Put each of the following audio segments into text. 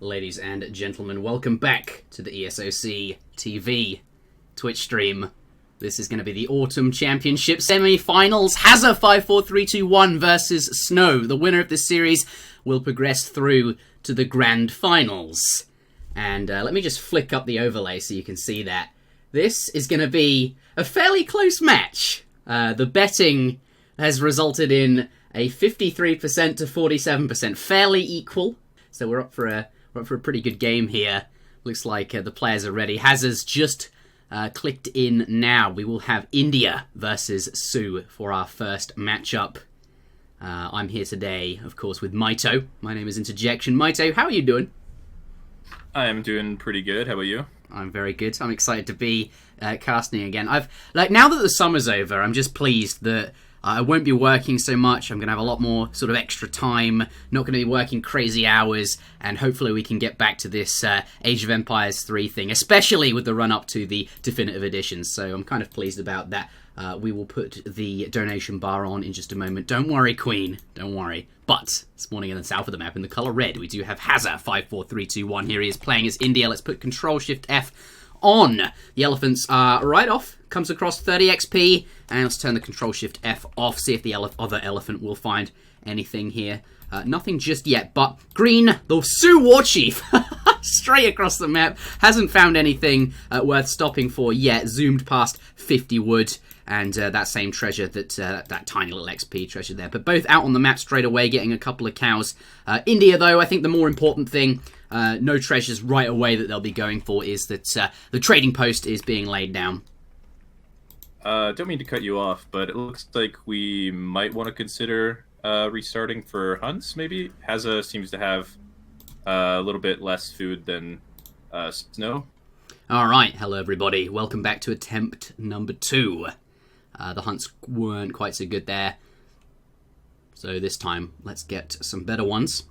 Ladies and gentlemen, welcome back to the ESOC TV Twitch stream. This is going to be the Autumn Championship semi-finals. Hazza54321 versus Snow. The winner of this series will progress through to the grand finals. And let me just flick up the overlay so you can see that. This is going to be a fairly close match. The betting has resulted in a 53% to 47%, fairly equal. So we're up for a pretty good game here. Looks like the players are ready. Hazza's just clicked in now. We will have India versus Sioux for our first matchup. I'm here today, of course, with Mitoe. My name is Interjection Mitoe. How are you doing? I am doing pretty good. How about you? I'm very good. I'm excited to be casting again. Now that the summer's over, I'm just pleased that I won't be working so much. I'm going to have a lot more sort of extra time, not going to be working crazy hours, and hopefully we can get back to this Age of Empires 3 thing, especially with the run-up to the definitive editions. So I'm kind of pleased about that. We will put the donation bar on in just a moment. Don't worry, Queen. Don't worry. But this morning in the south of the map, in the colour red, we do have Hazza54321. Here he is playing as India. Let's put Control-Shift-F on. The elephants are right off. Comes across 30 XP. And let's turn the Control-Shift-F off. See if the other elephant will find anything here. Nothing just yet, but green, the Sioux War Chief, straight across the map. Hasn't found anything worth stopping for yet. Zoomed past 50 wood. And that same treasure, that tiny little XP treasure there. But both out on the map straight away, getting a couple of cows. India, though, I think the more important thing, no treasures right away that they'll be going for, is that the trading post is being laid down. Don't mean to cut you off, but it looks like we might want to consider restarting for hunts, maybe? Hazza seems to have a little bit less food than Snow. Alright, hello everybody. Welcome back to attempt number 2. The hunts weren't quite so good there. So this time, let's get some better ones.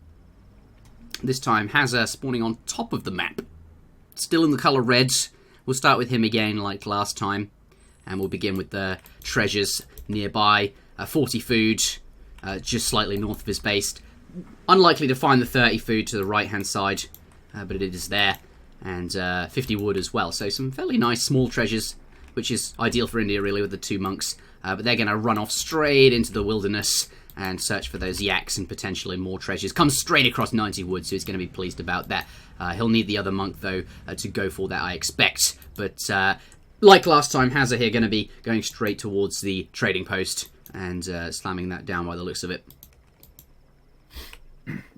This time, Hazza spawning on top of the map. Still in the colour red. We'll start with him again like last time. And we'll begin with the treasures nearby. 40 food, just slightly north of his base. Unlikely to find the 30 food to the right-hand side, but it is there. And 50 wood as well. So some fairly nice small treasures, which is ideal for India, really, with the 2 monks. But they're going to run off straight into the wilderness and search for those yaks and potentially more treasures. Comes straight across 90 wood, so he's going to be pleased about that. He'll need the other monk, though, to go for that, I expect. But like last time, Hazza here going to be going straight towards the trading post and slamming that down by the looks of it.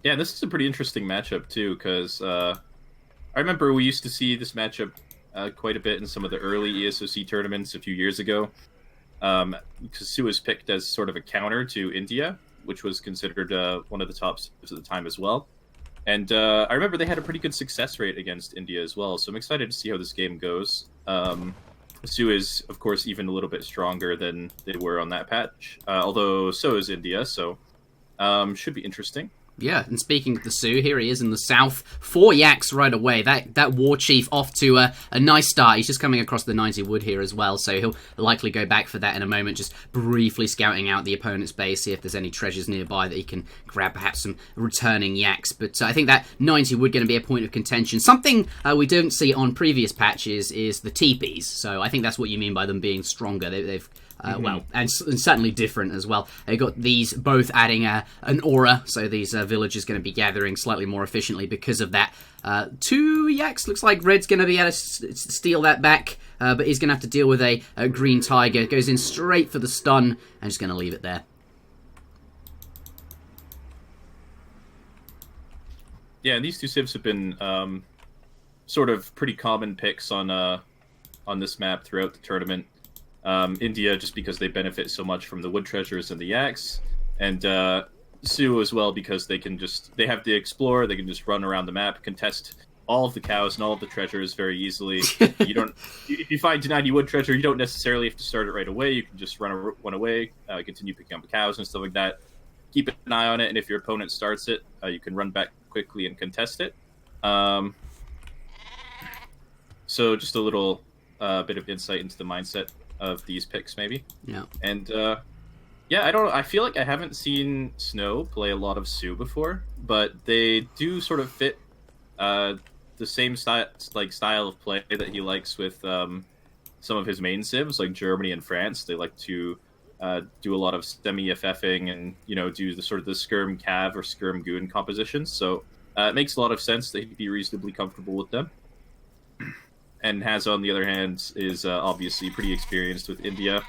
Yeah, this is a pretty interesting matchup, too, because I remember we used to see this matchup quite a bit in some of the early ESOC tournaments a few years ago. Because Sioux was picked as sort of a counter to India, which was considered one of the top at the time as well. And I remember they had a pretty good success rate against India as well, so I'm excited to see how this game goes. Sioux is, of course, even a little bit stronger than they were on that patch, although so is India, so should be interesting. Yeah, and speaking of the Sioux, here he is in the south. 4 yaks right away. That war chief off to a nice start. He's just coming across the 90 wood here as well, so he'll likely go back for that in a moment, just briefly scouting out the opponent's base, see if there's any treasures nearby that he can grab, perhaps some returning yaks. But I think that 90 wood going to be a point of contention. Something we don't see on previous patches is the teepees, so I think that's what you mean by them being stronger. They've well, and certainly different as well. They've got these both adding an aura, so these villagers going to be gathering slightly more efficiently because of that. 2 yaks, looks like Red's going to be able to steal that back, but he's going to have to deal with a green tiger. Goes in straight for the stun, and just going to leave it there. Yeah, and these 2 civs have been sort of pretty common picks on this map throughout the tournament. India, just because they benefit so much from the wood treasures and the yaks, and Sioux as well because they have the explorer. They can just run around the map, contest all of the cows and all of the treasures very easily. If you find 90 wood treasure, you don't necessarily have to start it right away. You can just run away, continue picking up the cows and stuff like that. Keep an eye on it, and if your opponent starts it, you can run back quickly and contest it. So just a little bit of insight into the mindset of these picks, maybe. Yeah. And yeah, I feel like I haven't seen Snow play a lot of Sioux before, but they do sort of fit the same style of play that he likes with some of his main civs, like Germany and France. They like to do a lot of semi-FFing and, do the sort of the skirm cav or skirm goon compositions. So it makes a lot of sense that he'd be reasonably comfortable with them. And Hazza, on the other hand, is obviously pretty experienced with India,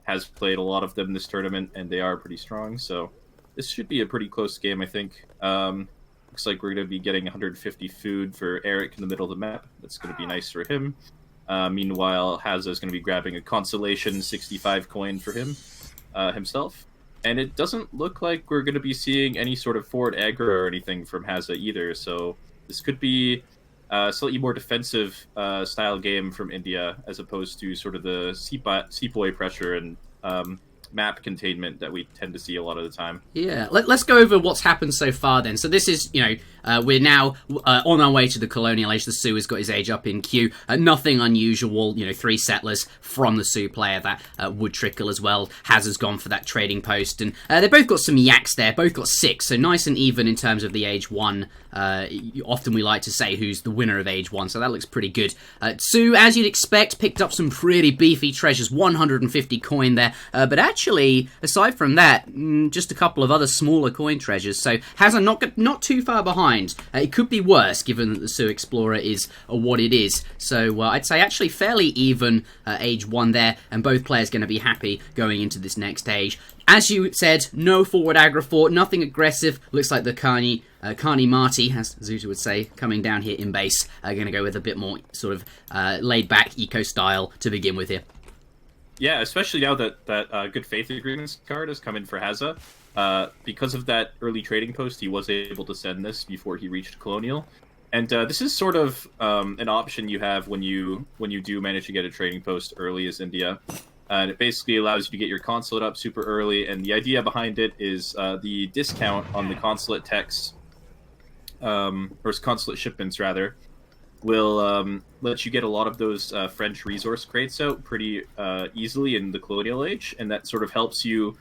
has played a lot of them this tournament, and they are pretty strong. So this should be a pretty close game, I think. Looks like we're going to be getting 150 food for Eric in the middle of the map. That's going to be nice for him. Meanwhile, Hazza is going to be grabbing a consolation 65 coin for himself. And it doesn't look like we're going to be seeing any sort of forward aggro or anything from Hazza either. So this could be a slightly more defensive style game from India, as opposed to sort of the sepoy pressure and map containment that we tend to see a lot of the time. Yeah, let's go over what's happened so far then. So this is, we're now on our way to the colonial age. The Sioux has got his age up in queue. Nothing unusual, 3 settlers from the Sioux player that would trickle as well. Hazza's gone for that trading post, and they both got some yaks there, both got 6, so nice and even in terms of the age 1. Often we like to say who's the winner of age 1, so that looks pretty good. Sioux, as you'd expect, picked up some pretty beefy treasures, 150 coin there, but actually, aside from that, just a couple of other smaller coin treasures, so Hazza not too far behind. It could be worse, given that the Sioux Explorer is what it is, so I'd say actually fairly even age 1 there, and both players going to be happy going into this next stage. As you said, no forward aggro fort, nothing aggressive. Looks like the Carney Marty, as Zuta would say, coming down here in base, are going to go with a bit more sort of laid-back eco style to begin with here. Yeah, especially now that Good Faith Agreements card has come in for Hazza. Because of that early trading post, he was able to send this before he reached Colonial. And this is sort of an option you have when you do manage to get a trading post early as India. And it basically allows you to get your consulate up super early. And the idea behind it is the discount on the consulate techs, or consulate shipments rather, will let you get a lot of those French resource crates out pretty easily in the colonial age. And that sort of helps you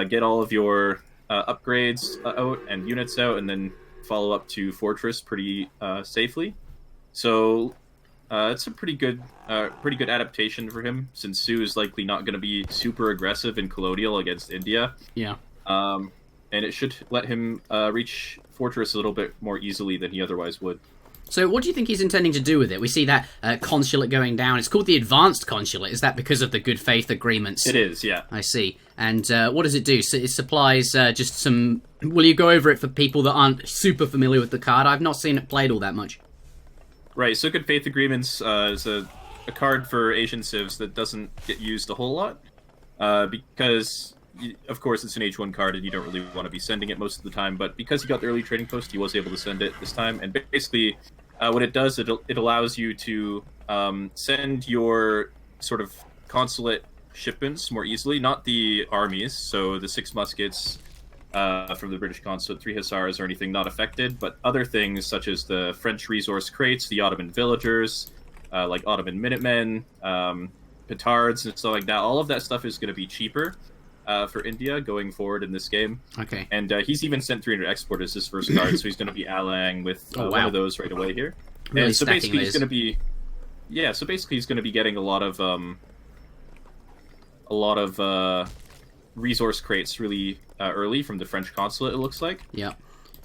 get all of your upgrades out and units out, and then follow up to Fortress pretty safely. So it's a pretty good adaptation for him, since Sioux is likely not going to be super aggressive in colonial against India. Yeah. And it should let him reach Fortress a little bit more easily than he otherwise would. So what do you think he's intending to do with it? We see that consulate going down. It's called the Advanced Consulate. Is that because of the Good Faith Agreements? It is, yeah. I see. And what does it do? So it supplies just some... Will you go over it for people that aren't super familiar with the card? I've not seen it played all that much. Right, so Good Faith Agreements is a card for Asian civs that doesn't get used a whole lot. Because, of course, it's an H1 card and you don't really want to be sending it most of the time. But because he got the early trading post, he was able to send it this time. And basically... what it does, it allows you to send your sort of consulate shipments more easily, not the armies, so the 6 muskets from the British consulate, 3 hussars or anything not affected, but other things such as the French resource crates, the Ottoman villagers, like Ottoman Minutemen, petards and stuff like that. All of that stuff is going to be cheaper for India going forward in this game. Okay. And he's even sent 300 export as his first card, so he's going to be allying with one of those right away here. Really and so basically those. he's going to be... Yeah, so basically he's going to be getting a lot of resource crates really early from the French consulate, it looks like. Yeah.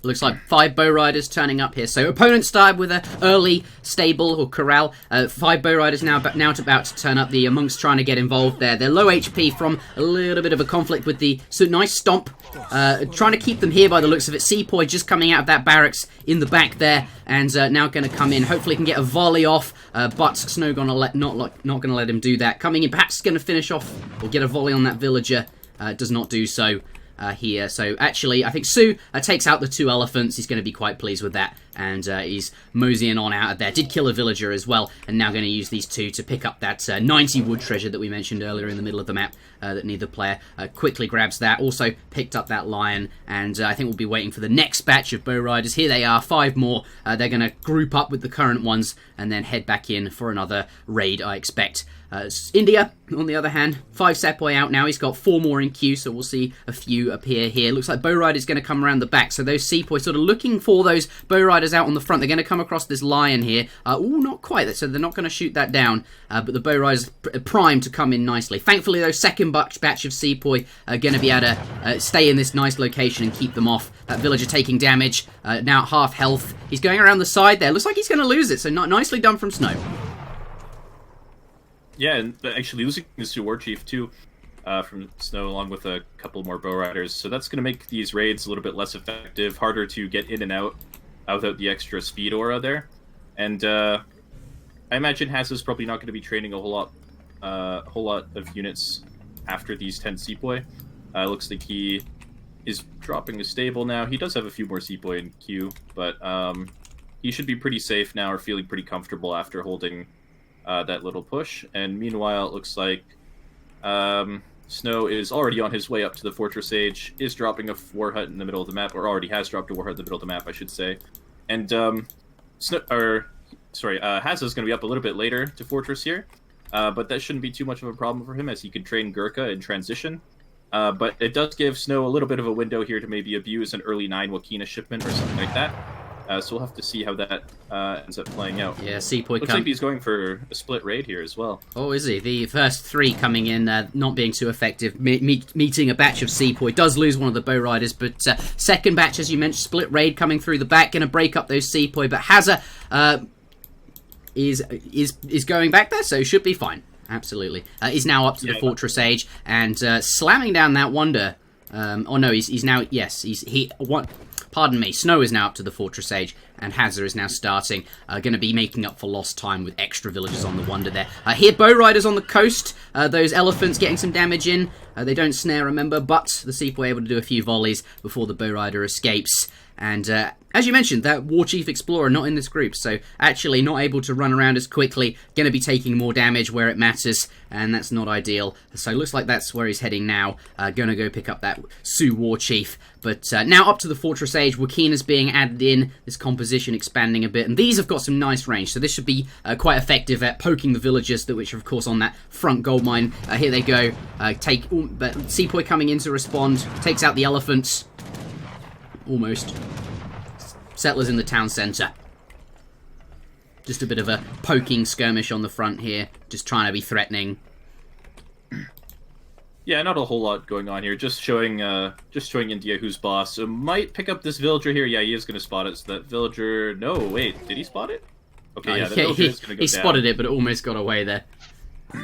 Looks like 5 bow riders turning up here. So opponents started with an early stable or corral. 5 bow riders now about to turn up. The monks trying to get involved there. They're low HP from a little bit of a conflict with the nice stomp. Trying to keep them here by the looks of it. Sepoy just coming out of that barracks in the back there, and now going to come in. Hopefully can get a volley off, but Snow not going to let him do that. Coming in, perhaps going to finish off or get a volley on that villager. Does not do so. Here. So actually, I think Sioux takes out the 2 elephants. He's going to be quite pleased with that, and he's moseying on out of there. Did kill a villager as well, and now going to use these 2 to pick up that 90 wood treasure that we mentioned earlier in the middle of the map, that neither player quickly grabs that. Also picked up that lion, and I think we'll be waiting for the next batch of bow riders. Here they are, 5 more. They're going to group up with the current ones and then head back in for another raid, I expect. India, on the other hand, 5 sepoy out now. He's got 4 more in queue, so we'll see a few appear here. Looks like bow rider's going to come around the back, so those sepoy sort of looking for those bow riders Riders out on the front. They're going to come across this lion here. Not quite. So they're not going to shoot that down. But the Bow Riders primed to come in nicely. Thankfully, though, second batch of Sepoy are going to be able to stay in this nice location and keep them off. That villager taking damage. Now at half health. He's going around the side there. Looks like he's going to lose it. So nicely done from Snow. Yeah, and actually losing the Sioux War Chief, too, from Snow, along with a couple more Bow Riders. So that's going to make these raids a little bit less effective, harder to get in and out without the extra speed aura there. And I imagine Hazza's probably not going to be training a whole lot of units after these 10 Sepoy. Looks like he is dropping a stable now. He does have a few more Sepoy in queue, but he should be pretty safe now, or feeling pretty comfortable after holding that little push. And meanwhile, it looks like Snow is already on his way up to the Fortress Age, is dropping a war hut in the middle of the map, or already has dropped a war hut in the middle of the map, I should say. And Hazza's going to be up a little bit later to Fortress here, but that shouldn't be too much of a problem for him, as he can train Gurkha in transition. But it does give Snow a little bit of a window here to maybe abuse an early 9 Wakina shipment or something like that. So we'll have to see how that ends up playing out. Yeah, Sepoy looks like he's going for a split raid here as well. Oh, is he? The first 3 coming in, not being too effective. Meeting a batch of Sepoy. Does lose one of the Bow Riders, but second batch, as you mentioned, split raid coming through the back. Going to break up those Sepoy, but Hazza is going back there, so should be fine. Absolutely. He's now up to the Fortress Age and slamming down that Wonder. Oh no, he's now, yes, pardon me, Snow is now up to the Fortress Age, and Hazza is now starting. Going to be making up for lost time with extra villagers on the Wonder there. Here, Bow Riders on the coast. Those elephants getting some damage in. They don't snare, remember, but the Sepoy able to do a few volleys before the Bow Rider escapes. And as you mentioned, that War Chief Explorer not in this group, so actually not able to run around as quickly, going to be taking more damage where it matters, and that's not ideal. So looks like that's where he's heading now, going to go pick up that Sioux War Chief. But now up to the Fortress Age, Wakina's being added in, this composition expanding a bit, and these have got some nice range, so this should be quite effective at poking the villagers, which are of course on that front gold mine. Here they go, Sepoy coming in to respond, takes out the elephants. Almost. Settlers in the town centre. Just a bit of a poking skirmish on the front here. Just trying to be threatening. Yeah, not a whole lot going on here. Just showing India who's boss. So might pick up this villager here. Yeah, he is going to spot it. So that villager... No, wait. Did he spot it? Okay, yeah, the villager is going to go down. He spotted it, but it almost got away there. So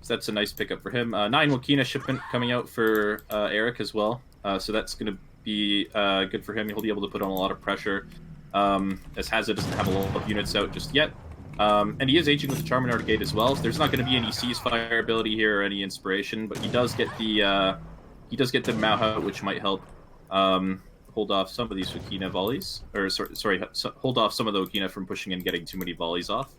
that's a nice pickup for him. 9 Wakina shipment coming out for Eric as well. So that's going to be good for him. He'll be able to put on a lot of pressure, as Hazza doesn't have a lot of units out just yet. And he is aging with the Charminar Gate as well, so there's not going to be any ceasefire ability here or any inspiration, but he does get the Mauha, which might help hold off some of these Wakina volleys, or hold off some of the Wakina from pushing and getting too many volleys off.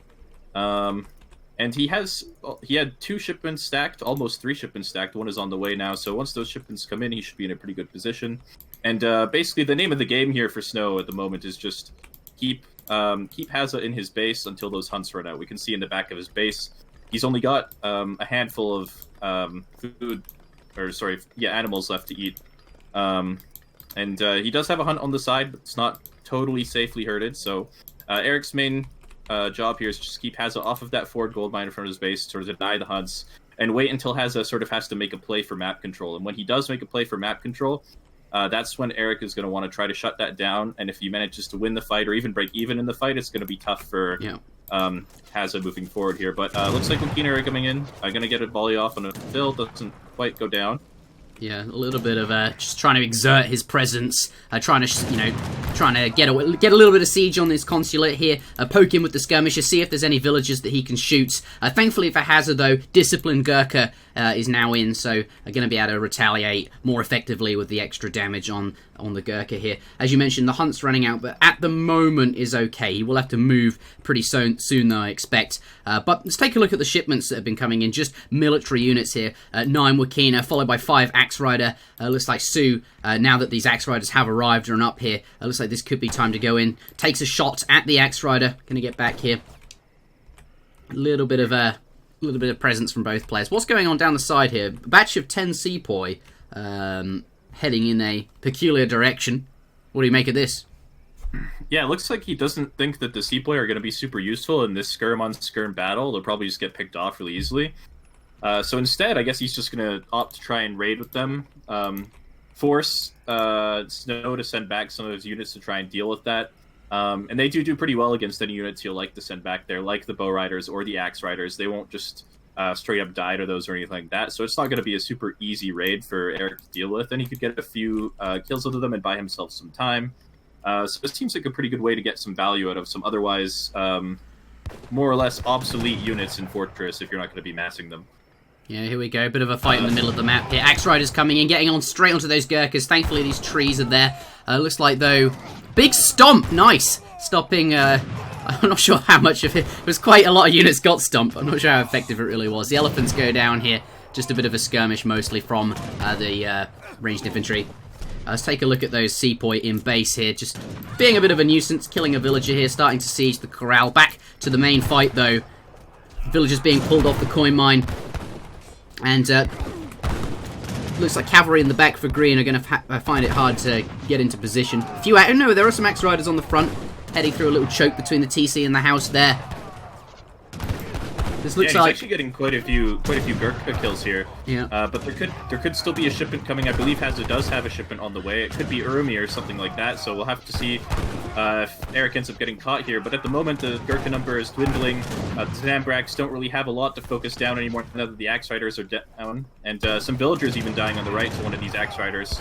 And he had 2 shipments stacked, almost 3 shipments stacked. One is on the way now, so once those shipments come in, he should be in a pretty good position. And basically, the name of the game here for Snow at the moment is just keep Hazza in his base until those hunts run out. We can see in the back of his base, he's only got a handful of animals left to eat. And he does have a hunt on the side, but it's not totally safely herded. So Eric's main job here is just keep Hazza off of that forward gold mine in front of his base, sort of deny the hunts, and wait until Hazza sort of has to make a play for map control. And when he does make a play for map control, that's when Eric is going to want to try to shut that down. And if he manages to win the fight or even break even in the fight, it's going to be tough for Hazza moving forward here. But looks like Wakina are coming in. I'm going to get a volley off on a fill. Doesn't quite go down. Yeah, a little bit of just trying to exert his presence, trying to get a little bit of siege on this consulate here, poke him with the skirmisher, see if there's any villagers that he can shoot. Thankfully for Hazza, though, disciplined Gurkha is now in, so going to be able to retaliate more effectively with the extra damage on the Gurkha here. As you mentioned, the hunt's running out, but at the moment is okay. He will have to move pretty soon though, I expect. But let's take a look at the shipments that have been coming in. Just military units here. 9 Wakina, followed by 5 Axe Rider. Looks like Sioux, now that these Axe Riders have arrived and are up here, looks like this could be time to go in. Takes a shot at the Axe Rider. Going to get back here. A little bit of presence from both players. What's going on down the side here? A batch of 10 Sepoy heading in a peculiar direction. What do you make of this? Yeah, it looks like he doesn't think that the Sepoy are going to be super useful in this skirm-on-skirm battle. They'll probably just get picked off really easily. So instead, I guess he's just going to opt to try and raid with them. Force Snow to send back some of his units to try and deal with that. And they do pretty well against any units he'll like to send back there, like the Bow Riders or the Axe Riders. They won't just straight up die to those or anything like that. So it's not going to be a super easy raid for Eric to deal with. And he could get a few kills out of them and buy himself some time. So this seems like a pretty good way to get some value out of some otherwise more or less obsolete units in Fortress if you're not going to be massing them. Yeah, here we go. Bit of a fight in the middle of the map here. Axe Riders coming in, getting on straight onto those Gurkhas. Thankfully, these trees are there. Looks like, though... Big stomp! Nice! Stopping, I'm not sure how much of it... It was quite a lot of units got stomped. I'm not sure how effective it really was. The elephants go down here. Just a bit of a skirmish, mostly, from the ranged infantry. Let's take a look at those Sepoy in base here. Just being a bit of a nuisance. Killing a villager here. Starting to siege the corral. Back to the main fight, though. Villagers being pulled off the coin mine. And looks like cavalry in the back for green are going to find it hard to get into position. Oh no, there are some Axe Riders on the front, heading through a little choke between the TC and the house there. This looks like actually getting quite a few Gurkha kills here. Yeah. But there could still be a shipment coming. I believe Hazza does have a shipment on the way. It could be Urmi or something like that. So we'll have to see if Eric ends up getting caught here. But at the moment, the Gurkha number is dwindling. The Zambraks don't really have a lot to focus down anymore now that the Axe Riders are down, and some villagers even dying on the right to one of these Axe Riders.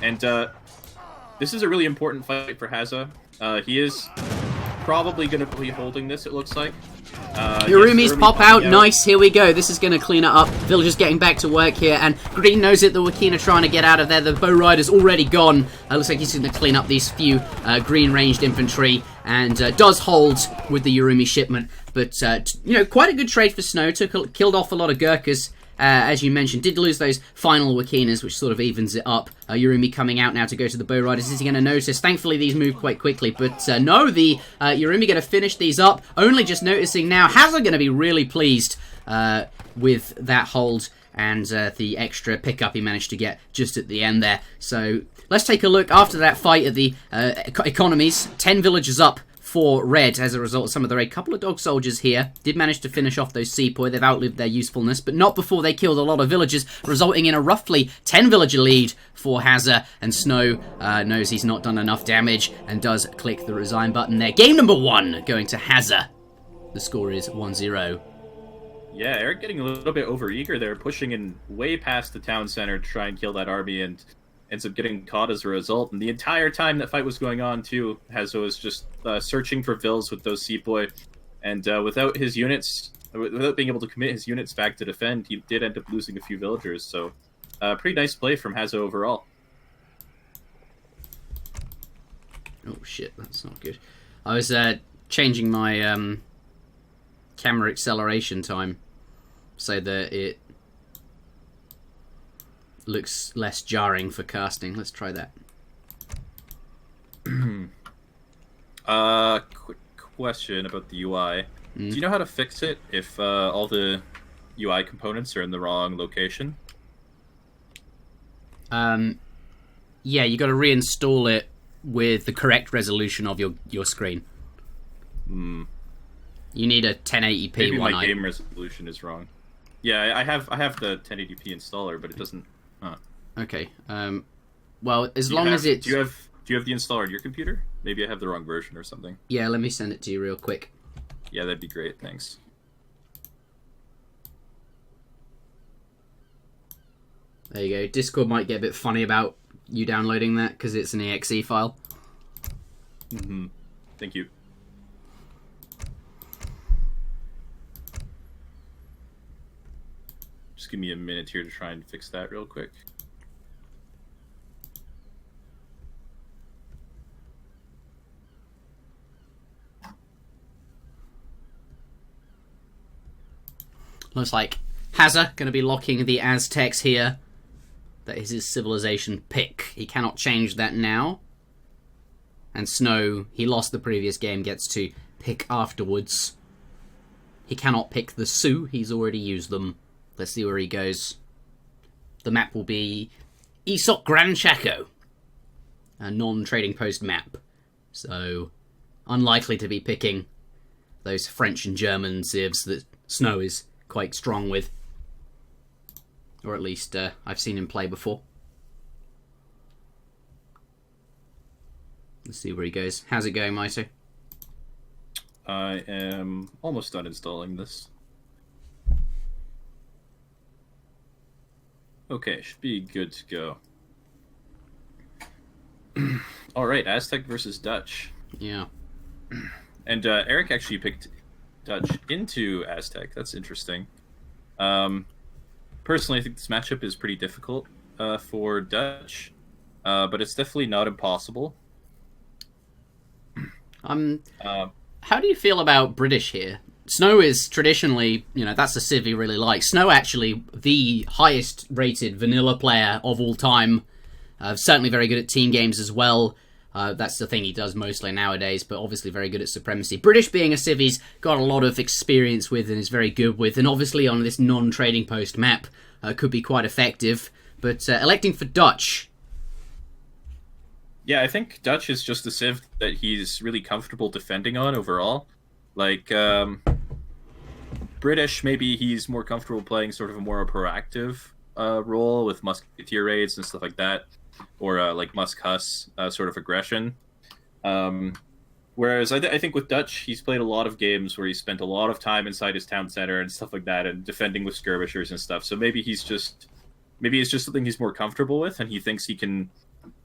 And this is a really important fight for Hazza. He is probably going to be holding this, it looks like. Yurumis yes, pop out. Nice, here we go. This is going to clean it up. Villagers getting back to work here, and Green knows it. The Wakina trying to get out of there. The Bow Rider's already gone. Looks like he's going to clean up these few green ranged infantry, and does hold with the Yurumi shipment. But, you know, quite a good trade for Snow. Killed off a lot of Gurkhas. As you mentioned, did lose those final Wakinas, which sort of evens it up. Yurumi coming out now to go to the Bow Riders. Is he going to notice? Thankfully, these move quite quickly. But no, the Yurumi going to finish these up. Only just noticing now. Hazza going to be really pleased with that hold and the extra pickup he managed to get just at the end there. So let's take a look after that fight at the economies. 10 villagers up for red as a result of some of the raid. Couple of dog soldiers here did manage to finish off those Sepoy. They've outlived their usefulness, but not before they killed a lot of villagers, resulting in a roughly 10 villager lead for Hazza. And Snow knows he's not done enough damage and does click the resign button there. Game number 1 going to Hazza. The score is 1-0. Yeah, Eric getting a little bit overeager there, pushing in way past the town center to try and kill that army, and ends up getting caught as a result. And the entire time that fight was going on, too, Hazza was just searching for vills with those Sepoy. And without his units, without being able to commit his units back to defend, he did end up losing a few villagers. So, pretty nice play from Hazza overall. Oh, shit, that's not good. I was changing my camera acceleration time so that it looks less jarring for casting. Let's try that. Quick question about the UI. Do you know how to fix it if all the UI components are in the wrong location? Yeah, you got to reinstall it with the correct resolution of your screen. You need a 1080p Maybe one. My game resolution is wrong. Yeah, I have the 1080p installer, but it doesn't. Okay. Well, as long as it's... Do you have the installer on your computer? Maybe I have the wrong version or something. Yeah, let me send it to you real quick. Yeah, that'd be great. Thanks. There you go. Discord might get a bit funny about you downloading that because it's an exe file. Thank you. Just give me a minute here to try and fix that real quick. Looks like Hazza going to be locking the Aztecs here. That is his civilization pick. He cannot change that now. And Snow, he lost the previous game, gets to pick afterwards. He cannot pick the Sioux. He's already used them. Let's see where he goes. The map will be ESOC Grand Chaco, a non-trading post map. So, unlikely to be picking those French and German civs that Snow is quite strong with. Or at least I've seen him play before. Let's see where he goes. How's it going, Mitoe? I am almost done installing this. Okay, should be good to go. Alright, Aztec versus Dutch. Yeah. And Eric actually picked Dutch into Aztec. That's interesting. Personally, I think this matchup is pretty difficult for Dutch, but it's definitely not impossible. How do you feel about British here? Snow is traditionally, that's a civ he really likes. Snow actually the highest rated vanilla player of all time. Certainly very good at team games as well. That's the thing he does mostly nowadays, but obviously very good at Supremacy. British being a civ he's got a lot of experience with and is very good with, and obviously on this non-trading post map could be quite effective. But electing for Dutch... Yeah, I think Dutch is just a civ that he's really comfortable defending on overall. Like, British, maybe he's more comfortable playing sort of a more proactive role with musketeer raids and stuff like that, or like Musk Huss sort of aggression. Whereas I think with Dutch, he's played a lot of games where he spent a lot of time inside his town center and stuff like that, and defending with skirmishers and stuff. So maybe it's just something he's more comfortable with, and he thinks he can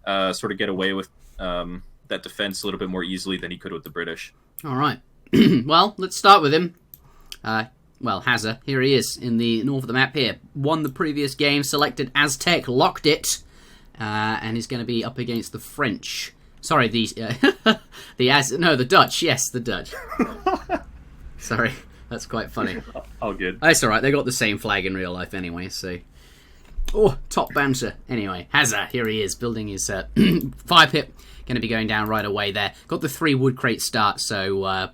sort of get away with that defense a little bit more easily than he could with the British. All right. Well, let's start with him. Hazza, here he is in the north of the map here. Won the previous game, selected Aztec, locked it, and he's going to be up against the French. Sorry, the Dutch. Yes, the Dutch. Sorry, that's quite funny. All good. That's all right. They got the same flag in real life anyway, so... Oh, top banter. Anyway, Hazza, here he is, building his 5-pip. Going to be going down right away there. Got the 3 wood crate start, so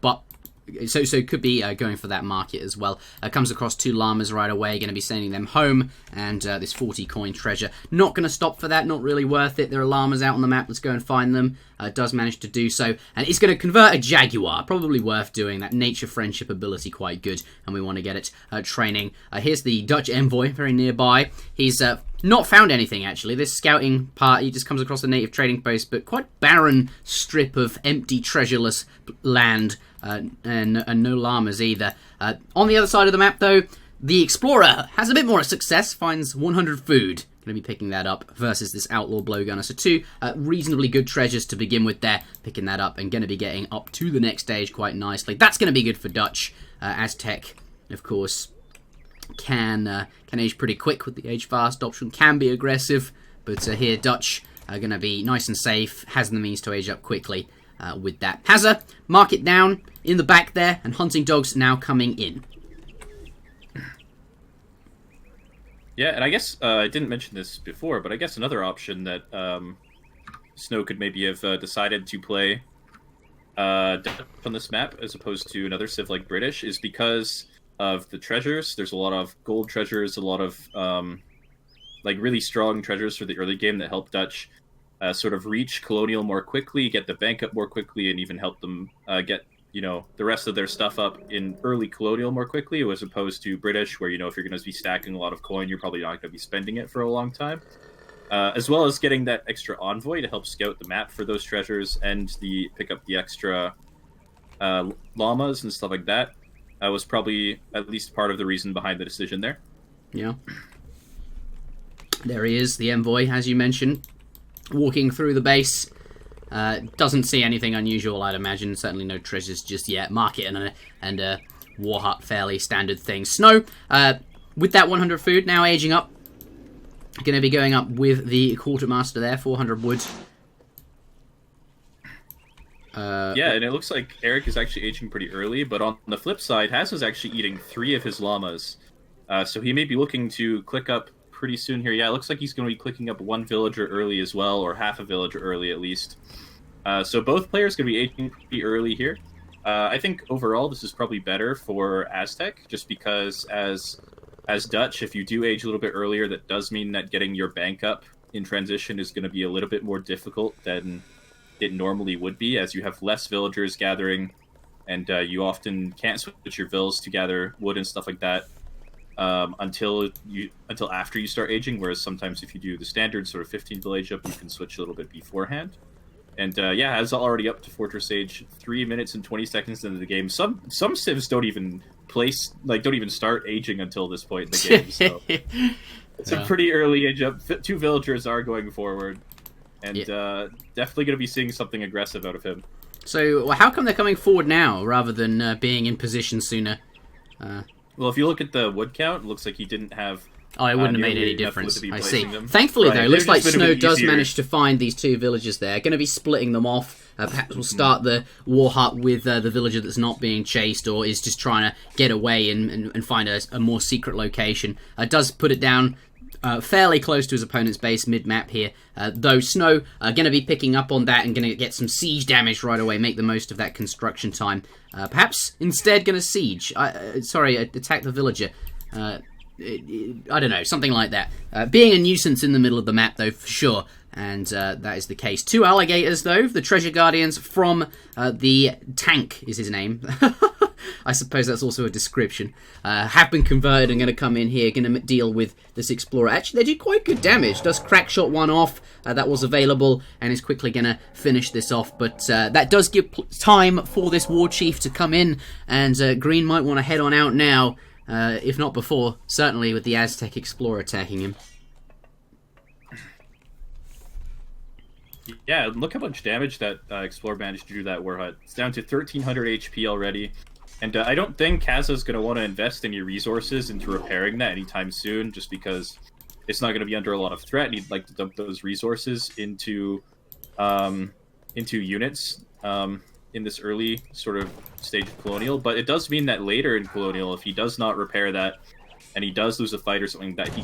could be going for that market as well. Comes across 2 llamas right away, going to be sending them home, and this 40 coin treasure. Not going to stop for that, not really worth it. There are llamas out on the map, let's go and find them. Does manage to do so, and it's going to convert a jaguar. Probably worth doing. That nature friendship ability quite good, and we want to get it training. Here's the Dutch envoy, very nearby. He's not found anything, actually. This scouting party just comes across a native trading post, but quite barren strip of empty, treasureless land, and no llamas either. On the other side of the map, though, the explorer has a bit more success, finds 100 food. Going to be picking that up versus this outlaw blowgunner. So 2 reasonably good treasures to begin with there, picking that up and going to be getting up to the next stage quite nicely. That's going to be good for Dutch. Aztec, of course, can age pretty quick with the age fast option, can be aggressive, but here Dutch are going to be nice and safe, has the means to age up quickly with that. Hazza, mark it down in the back there, and hunting dogs now coming in. Yeah, and I guess I didn't mention this before, but I guess another option that Snow could maybe have decided to play on this map as opposed to another civ like British is because of the treasures. There's a lot of gold treasures, a lot of like really strong treasures for the early game that help Dutch sort of reach Colonial more quickly, get the bank up more quickly, and even help them get the rest of their stuff up in early Colonial more quickly, as opposed to British, where, if you're going to be stacking a lot of coin, you're probably not going to be spending it for a long time. As well as getting that extra envoy to help scout the map for those treasures and pick up the extra llamas and stuff like that. Was probably at least part of the reason behind the decision there. Yeah. There he is, the envoy, as you mentioned, walking through the base. Doesn't see anything unusual, I'd imagine. Certainly no treasures just yet. Market and a war hut, fairly standard thing. Snow, with that 100 food, now aging up. Going to be going up with the quartermaster there, 400 wood. Yeah, and it looks like Eric is actually aging pretty early, but on the flip side, Hazza's actually eating 3 of his llamas. So he may be looking to click up pretty soon here. Yeah, it looks like he's going to be clicking up 1 villager early as well, or half a villager early at least. So both players going to be aging pretty early here. I think overall this is probably better for Aztec, just because as Dutch, if you do age a little bit earlier, that does mean that getting your bank up in transition is going to be a little bit more difficult than it normally would be, as you have less villagers gathering, and you often can't switch your vills to gather wood and stuff like that until after you start aging. Whereas sometimes if you do the standard sort of 15 village up, you can switch a little bit beforehand. And yeah, Hazza already up to Fortress Age, 3 minutes and 20 seconds into the game. Some civs don't even start aging until this point in the game. So it's a pretty early age up. 2 villagers are going forward, and definitely going to be seeing something aggressive out of him. So how come they're coming forward now rather than being in position sooner? Well, if you look at the wood count, it looks like he didn't have. Oh, it wouldn't have made any difference. I see. Them. Thankfully, right. though, it looks like Snow does easier. manage to find these 2 villagers there. Going to be splitting them off. Perhaps we'll start the war hut with the villager that's not being chased or is just trying to get away and find a more secret location. Does put it down fairly close to his opponent's base mid-map here. Though Snow going to be picking up on that and going to get some siege damage right away. Make the most of that construction time. Perhaps instead going to siege. Attack the villager. I don't know, something like that. Being a nuisance in the middle of the map, though, for sure. And that is the case. 2 alligators, though, the treasure guardians from the tank is his name. I suppose that's also a description. Have been converted and going to come in here, going to deal with this explorer. Actually, they do quite good damage. Does crackshot one off. That was available and is quickly going to finish this off. But that does give time for this war chief to come in. And Green might want to head on out now. If not before, certainly with the Aztec explorer attacking him. Yeah, look how much damage that explorer managed to do that war hut. It's down to 1300 HP already. And I don't think Hazza's going to want to invest any resources into repairing that anytime soon, just because it's not going to be under a lot of threat, and he'd like to dump those resources into units in this early sort of stage of Colonial. But it does mean that later in Colonial, if he does not repair that, and he does lose a fight or something, that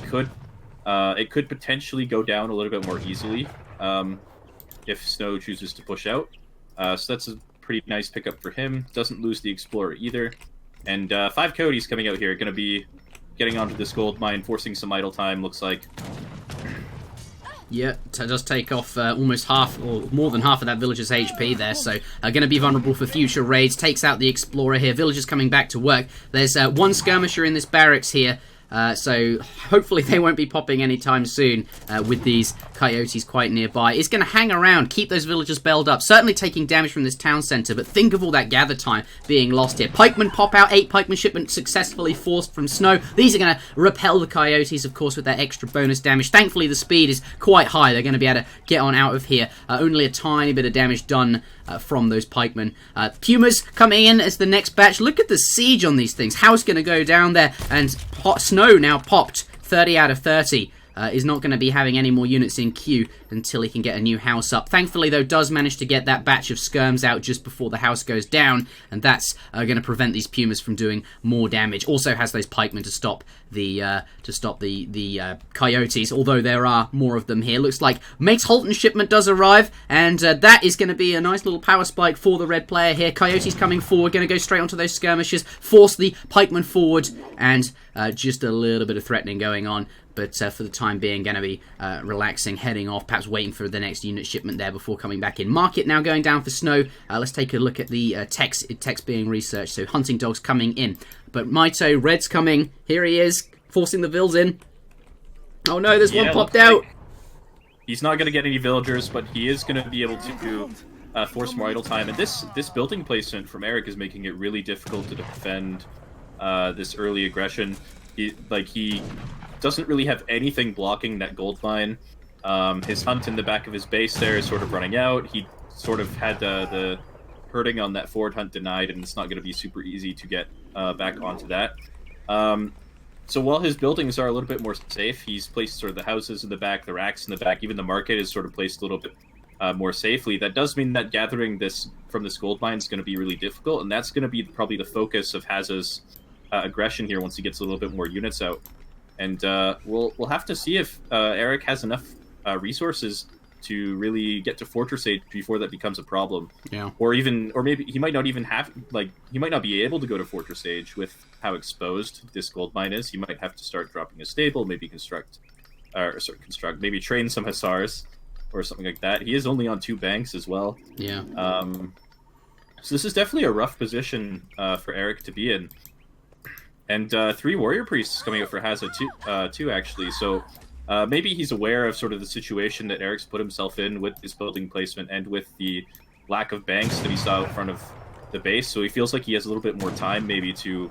it could potentially go down a little bit more easily if Snow chooses to push out. So that's a pretty nice pickup for him. Doesn't lose the Explorer either. And 5 Cody's coming out here, going to be getting onto this gold mine, forcing some idle time, looks like. Yeah, does take off almost half, or more than half of that villager's HP there, so going to be vulnerable for future raids. Takes out the Explorer here. Villagers coming back to work. There's 1 skirmisher in this barracks here, so hopefully they won't be popping anytime soon with these coyotes quite nearby. It's going to hang around, keep those villagers belled up, certainly taking damage from this town centre, but think of all that gather time being lost here. Pikemen pop out, 8 pikemen shipments successfully forced from Snow. These are going to repel the coyotes, of course, with that extra bonus damage. Thankfully, the speed is quite high. They're going to be able to get on out of here. Only a tiny bit of damage done from those pikemen. Pumas coming in as the next batch. Look at the siege on these things. House going to go down there, and Snow now popped 30 out of 30. Is not going to be having any more units in queue until he can get a new house up. Thankfully, though, does manage to get that batch of skirms out just before the house goes down, and that's going to prevent these pumas from doing more damage. Also has those pikemen to stop the coyotes, although there are more of them here. Looks like Mate's Holton shipment does arrive, and that is going to be a nice little power spike for the red player here. Coyotes coming forward, going to go straight onto those skirmishers, force the pikemen forward, and just a little bit of threatening going on. But for the time being, going to be relaxing, heading off, perhaps waiting for the next unit shipment there before coming back in. Market now going down for Snow. Let's take a look at the text being researched. So hunting dogs coming in. But Mitoe, Red's coming. Here he is, forcing the vills in. Oh no, there's one popped out. He's not going to get any villagers, but he is going to be able to force more idle time. And this building placement from Eric is making it really difficult to defend this early aggression. He doesn't really have anything blocking that gold mine. His hunt in the back of his base there is sort of running out. He sort of had the herding on that forward hunt denied, and it's not going to be super easy to get back onto that. So while his buildings are a little bit more safe, he's placed sort of the houses in the back, the racks in the back, even the market is sort of placed a little bit more safely. That does mean that gathering this from this gold mine is going to be really difficult, and that's going to be probably the focus of Hazza's aggression here once he gets a little bit more units out. And we'll have to see if Eric has enough resources to really get to Fortress Age before that becomes a problem. Yeah. Or maybe he might not even have, he might not be able to go to Fortress Age with how exposed this gold mine is. He might have to start dropping a stable, maybe maybe train some Hussars. or something like that. He is only on 2 banks as well. Yeah. So this is definitely a rough position for Eric to be in. And 3 Warrior Priests coming out for Hazza too, actually. So maybe he's aware of sort of the situation that Eric's put himself in with his building placement and with the lack of banks that he saw out front of the base. So he feels like he has a little bit more time maybe to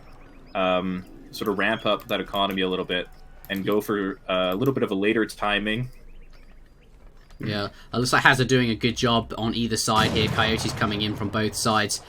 sort of ramp up that economy a little bit and go for a little bit of a later timing. Yeah, it looks like Hazza doing a good job on either side here. Coyotes coming in from both sides.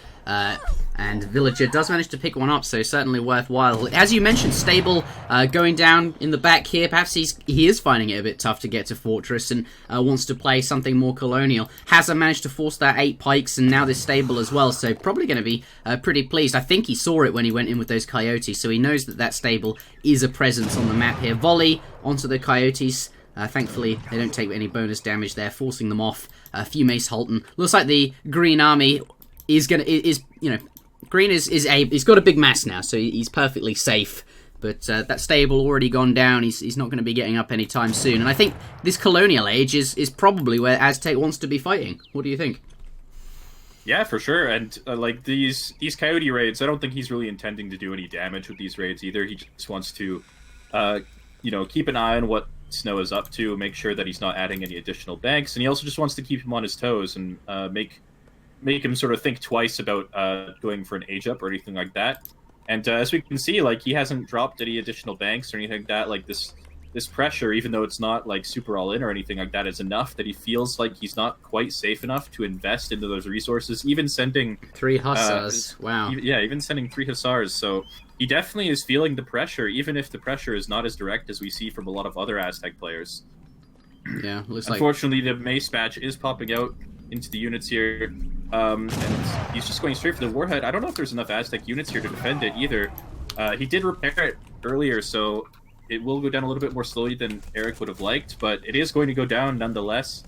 And Villager does manage to pick one up, so certainly worthwhile. As you mentioned, Stable going down in the back here. Perhaps he is finding it a bit tough to get to Fortress and wants to play something more colonial. Hazza managed to force that 8 pikes, and now this Stable as well, so probably going to be pretty pleased. I think he saw it when he went in with those Coyotes, so he knows that that Stable is a presence on the map here. Volley onto the Coyotes. Thankfully, they don't take any bonus damage there, forcing them off. A few Mace Halton. Looks like the Green Army is Green he's got a big mass now, so he's perfectly safe. But that Stable already gone down. He's not going to be getting up anytime soon. And I think this Colonial Age is probably where Aztec wants to be fighting. What do you think? Yeah, for sure. And like these Coyote raids, I don't think he's really intending to do any damage with these raids either. He just wants to, keep an eye on what Snow is up to, make sure that he's not adding any additional banks, and he also just wants to keep him on his toes and make him sort of think twice about going for an age up or anything like that. And as we can see, like, he hasn't dropped any additional banks or anything like that. Like this pressure, even though it's not like super all in or anything like that, is enough that he feels like he's not quite safe enough to invest into those resources. Even sending 3 Hussars, wow. Even sending 3 Hussars. So he definitely is feeling the pressure, even if the pressure is not as direct as we see from a lot of other Aztec players. Yeah, looks unfortunately, the Mace Badge is popping out into the units here, and he's just going straight for the Warhead. I don't know if there's enough Aztec units here to defend it either. He did repair it earlier, so it will go down a little bit more slowly than Eric would have liked, but it is going to go down nonetheless.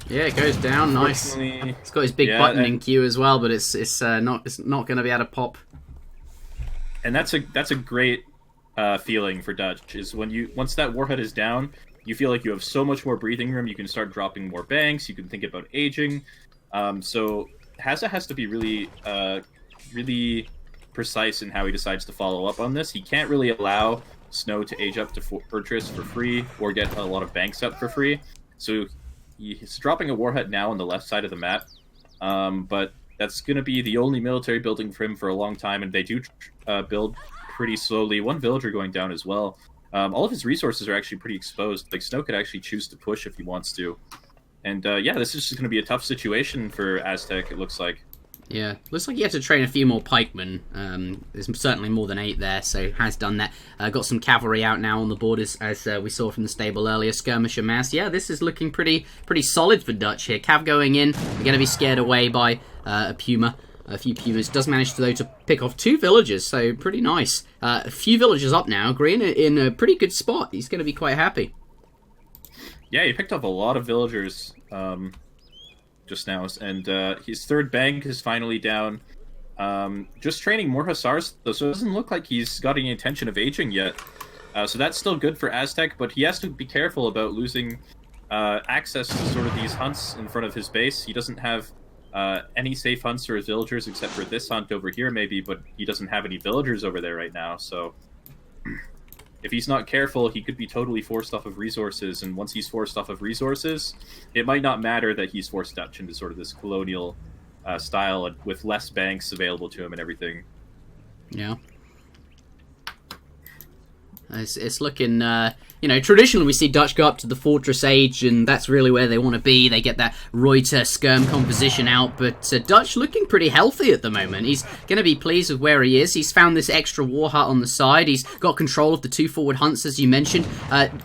Yeah, it goes down. Nice. It's got his big buttoning queue as well, but it's not going to be able to pop. And that's a great feeling for Dutch, is when once that Warhead is down, you feel like you have so much more breathing room. You can start dropping more banks. You can think about aging. So Hazza has to be really, really precise in how he decides to follow up on this. He can't really allow Snow to age up to Fortress for free or get a lot of banks up for free. So he's dropping a Warhead now on the left side of the map. But that's going to be the only military building for him for a long time, and they do build pretty slowly. 1 villager going down as well. All of his resources are actually pretty exposed. Like, Snow could actually choose to push if he wants to. And this is just going to be a tough situation for Aztec, it looks like. Yeah, looks like he had to train a few more pikemen. There's certainly more than 8 there, so has done that. Got some cavalry out now on the borders, as we saw from the Stable earlier. Skirmisher mass. Yeah, this is looking pretty solid for Dutch here. Cav going in. They're going to be scared away by a Puma. A few Pumas. Does manage to, though, to pick off 2 villagers, so pretty nice. A few villagers up now. Green in a pretty good spot. He's going to be quite happy. Yeah, he picked up a lot of villagers just now, and his 3rd bank is finally down. Just training more Hussars, though, so it doesn't look like he's got any intention of aging yet. So that's still good for Aztec, but he has to be careful about losing access to sort of these hunts in front of his base. He doesn't have any safe hunts for his villagers except for this hunt over here, maybe, but he doesn't have any villagers over there right now, so if he's not careful, he could be totally forced off of resources, and once he's forced off of resources, it might not matter that he's forced Dutch into sort of this colonial style with less banks available to him and everything. Yeah. It's looking, traditionally we see Dutch go up to the Fortress Age, and that's really where they want to be. They get that Reuter skirm composition out, but Dutch looking pretty healthy at the moment. He's going to be pleased with where he is. He's found this extra war hut on the side. He's got control of the 2 forward hunts, as you mentioned.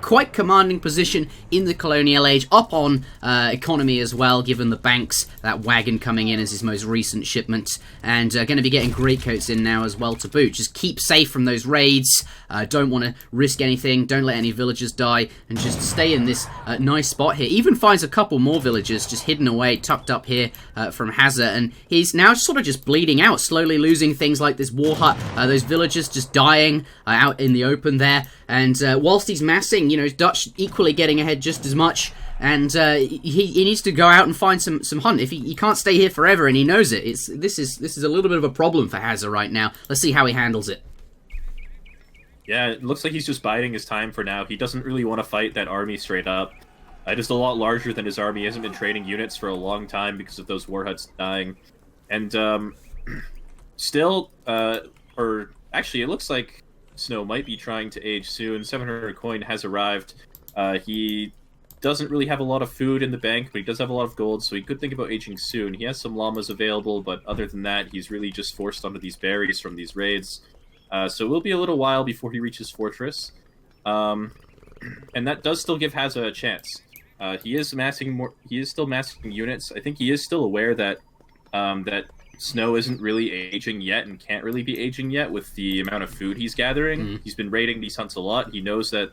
Quite commanding position in the Colonial Age, up on economy as well, given the banks. That wagon coming in as his most recent shipment, and going to be getting greatcoats in now as well to boot. Just keep safe from those raids. Don't want to risk anything, don't let any villagers die, and just stay in this nice spot here. Even finds a couple more villagers just hidden away, tucked up here from Hazza, and he's now sort of just bleeding out, slowly losing things like this war hut, those villagers just dying out in the open there, and whilst he's massing, Dutch equally getting ahead just as much. and he needs to go out and find some hunt. If he can't stay here forever, and he knows it. This is a little bit of a problem for Hazza right now. Let's see how he handles it. Yeah, it looks like he's just biding his time for now. He doesn't really want to fight that army straight up. It is a lot larger than his army. He hasn't been training units for a long time because of those war huts dying. And still, or actually, it looks like Snow might be trying to age soon. 700 coin has arrived. He doesn't really have a lot of food in the bank, but he does have a lot of gold, so he could think about aging soon. He has some llamas available, but other than that, he's really just forced onto these berries from these raids. So it will be a little while before he reaches Fortress. And that does still give Hazza a chance. He is massing more. He is still massing units. I think he is still aware that that Snow isn't really aging yet and can't really be aging yet with the amount of food he's gathering. He's been raiding these hunts a lot. He knows that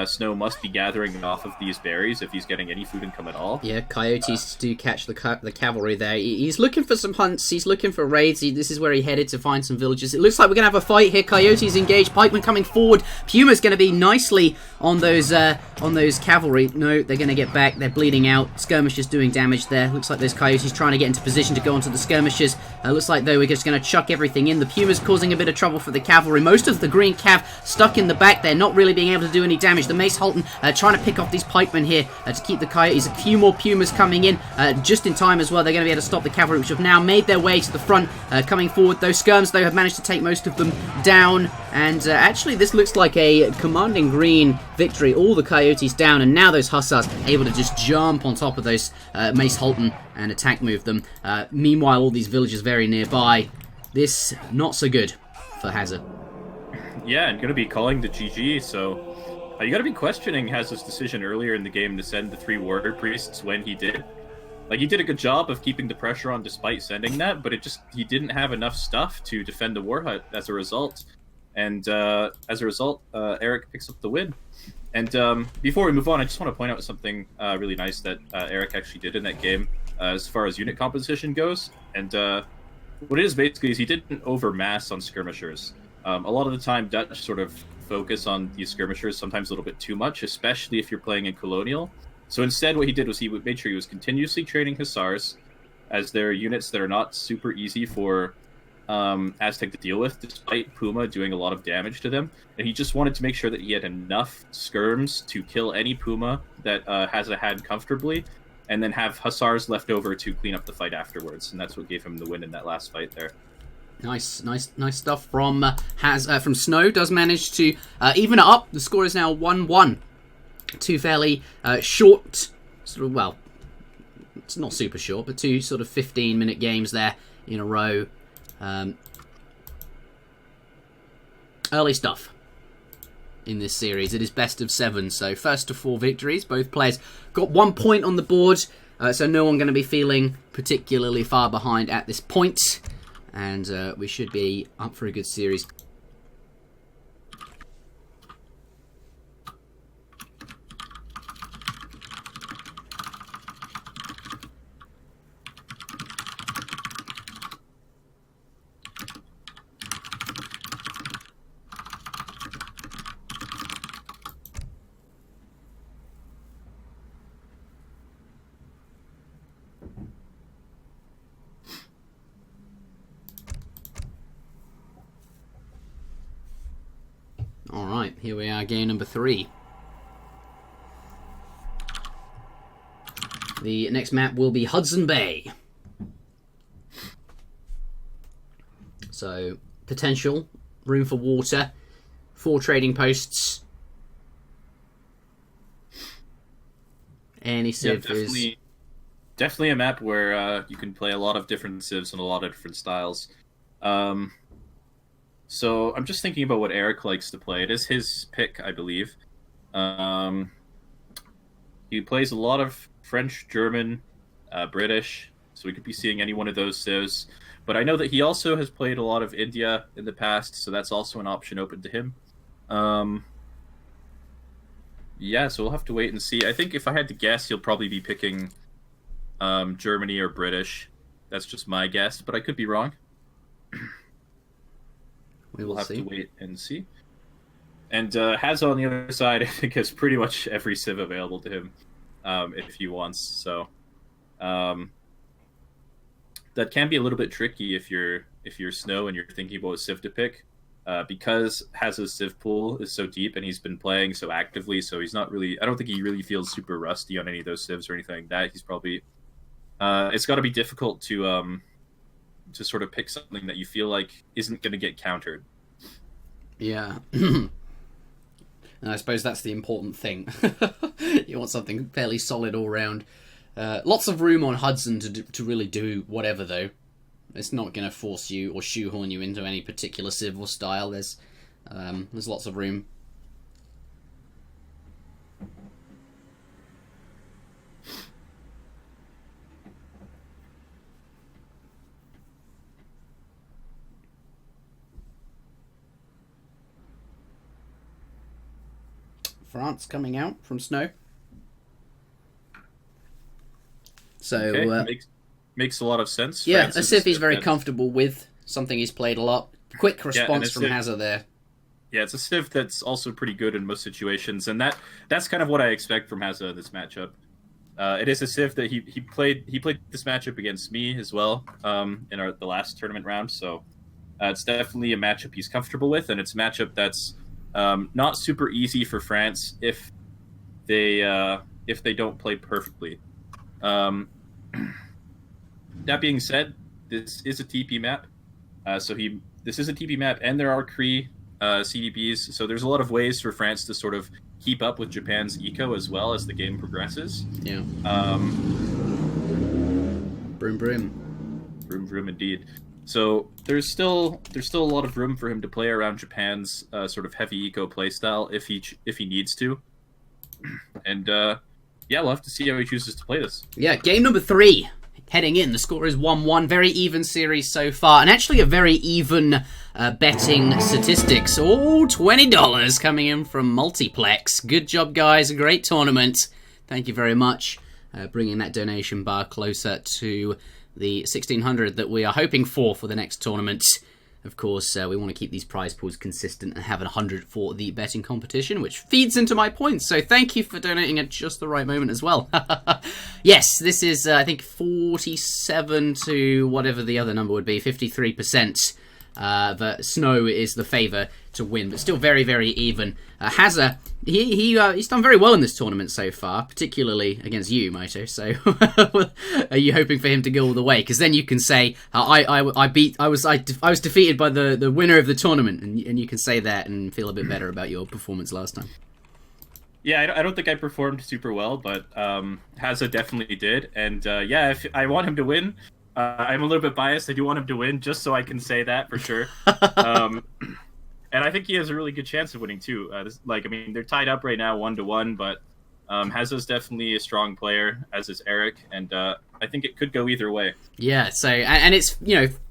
Snow must be gathering off of these berries if he's getting any food income at all. Yeah, coyotes do catch the cavalry there. He's looking for some hunts. He's looking for raids. This is where he headed to find some villages. It looks like we're going to have a fight here. Coyotes engaged. Pikemen coming forward. Puma's going to be nicely on those cavalry. No, they're going to get back. They're bleeding out. Skirmishers doing damage there. Looks like those coyotes trying to get into position to go onto the skirmishers. Looks like, though, we're just going to chuck everything in. The Puma's causing a bit of trouble for the cavalry. Most of the green cav stuck in the back there, not really being able to do any damage. The Mace Halton trying to pick off these pikemen here to keep the coyotes. A few more Pumas coming in just in time as well. They're going to be able to stop the cavalry, which have now made their way to the front, coming forward. Those skirms, though, have managed to take most of them down. And actually, this looks like a commanding green victory. All the coyotes down, and now those hussars able to just jump on top of those Mace Halton and attack move them. Meanwhile, all these villages very nearby. This, not so good for Hazza. Yeah, and going to be calling the GG, so you got to be questioning Hazza's decision earlier in the game to send the 3 warrior priests when he did. Like, he did a good job of keeping the pressure on despite sending that, but he didn't have enough stuff to defend the war hut as a result. And as a result, Eric picks up the win. And before we move on, I just want to point out something really nice that Eric actually did in that game as far as unit composition goes. And what it is basically is he didn't overmass on skirmishers. A lot of the time, Dutch sort of focus on these skirmishers sometimes a little bit too much, especially if you're playing in Colonial. So instead, what he did was he made sure he was continuously training Hussars, as they're units that are not super easy for Aztec to deal with, despite Puma doing a lot of damage to them. And he just wanted to make sure that he had enough skirms to kill any Puma that Hazza had comfortably, and then have Hussars left over to clean up the fight afterwards. And that's what gave him the win in that last fight there. Nice stuff from from Snow. Does manage to even it up. The score is now 1-1. 2 fairly short, sort of, well, it's not super short, but 2 sort of 15-minute games there in a row. Early stuff in this series. It is best of 7, so first to 4 victories. Both players got 1 point on the board, so no one going to be feeling particularly far behind at this point. And we should be up for a good series. Alright, here we are, game number 3. The next map will be Hudson Bay. So, potential, room for water, 4 trading posts. Any civ is... Definitely a map where you can play a lot of different civs and a lot of different styles. So I'm just thinking about what Eric likes to play. It is his pick, I believe. He plays a lot of French, German, British, so we could be seeing any one of those civs. But I know that he also has played a lot of India in the past, so that's also an option open to him. Yeah, so we'll have to wait and see. I think if I had to guess, he'll probably be picking Germany or British. That's just my guess, but I could be wrong. We'll have to wait and see. And Hazza on the other side, I think, has pretty much every civ available to him. if he wants. So that can be a little bit tricky if you're Snow and you're thinking about what civ to pick, because Hazza's civ pool is so deep and he's been playing so actively. So he's not really. I don't think he really feels super rusty on any of those civs or anything like that. He's probably. It's got to be difficult to sort of pick something that you feel like isn't going to get countered. Yeah. And I suppose that's the important thing. You want something fairly solid all round. Lots of room on Hudson to really do whatever, though. It's not going to force you or shoehorn you into any particular civ or style. There's lots of room. France coming out from Snow. So okay. Makes a lot of sense. Yeah, France a civ he's very comfortable with. Something he's played a lot. Quick response from Hazza there. Yeah, it's a civ that's also pretty good in most situations, and that's kind of what I expect from Hazza in this matchup. It is a civ that he played this matchup against me as well in the last tournament round. So it's definitely a matchup he's comfortable with, and it's a matchup that's not super easy for France if they don't play perfectly. That being said, this is a TP map. This is a TP map, and there are Cree CDPs, so there's a lot of ways for France to sort of keep up with Japan's eco as well as the game progresses. Yeah. Broom broom. Broom broom indeed. So there's still a lot of room for him to play around Japan's sort of heavy eco playstyle if he needs to. And yeah, we'll have to see how he chooses to play this. Yeah, game number 3. Heading in, the score is 1-1. Very even series so far, and actually a very even betting statistics. Oh, $20 coming in from Multiplex. Good job, guys. A great tournament. Thank you very much. Bringing that donation bar closer to the 1,600 that we are hoping for the next tournament. Of course, we want to keep these prize pools consistent and have 100 for the betting competition, which feeds into my points. So thank you for donating at just the right moment as well. Yes, this is, I think, 47 to whatever the other number would be, 53%. That Snow is the favour to win, but still very, very even. Hazza, he's done very well in this tournament so far, particularly against you, Mitoe. So, are you hoping for him to go all the way? Because then you can say, I was defeated by the winner of the tournament, and you can say that and feel a bit better about your performance last time. Yeah, I don't think I performed super well, but Hazza definitely did, and yeah, if I want him to win. I'm a little bit biased. I do want him to win, just so I can say that for sure. And I think he has a really good chance of winning too. They're tied up right now 1-1, but Hazza's definitely a strong player, as is Eric, and I think it could go either way. Yeah, so and it's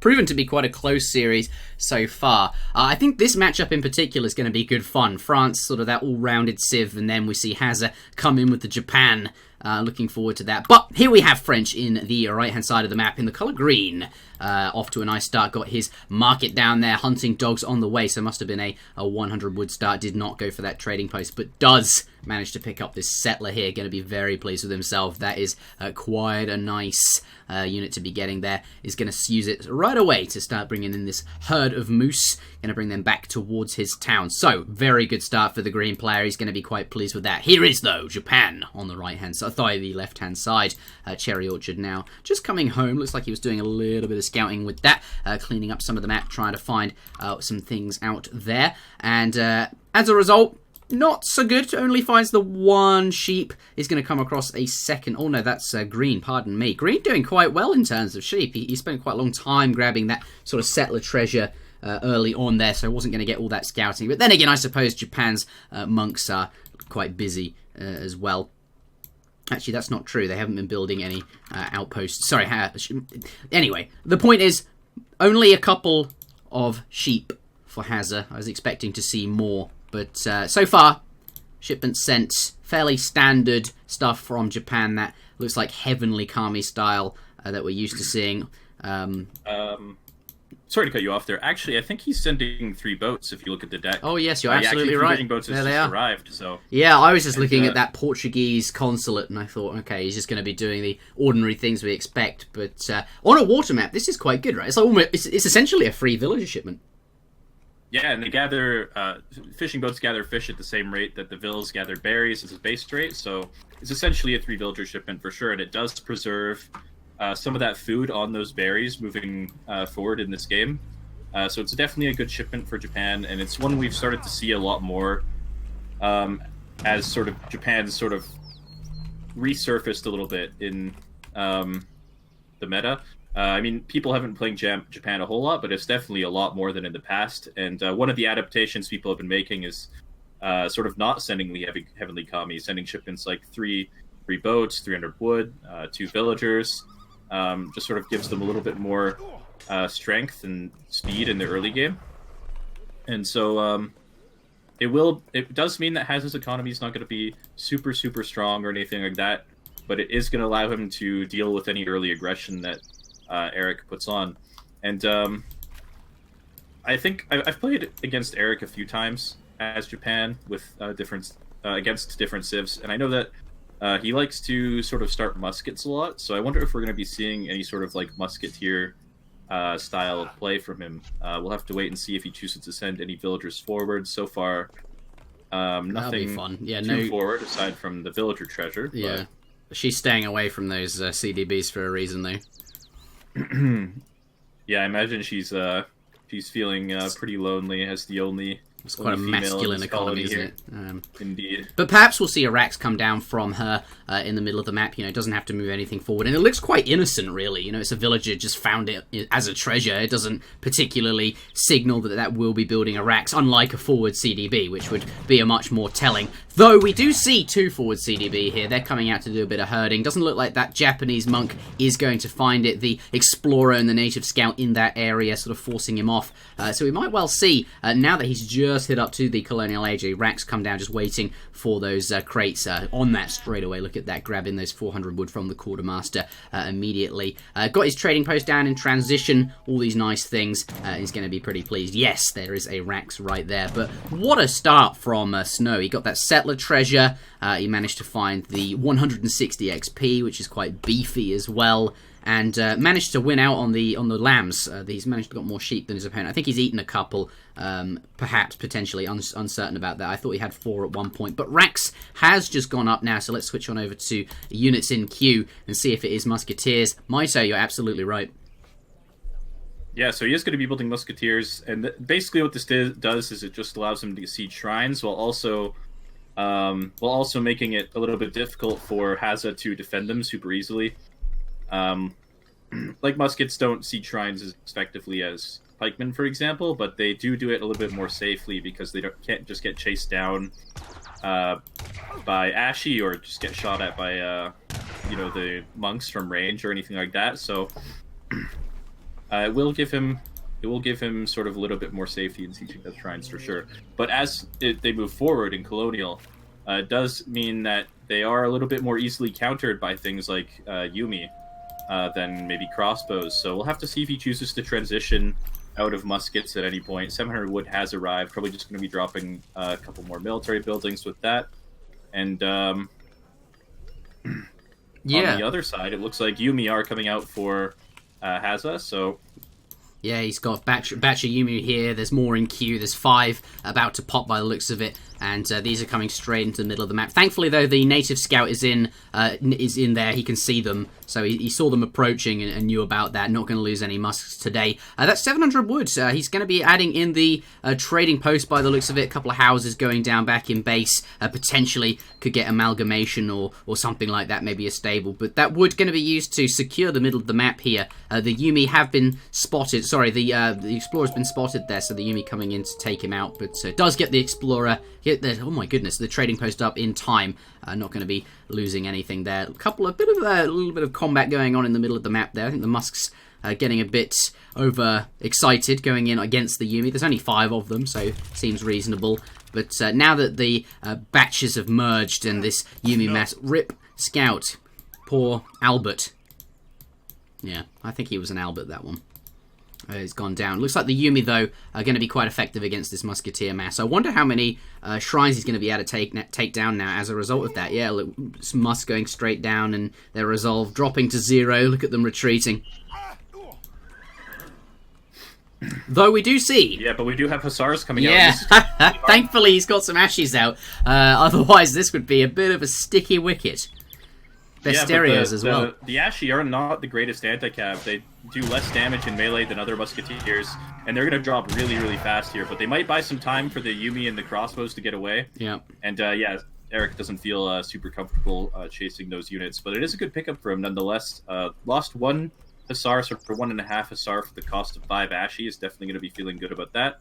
proven to be quite a close series so far. I think this matchup in particular is going to be good fun. France, sort of that all-rounded civ, and then we see Hazza come in with the Japan. Looking forward to that. But here we have French in the right-hand side of the map in the colour green. Off to a nice start. Got his market down there. Hunting dogs on the way. So must have been a 100 wood start. Did not go for that trading post. But does manage to pick up this settler here. Going to be very pleased with himself. That is quite a nice unit to be getting there. Is going to use it right away to start bringing in this herd of moose. Going to bring them back towards his town. So, very good start for the green player. He's going to be quite pleased with that. Here is, though, Japan on the right-hand side. The left-hand side. Cherry Orchard now just coming home. Looks like he was doing a little bit of scouting with that. Cleaning up some of the map, trying to find some things out there. And as a result, not so good. Only finds the one sheep. Is going to come across a second. Oh, no, that's green. Pardon me. Green doing quite well in terms of sheep. He spent quite a long time grabbing that sort of settler treasure early on there, so I wasn't going to get all that scouting. But then again, I suppose Japan's monks are quite busy as well. Actually, that's not true. They haven't been building any outposts. Sorry. Anyway, the point is, only a couple of sheep for Hazza. I was expecting to see more. But so far, shipment sent. Fairly standard stuff from Japan. That looks like heavenly kami style that we're used to seeing. sorry to cut you off there. Actually, I think he's sending 3 boats. If you look at the deck. Oh yes, you're absolutely actually, 3 right. fishing boats There has they just are. arrived. So Yeah, I was just looking at that Portuguese consulate, and I thought, okay, he's just going to be doing the ordinary things we expect. But on a water map, this is quite good, right? It's like it's essentially a free villager shipment. yeah, and they gather fishing boats gather fish at the same rate that the villas gather berries as a base rate. So it's essentially a 3 villager shipment for sure, and it does preserve some of that food on those berries moving forward in this game. So it's definitely a good shipment for Japan, and it's one we've started to see a lot more as sort of Japan's sort of resurfaced a little bit in the meta. I mean, people haven't been playing Japan a whole lot, but it's definitely a lot more than in the past. And one of the adaptations people have been making is sort of not sending the Heavenly Kami, sending shipments like three boats, 300 wood, 2 villagers. Just sort of gives them a little bit more strength and speed in the early game. And so it does mean that Hazza's economy is not going to be super, super strong or anything like that, but it is going to allow him to deal with any early aggression that Eric puts on. And I think I've played against Eric a few times as Japan with against different civs, and I know that he likes to sort of start muskets a lot, so I wonder if we're going to be seeing any sort of like musketeer style of play from him. We'll have to wait and see if he chooses to send any villagers forward. So far, nothing fun. Yeah, too forward aside from the villager treasure. Yeah, she's staying away from those CDBs for a reason, though. Yeah, I imagine she's feeling pretty lonely as the only. It's quite a masculine economy, isn't it? Indeed. But perhaps we'll see a Rax come down from her in the middle of the map. You know, it doesn't have to move anything forward. And it looks quite innocent, really. You know, it's a villager just found it as a treasure. It doesn't particularly signal that will be building a Rax, unlike a forward CDB, which would be a much more telling. Though we do see 2 forward CDB here. They're coming out to do a bit of herding. Doesn't look like that Japanese monk is going to find it. The explorer and the native scout in that area sort of forcing him off. So we might well see, now that he's just hit up to the colonial age, a Rax come down just waiting for those crates on that straight away. Look at that, grabbing those 400 wood from the quartermaster immediately. Got his trading post down in transition, all these nice things. He's going to be pretty pleased. Yes, there is a Rax right there, but what a start from Snow. He got that settler treasure. He managed to find the 160 XP, which is quite beefy as well. And managed to win out on the lambs. He's managed to get more sheep than his opponent. I think he's eaten a couple, perhaps potentially uncertain about that. I thought he had 4 at one point. But Rax has just gone up now, so let's switch on over to units in queue and see if it is musketeers. Mitoe, you're absolutely right. Yeah, so he is going to be building musketeers, and basically what this does is it just allows him to siege shrines while also making it a little bit difficult for Hazza to defend them super easily. Like muskets don't siege shrines as effectively as pikemen, for example, but they do it a little bit more safely because they can't just get chased down by Ashy or just get shot at by the monks from range or anything like that. So it will give him sort of a little bit more safety in sieging those shrines for sure. But as they move forward in colonial, it does mean that they are a little bit more easily countered by things like Yumi than maybe crossbows. So we'll have to see if he chooses to transition out of muskets at any point. 700 wood has arrived. Probably just going to be dropping a couple more military buildings with that. And on the other side, it looks like Yumi are coming out for Hazza. So yeah, he's got batch of Yumi here. There's more in queue. There's 5 about to pop by the looks of it. And these are coming straight into the middle of the map. Thankfully, though, the native scout is in there. He can see them, so he saw them approaching and knew about that. Not going to lose any musks today. That's 700 wood. He's going to be adding in the trading post by the looks of it. A couple of houses going down back in base. Potentially could get amalgamation or something like that, maybe a stable. But that wood going to be used to secure the middle of the map here. The Yumi have been spotted. Sorry, the Explorer's been spotted there, so the Yumi coming in to take him out. But does get the Explorer. Oh my goodness, the trading post up in time. Not going to be losing anything there. A little bit of combat going on in the middle of the map there. I think the Musks getting a bit overexcited going in against the Yumi. There's only 5 of them, so seems reasonable. But now that the batches have merged and this Yumi mass... Rip Scout. Poor Albert. Yeah, I think he was an Albert, that one. It's gone down. Looks like the Yumi, though, are going to be quite effective against this Musketeer mass. I wonder how many shrines he's going to be able to take down now as a result of that. Yeah, look, Musk going straight down, and their resolve dropping to 0. Look at them retreating. Though we do see... Yeah, but we do have Hussars coming out. Yeah, thankfully he's got some Ashes out. Otherwise, this would be a bit of a sticky wicket. Besterios as well. The Ashi are not the greatest anti-cav. They do less damage in melee than other Musketeers, and they're going to drop really, really fast here. But they might buy some time for the Yumi and the crossbows to get away. Yeah. And yeah, Eric doesn't feel super comfortable chasing those units, but it is a good pickup for him nonetheless. Lost 1 Hussar, so for 1.5 Hussar for the cost of 5 Ashi is definitely going to be feeling good about that.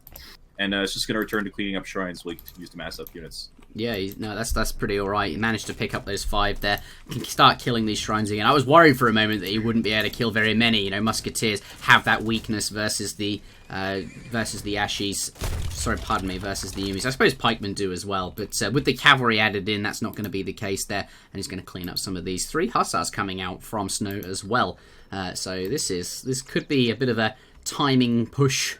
And it's just going to return to cleaning up shrines while he continues to mass up units. Yeah, no, that's pretty alright. He managed to pick up those 5 there. Can start killing these shrines again. I was worried for a moment that he wouldn't be able to kill very many. You know, Musketeers have that weakness versus the Ashis. Sorry, pardon me, versus the Yumis. I suppose Pikemen do as well, but with the cavalry added in, that's not going to be the case there. And he's going to clean up some of these. 3 Hussars coming out from Snow as well. So this could be a bit of a timing push.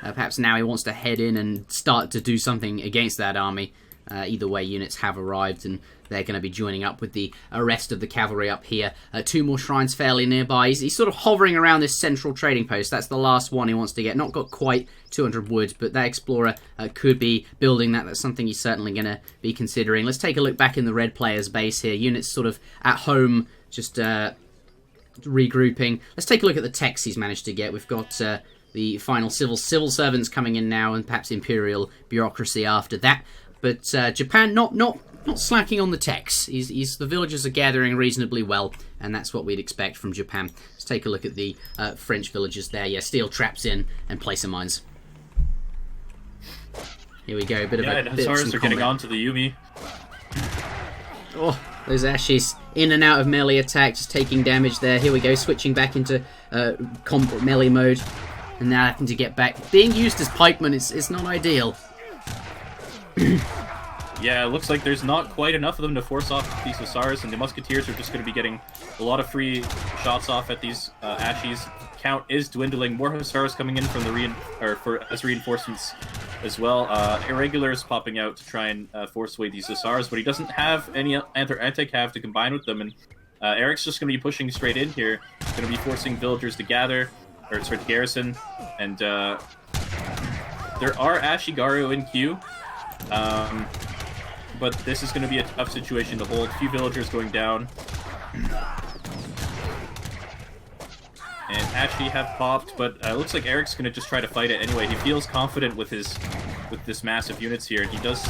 Perhaps now he wants to head in and start to do something against that army. Either way, units have arrived, and they're going to be joining up with the rest of the cavalry up here. 2 more shrines fairly nearby. He's sort of hovering around this central trading post. That's the last one he wants to get. Not got quite 200 wood, but that Explorer could be building that. That's something he's certainly going to be considering. Let's take a look back in the red player's base here. Units sort of at home, just regrouping. Let's take a look at the techs he's managed to get. We've got... the final civil servants coming in now, and perhaps imperial bureaucracy after that. But Japan not slacking on the techs. The villagers are gathering reasonably well, and that's what we'd expect from Japan. Let's take a look at the French villagers there. Yeah, steel traps in and placer mines. Here we go. A bit of and Hussars are getting onto the Yumi. Oh, those Ashes in and out of melee attack, just taking damage there. Here we go, switching back into melee mode. And now having to get back. Being used as pikemen is not ideal. Yeah, it looks like there's not quite enough of them to force off these Hussars, and the Musketeers are just going to be getting a lot of free shots off at these Ashies. Count is dwindling. More Hussars coming in from the as reinforcements as well. Irregulars popping out to try and force away these Hussars, but he doesn't have any anti-cav to combine with them, and Eric's just going to be pushing straight in here. He's going to be forcing villagers to gather. Or sorry, to garrison, and there are Ashigaru in queue, but this is going to be a tough situation to hold. A few villagers going down, and Ashi have popped, but it looks like Eric's going to just try to fight it anyway. He feels confident with this mass of units here, and he does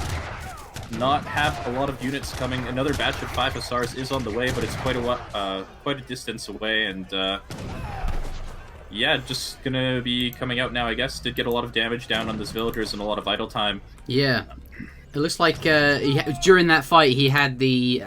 not have a lot of units coming. Another batch of 5 Hussars is on the way, but it's quite a distance away, and yeah, just gonna be coming out now, I guess. Did get a lot of damage down on those villagers and a lot of idle time. Yeah. It looks like during that fight he had the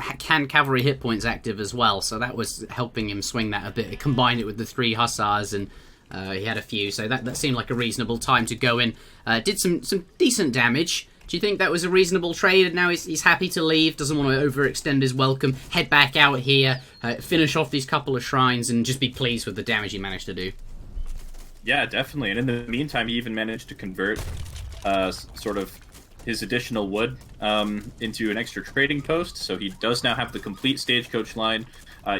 cavalry hit points active as well, so that was helping him swing that a bit. He combined it with the 3 Hussars, and he had a few, so that seemed like a reasonable time to go in. Did some decent damage. Do you think that was a reasonable trade, and now he's happy to leave, doesn't want to overextend his welcome, head back out here, finish off these couple of shrines, and just be pleased with the damage he managed to do? Yeah, definitely. And in the meantime, he even managed to convert sort of his additional wood into an extra trading post. So he does now have the complete stagecoach line,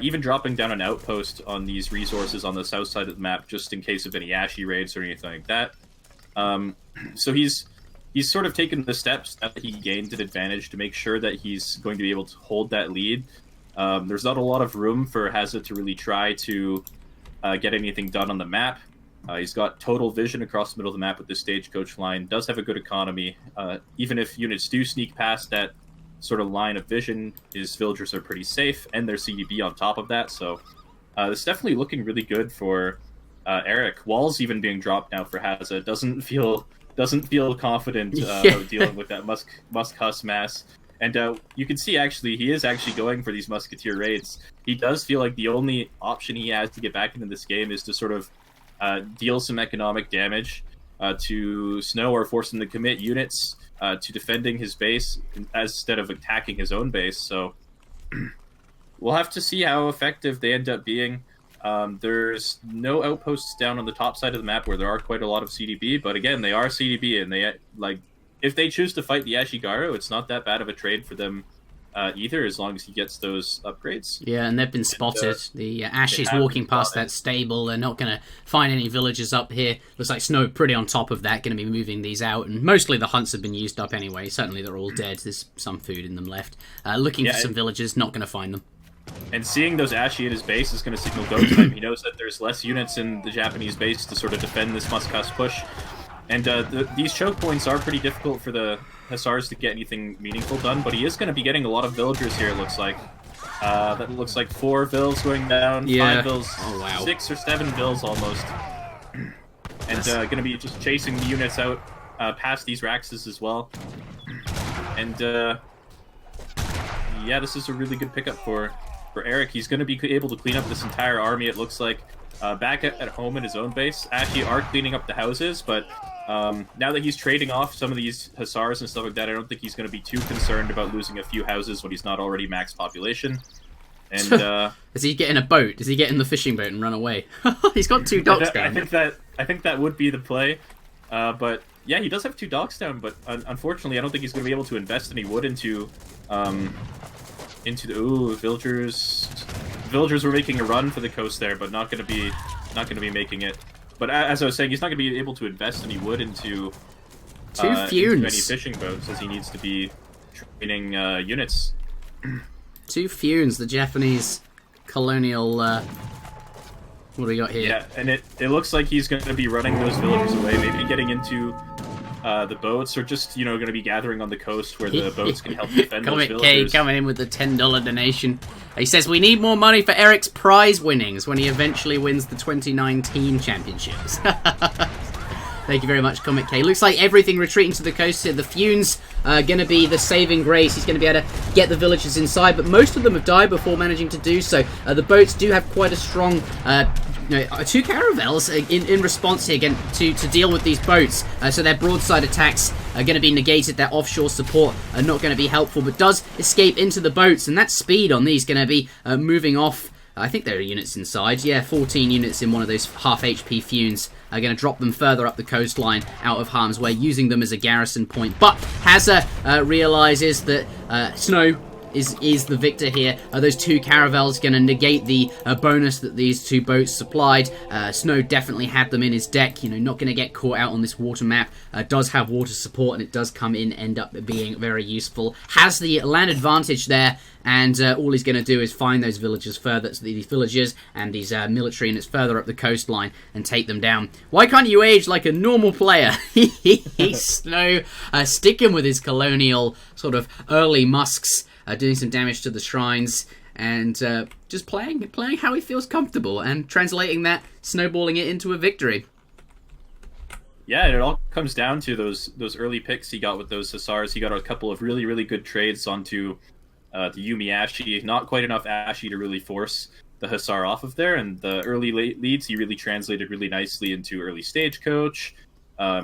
even dropping down an outpost on these resources on the south side of the map, just in case of any Ashi raids or anything like that. So he's sort of taken the steps that he gained an advantage to make sure that he's going to be able to hold that lead. There's not a lot of room for Hazza to really try to get anything done on the map. He's got total vision across the middle of the map with this stagecoach line. Does have a good economy. Even if units do sneak past that sort of line of vision, his villagers are pretty safe, and their CDB on top of that. So it's definitely looking really good for Eric. Walls even being dropped now for Hazza. Doesn't feel confident about dealing with that Musk Huss mass. And you can see, actually, he is actually going for these Musketeer raids. He does feel like the only option he has to get back into this game is to sort of deal some economic damage to Snow, or force him to commit units to defending his base instead of attacking his own base. So we'll have to see how effective they end up being. There's no outposts down on the top side of the map where there are quite a lot of CDB, but again, they are CDB, and they like if they choose to fight the Ashigaru, it's not that bad of a trade for them either, as long as he gets those upgrades. Yeah, and they've been spotted. The Ash is walking past that stable. They're not going to find any villagers up here. Looks like Snow pretty on top of that, going to be moving these out. And mostly the hunts have been used up anyway. Certainly they're all dead. There's some food in them left. Looking for some villagers, not going to find them. And seeing those Ashi at his base is going to signal go time. He knows that there's less units in the Japanese base to sort of defend this Muskas push. And these choke points are pretty difficult for the Hussars to get anything meaningful done, but he is going to be getting a lot of villagers here, it looks like. That looks like 4 vills going down, 5 vills, 6 or 7 vills almost. And going to be just chasing the units out past these Raxes as well. And yeah, this is a really good pickup for Eric. He's going to be able to clean up this entire army, it looks like. Back at home in his own base, actually are cleaning up the houses, but now that he's trading off some of these Hussars and stuff like that, I don't think he's going to be too concerned about losing a few houses when he's not already max population. And is he getting a boat? Does he get in the fishing boat and run away? He's got 2 docks down. I think that would be the play. But yeah, he does have 2 docks down, but unfortunately, I don't think he's going to be able to invest any wood into the villagers. Villagers were making a run for the coast there, but not going to be making it. But as I was saying, he's not going to be able to invest any wood into 2 funes. Into any fishing boats, as he needs to be training units. 2 funes, the Japanese colonial. What do we got here? Yeah, and it looks like he's going to be running those villagers away, maybe getting into the boats, or just going to be gathering on the coast where the boats can help defend those villagers. K coming in with the $10 donation. He says we need more money for Eric's prize winnings when he eventually wins the 2019 championships. Thank you very much, Comic K. Looks like everything retreating to the coast here. The funes are going to be the saving grace. He's going to be able to get the villagers inside, but most of them have died before managing to do so. The boats do have quite a strong 2 caravels in response here again to deal with these boats. So their broadside attacks are going to be negated. Their offshore support are not going to be helpful, but does escape into the boats, and that speed on these going to be moving off. I think there are units inside. Yeah, 14 units in one of those half HP funes are going to drop them further up the coastline out of harm's way, using them as a garrison point. But Hazza realizes that Snow is the victor here. Those 2 caravels going to negate the bonus that these 2 boats supplied. Snow definitely had them in his deck. Not going to get caught out on this water map. Does have water support, and it does end up being very useful. Has the land advantage there, and all he's going to do is find those villagers these villagers and these military units further up the coastline and take them down. Why can't you age like a normal player? Snow sticking with his colonial sort of early musks. Doing some damage to the shrines, and just playing how he feels comfortable, and translating that, snowballing it into a victory. Yeah, and it all comes down to those early picks he got with those Hussars. He got a couple of really, really good trades onto the Yumi Ashi. Not quite enough Ashi to really force the Hussar off of there, and the early leads he really translated really nicely into early stagecoach,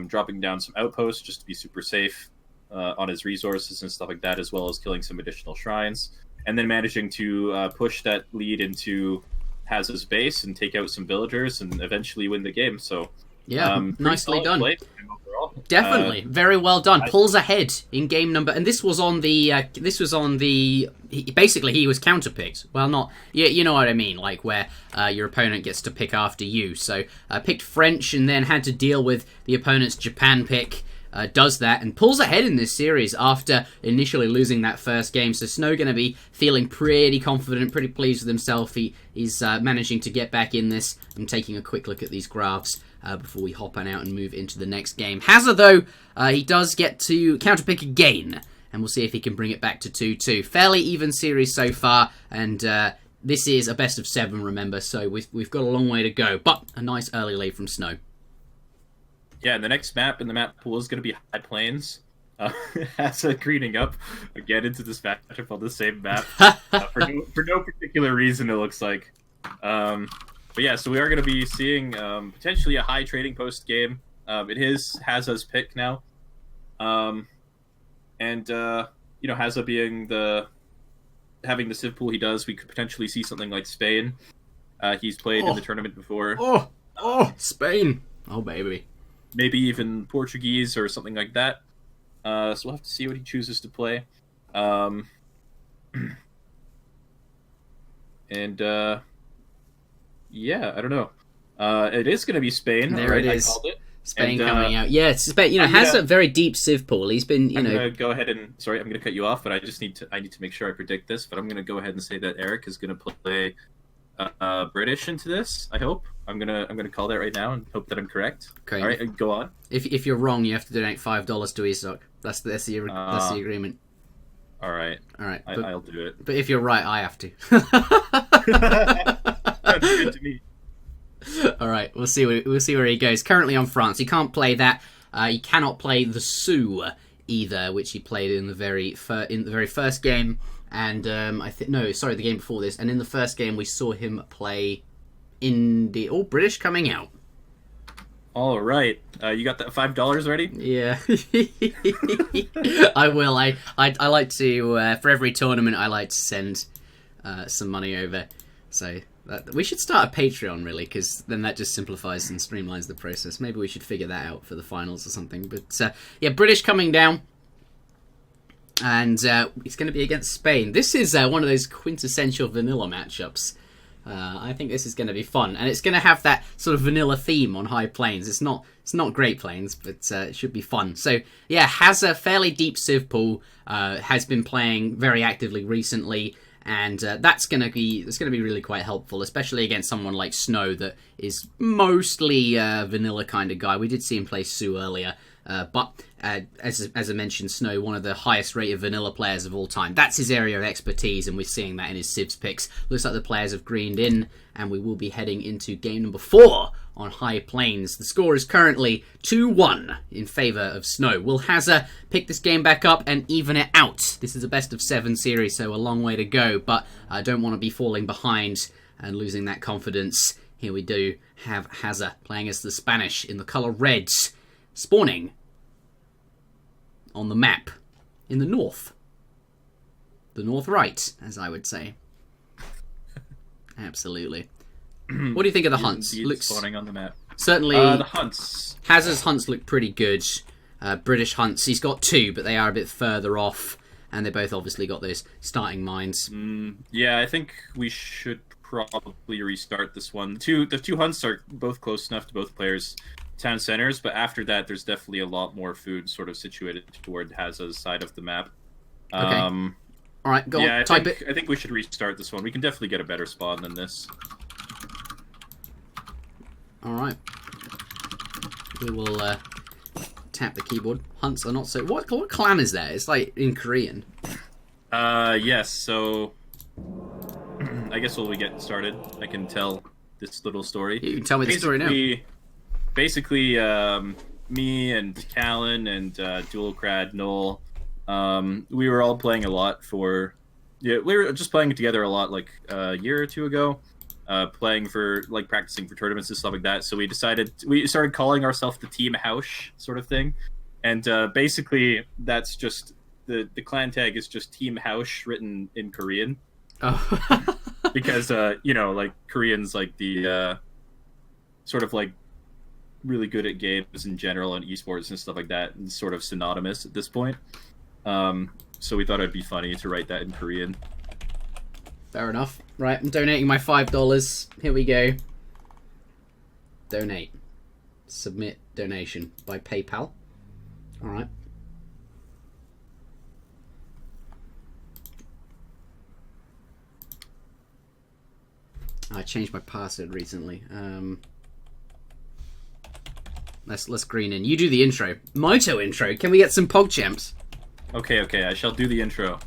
dropping down some outposts just to be super safe on his resources and stuff like that, as well as killing some additional shrines, and then managing to push that lead into Hazza's base and take out some villagers and eventually win the game. So yeah, nicely done. Overall. Definitely, very well done. Pulls ahead in game number, and this was on the. Basically, he was counterpicked. Well, not you know what I mean, like where your opponent gets to pick after you. So picked French and then had to deal with the opponent's Japan pick. Does that and pulls ahead in this series after initially losing that first game. So Snow going to be feeling pretty confident, pretty pleased with himself. He's managing to get back in this. I'm taking a quick look at these graphs before we hop on out and move into the next game. Hazza, though, he does get to counterpick again, and we'll see if he can bring it back to 2-2. Fairly even series so far, and this is a best of 7, remember, so we've got a long way to go, but a nice early lead from Snow. Yeah, and the next map in the map pool is going to be High Plains. Hazza greening up again into this matchup on the same map for no particular reason, it looks like. But yeah, so we are going to be seeing potentially a high trading post game. It is Hazza's pick now. And Hazza being having the civ pool he does, we could potentially see something like Spain. He's played in the tournament before. Spain. Oh, baby. Maybe even Portuguese or something like that. So we'll have to see what he chooses to play. And yeah, I don't know. It is going to be Spain. There right? it is. I called it. Spain coming out. Yeah, it's Spain. Has a very deep civ pool. He's been, I'm gonna go ahead and I'm gonna cut you off, but I need to make sure I predict this. But I'm gonna go ahead and say that Eric is gonna play British into this. I hope. I'm gonna call that right now and hope that I'm correct. Okay. All right, go on. If you're wrong, you have to donate $5 to ESOC. That's the agreement. All right. I'll do it. But if you're right, I have to. That's good to me. All right, we'll see where he goes. Currently on France, he can't play that. He cannot play the Sioux either, which he played in the very first game. And the game before this. And in the first game, we saw him play British coming out. All right, you got that $5 ready? Yeah, I will. I like to for every tournament I like to send some money over. So we should start a Patreon really, because then that just simplifies and streamlines the process. Maybe we should figure that out for the finals or something. But yeah, British coming down, and it's going to be against Spain. This is one of those quintessential vanilla matchups. I think this is going to be fun, and it's going to have that sort of vanilla theme on High Plains. It's not Great Plains, but it should be fun. So yeah, has a fairly deep civ pool, has been playing very actively recently, and that's going to be really quite helpful, especially against someone like Snow that is mostly a vanilla kind of guy. We did see him play Sioux earlier. But as I mentioned, Snow, one of the highest rated vanilla players of all time. That's his area of expertise, and we're seeing that in his CIVS picks. Looks like the players have greened in, and we will be heading into game number 4 on High Plains. The score is currently 2-1 in favour of Snow. Will Hazza pick this game back up and even it out? This is a best of 7 series, so a long way to go, but I don't want to be falling behind and losing that confidence. Here we do have Hazza playing as the Spanish in the colour reds, spawning on the map in the north. The north right, as I would say. Absolutely. What do you think of the hunts? Looks spawning on the map. Certainly, the hunts. Hazza's hunts look pretty good. British hunts, he's got 2, but they are a bit further off, and they both obviously got those starting mines. Yeah, I think we should probably restart this one. The two hunts are both close enough to both players' town centers, but after that, there's definitely a lot more food sort of situated toward Hazza's side of the map. Okay. All right, go on. Type it. I think we should restart this one. We can definitely get a better spawn than this. All right. We will tap the keyboard. Hunts are not so... What clan is that? It's like in Korean. Yes, so... I guess while we get started, I can tell this little story. You can tell me the story now. Basically, me and Callan and Dualcrad, Noel, we were all playing a lot for... Yeah, we were just playing together a lot like a year or 2 ago. Playing for, like, practicing for tournaments and stuff like that. So we started calling ourselves the Team House sort of thing. And basically, that's just, the clan tag is just Team House written in Korean. Oh. Because, like, Koreans, like, the, sort of, like, really good at games in general and esports and stuff like that, and sort of synonymous at this point. So we thought it'd be funny to write that in Korean. Fair enough. Right, I'm donating my $5. Here we go. Donate. Submit donation by PayPal. Alright. I changed my password recently. Let's green in. You do the intro. Mitoe intro. Can we get some PogChamps? Okay, I shall do the intro.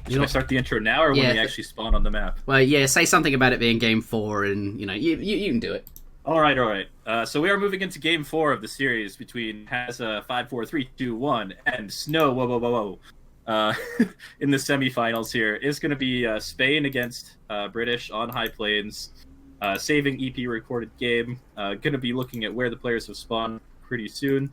Should I start the intro now, or when we actually spawn on the map? Well, yeah, say something about it being Game 4, and, you can do it. All right. So we are moving into Game 4 of the series between Hazza54321 and Snowww. In the semifinals here. It's going to be Spain against British on High Plains. Saving EP recorded game. Going to be looking at where the players have spawned pretty soon.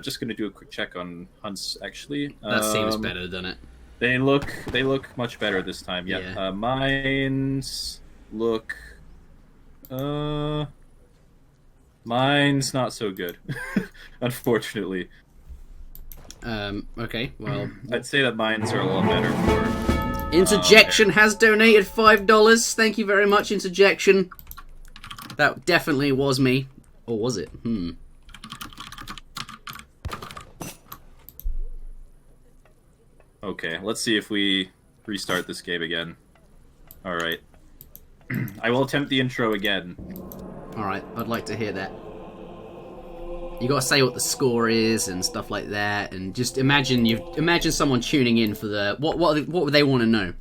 Just going to do a quick check on hunts, actually. That seems better, doesn't it? They look much better this time. Yeah. Yeah. Mines look. Mine's not so good, unfortunately. Okay, well... I'd say that mines are a lot better for... Interjection has donated $5. Thank you very much, Interjection. That definitely was me. Or was it? Okay, let's see if we restart this game again. Alright. I will attempt the intro again. Alright, I'd like to hear that. You gotta say what the score is and stuff like that, and just imagine someone tuning in for the what would they want to know?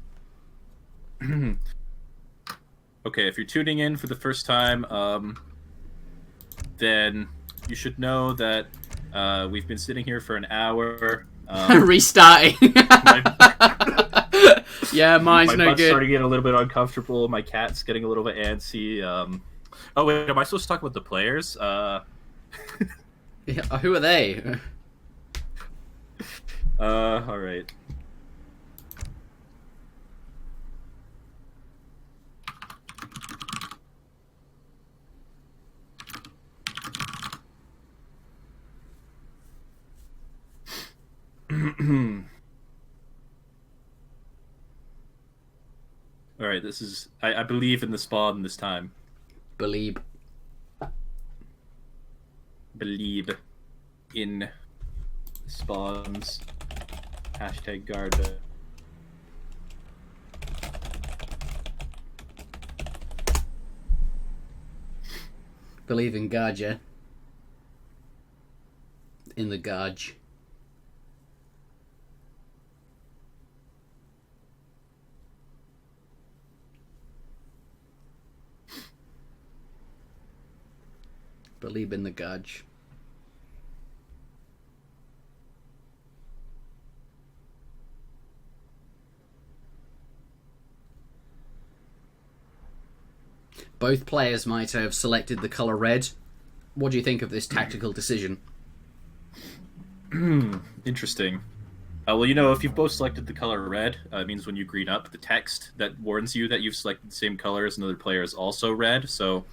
Okay, if you're tuning in for the first time, then you should know that we've been sitting here for an hour. Restarting. Yeah, mine's my no butt's good. starting to get a little bit uncomfortable. My cat's getting a little bit antsy. Oh wait, am I supposed to talk about the players? Yeah, who are they? All right. All right, this is... I believe in the spawn this time. Believe in spawns. Hashtag Garda. Believe in Garja. In the Garge. Believe in the Garge. Both players might have selected the colour red. What do you think of this tactical decision? Interesting. Well, you know, if you've both selected the color red, it means when you green up, the text that warns you that you've selected the same color as another player is also red. So,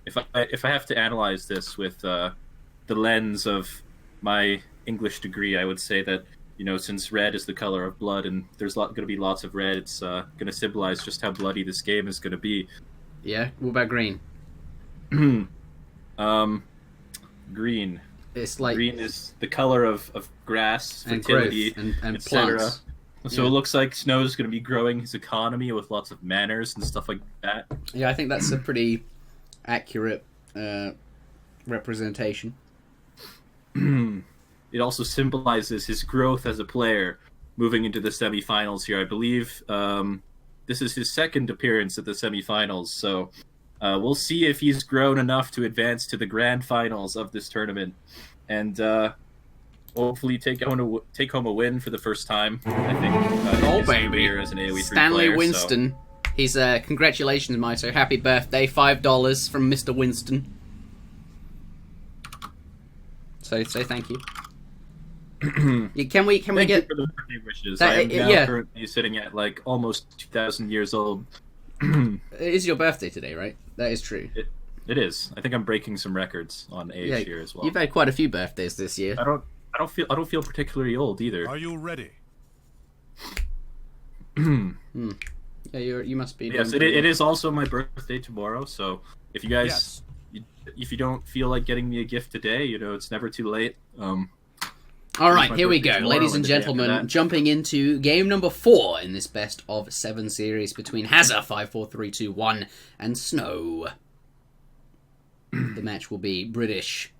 if I have to analyze this with the lens of my English degree, I would say that, you know, since red is the color of blood and there's going to be lots of red, it's going to symbolize just how bloody this game is going to be. Yeah? What about green? Green. It's like... Green is the color of grass, and fertility, growth and etc. plants. So Yeah. It looks like Snow's going to be growing his economy with lots of manors and stuff like that. Yeah, I think that's a pretty accurate representation. It also symbolizes his growth as a player moving into the semifinals here. I believe this is his second appearance at the semifinals, so we'll see if he's grown enough to advance to the grand finals of this tournament, and hopefully take home a win for the first time. I think. Oh baby! As an AOE3 Stanley player, Winston. So. He's congratulations, Mito. Happy birthday! $5 from Mr. Winston. So thank you. Can we Thank get you for the birthday wishes? That, I am now yeah. currently sitting at like almost 2,000 years old. It is your birthday today, right? That is true. It is. I think I'm breaking some records on age here as well. You've had quite a few birthdays this year. I don't feel particularly old either. Are you ready? Yeah, you must be. Yes, it is also my birthday tomorrow. So if you guys, if you don't feel like getting me a gift today, you know, it's never too late. All right, here we go, tomorrow ladies and and the day after gentlemen. that. Jumping into game number 4 in this best of 7 series between Hazza54321 and Snow. The match will be British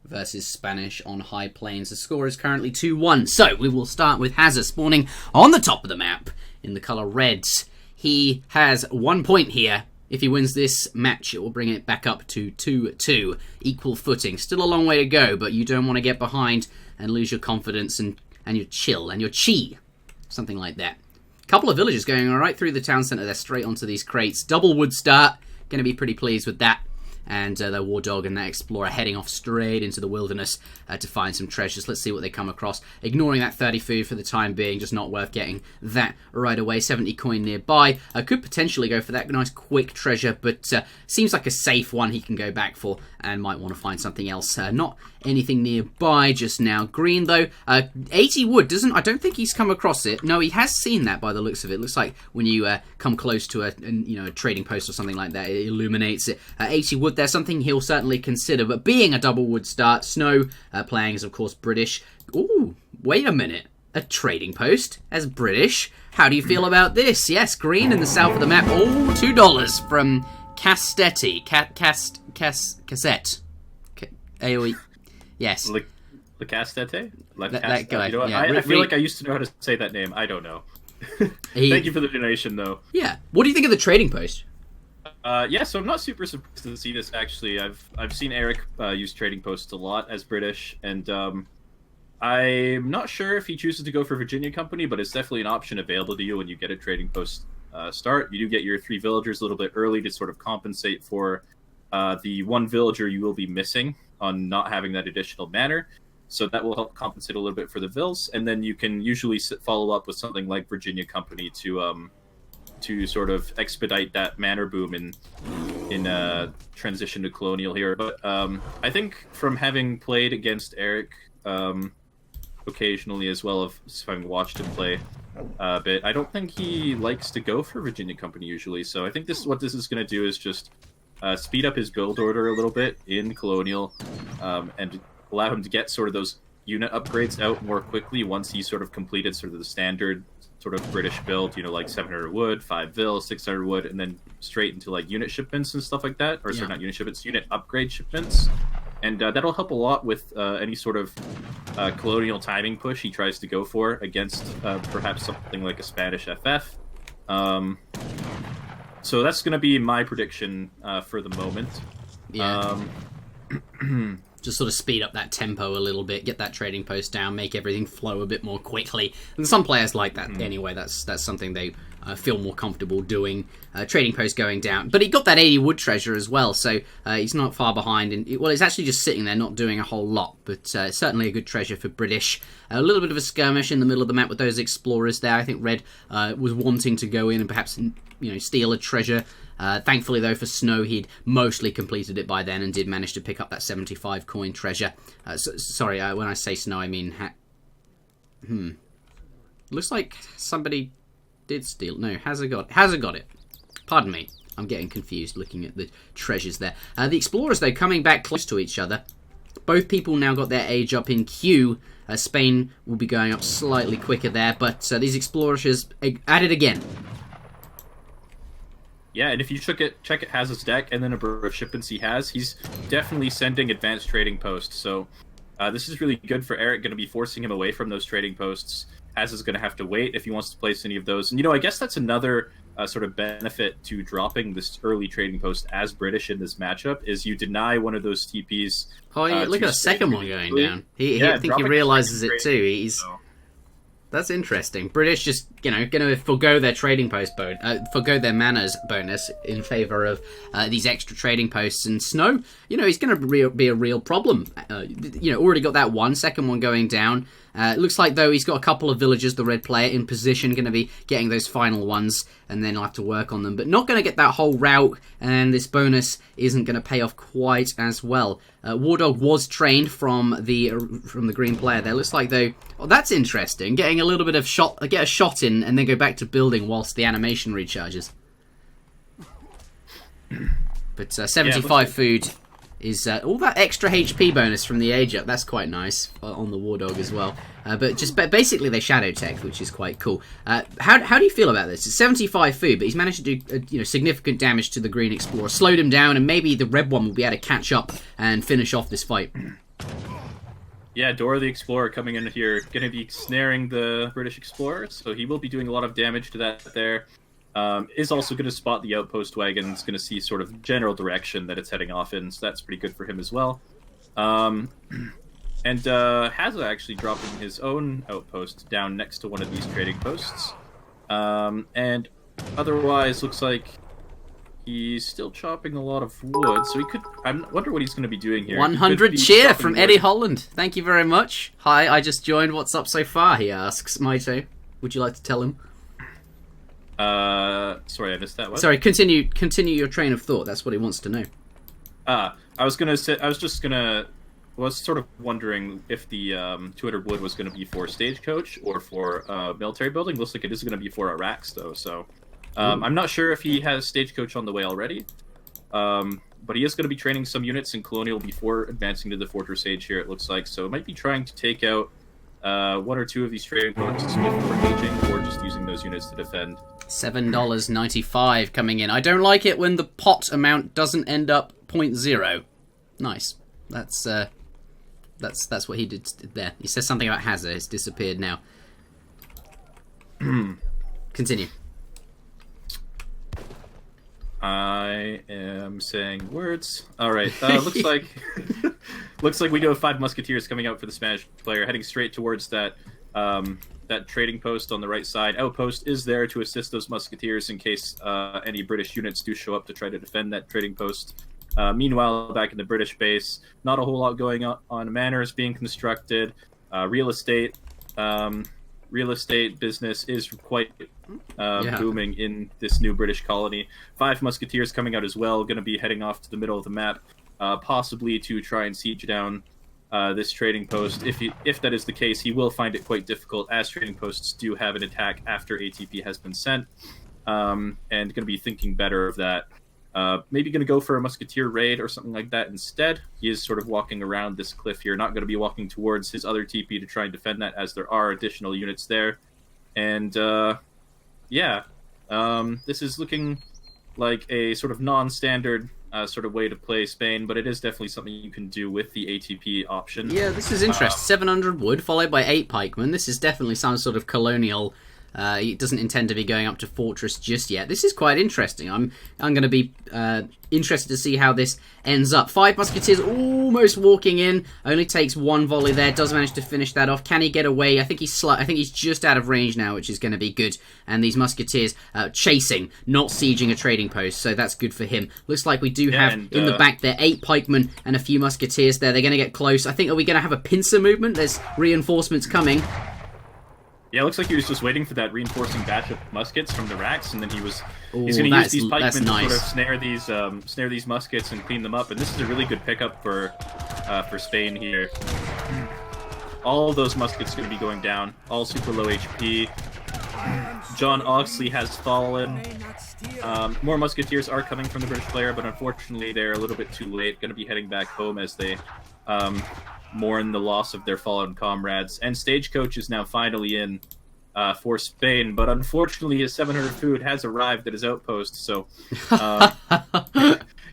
versus Spanish on High Plains. The score is currently 2-1. So we will start with Hazza spawning on the top of the map in the colour reds. He has 1 point here. If he wins this match, it will bring it back up to 2-2. Equal footing. Still a long way to go, but you don't want to get behind and lose your confidence and your chill and your chi. Something like that. Couple of villagers going right through the town centre. They're straight onto these crates. Double wood start. Going to be pretty pleased with that. and the War Dog and that Explorer heading off straight into the wilderness to find some treasures. Let's see what they come across. Ignoring that 30 food for the time being, just not worth getting that right away. 70 coin nearby. Could potentially go for that nice quick treasure, but seems like a safe one he can go back for, and might want to find something else. Not anything nearby just now. Green, though, 80 wood. I don't think he's come across it. No, he has seen that by the looks of it. Looks like when you come close to a trading post or something like that, it illuminates it. 80 wood, there's something he'll certainly consider, but being a double wood start, Snow playing as, of course, British. Ooh, wait a minute. A trading post as British? How do you feel about this? Yes, green in the south of the map. Oh, $2 from Castetti. Cassette. AOE. Yes. Le Castete? That guy. You know what? Yeah. I feel like I used to know how to say that name. I don't know. Thank you for the donation, though. Yeah. What do you think of the trading post? Yeah, so I'm not super surprised to see this, actually. I've seen Eric use trading posts a lot as British, and I'm not sure if he chooses to go for Virginia Company, but it's definitely an option available to you when you get a trading post start. You do get your 3 villagers a little bit early to sort of compensate for the 1 villager you will be missing on not having that additional manor. So that will help compensate a little bit for the vills, and then you can usually follow up with something like Virginia Company to sort of expedite that manor boom in transition to colonial here. But I think from having played against Eric occasionally, as well as having watched him play a bit, I don't think he likes to go for Virginia Company usually. So I think what this is going to do is just speed up his build order a little bit in colonial, and allow him to get sort of those unit upgrades out more quickly once he's sort of completed sort of the standard sort of British build, like 700 wood, 5 vil, 600 wood, and then straight into like unit shipments and stuff like that. Or sorry, not unit shipments, unit upgrade shipments. And that'll help a lot with any sort of colonial timing push he tries to go for against perhaps something like a Spanish FF. So that's going to be my prediction for the moment. Yeah. Just sort of speed up that tempo a little bit, get that trading post down, make everything flow a bit more quickly. And some players like that anyway. That's something they feel more comfortable doing. Trading post going down. But he got that 80 wood treasure as well, so he's not far behind. Well, he's actually just sitting there, not doing a whole lot, but certainly a good treasure for British. A little bit of a skirmish in the middle of the map with those explorers there. I think Red was wanting to go in and perhaps steal a treasure. Thankfully, though, for Snow, he'd mostly completed it by then and did manage to pick up that 75 coin treasure. Sorry, when I say Snow, I mean... Looks like somebody did steal... No, Hazza got it. Pardon me. I'm getting confused looking at the treasures there. The explorers, though, coming back close to each other. Both people now got their age up in queue. Spain will be going up slightly quicker there, but these explorers at it again. Yeah, and if you check at Hazza's deck and then a number of shipments he has, he's definitely sending advanced trading posts. So this is really good for Eric, going to be forcing him away from those trading posts. Hazza's going to have to wait if he wants to place any of those. And, I guess that's another sort of benefit to dropping this early trading post as British in this matchup, is you deny one of those TPs. Oh, yeah, look at the second one going down. I think he realizes it too. That's interesting. British just, going to forgo their trading post forgo their manners bonus in favour of these extra trading posts. And Snow, he's going to be a real problem. Already got that second one going down. It looks like, though, he's got a couple of villagers, the red player, in position, going to be getting those final ones, and then he'll have to work on them. But not going to get that whole route, and this bonus isn't going to pay off quite as well. Wardog was trained from the green player there. Looks like, though, that's interesting. Getting a little bit of get a shot in, and then go back to building whilst the animation recharges. But 75 food is all that extra HP bonus from the age up. That's quite nice on the Wardog as well. But basically they shadow tech, which is quite cool. How do you feel about this? It's 75 food, but he's managed to do significant damage to the green explorer, slowed him down, and maybe the red one will be able to catch up and finish off this fight. Yeah, Dora the Explorer coming in here, going to be snaring the British Explorer, so he will be doing a lot of damage to that there. Is also going to spot the outpost wagon. It's going to see sort of general direction that it's heading off in, so that's pretty good for him as well. And Hazza actually dropping his own outpost down next to one of these trading posts. And otherwise, looks like He's still chopping a lot of wood, so he could... I wonder what he's going to be doing here. 100 cheer from Eddie Holland. Thank you very much. Hi, I just joined. What's up so far, he asks. Mitoe, would you like to tell him? Sorry, I missed that one. Sorry, continue your train of thought. That's what he wants to know. I was sort of wondering if the 200 wood was going to be for Stagecoach or for military building. Looks like it is going to be for Iraqs, though, so... I'm not sure if he has Stagecoach on the way already, but he is going to be training some units in Colonial before advancing to the Fortress Age here, it looks like. So it might be trying to take out one or two of these trading posts before engaging, or just using those units to defend. $7.95 coming in. I don't like it when the pot amount doesn't end up 0.0. Nice. That's what he did there. He says something about Hazza. It's disappeared now. Continue. I am saying words. All right. Looks like we do have 5 musketeers coming out for the Spanish player, heading straight towards that that trading post on the right side. Outpost is there to assist those musketeers in case any British units do show up to try to defend that trading post. Meanwhile, back in the British base, not a whole lot going on. Manors being constructed. Real estate business is quite booming in this new British colony. 5 musketeers coming out as well, going to be heading off to the middle of the map, possibly to try and siege down this trading post. If that is the case, he will find it quite difficult, as trading posts do have an attack after ATP has been sent, and going to be thinking better of that. Maybe going to go for a musketeer raid or something like that instead. He is sort of walking around this cliff here, not going to be walking towards his other TP to try and defend that, as there are additional units there. And this is looking like a sort of non-standard sort of way to play Spain, but it is definitely something you can do with the ATP option. Yeah, this is interesting. 700 wood, followed by 8 pikemen. This is definitely some sort of colonial... he doesn't intend to be going up to Fortress just yet. This is quite interesting. I'm going to be interested to see how this ends up. 5 musketeers almost walking in. Only takes 1 volley there. Does manage to finish that off. Can he get away? I think he's just out of range now, which is going to be good. And these musketeers chasing, not sieging a trading post, so that's good for him. Looks like we do have in the back there 8 pikemen and a few musketeers there. They're going to get close. I think, are we going to have a pincer movement? There's reinforcements coming. Yeah, it looks like he was just waiting for that reinforcing batch of muskets from the racks, and then he's going to use these pikemen to sort of snare these muskets and clean them up. And this is a really good pickup for Spain here. All of those muskets are going to be going down, all super low HP. John Oxley has fallen. More musketeers are coming from the British player, but unfortunately they're a little bit too late. Going to be heading back home as they mourn the loss of their fallen comrades. And Stagecoach is now finally in for Spain, but unfortunately his 700 food has arrived at his outpost, so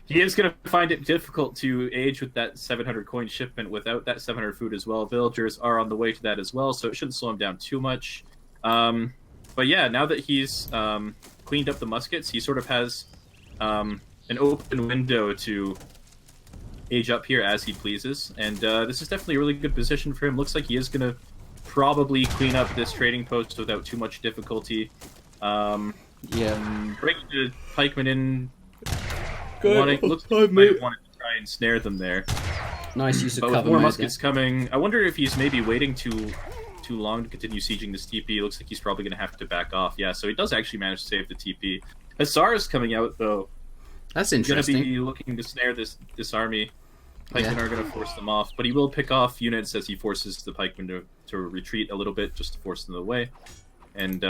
he is going to find it difficult to age with that 700 coin shipment without that 700 food as well. Villagers are on the way to that as well, so it shouldn't slow him down too much. But yeah, now that he's cleaned up the muskets, he sort of has an open window to age up here as he pleases, and this is definitely a really good position for him. Looks like he is going to probably clean up this trading post without too much difficulty. Bringing the pikemen in, looks like he might want to try and snare them there. Nice use of but cover. With more muskets coming, I wonder if he's maybe waiting too long to continue sieging this TP. Looks like he's probably going to have to back off. Yeah, so he does actually manage to save the TP. Hazza's coming out, though. That's interesting. He's going to be looking to snare this army. Pikemen are going to force them off, but he will pick off units as he forces the pikemen to retreat a little bit, just to force them away. And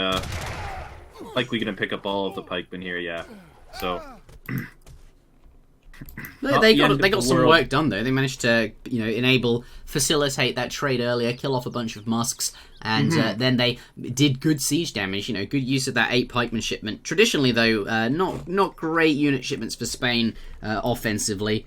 likely going to pick up all of the pikemen here, yeah. So they got some work done though. They managed to facilitate that trade earlier, kill off a bunch of musks, and then they did good siege damage. Good use of that 8 pikeman shipment. Traditionally though, not great unit shipments for Spain offensively.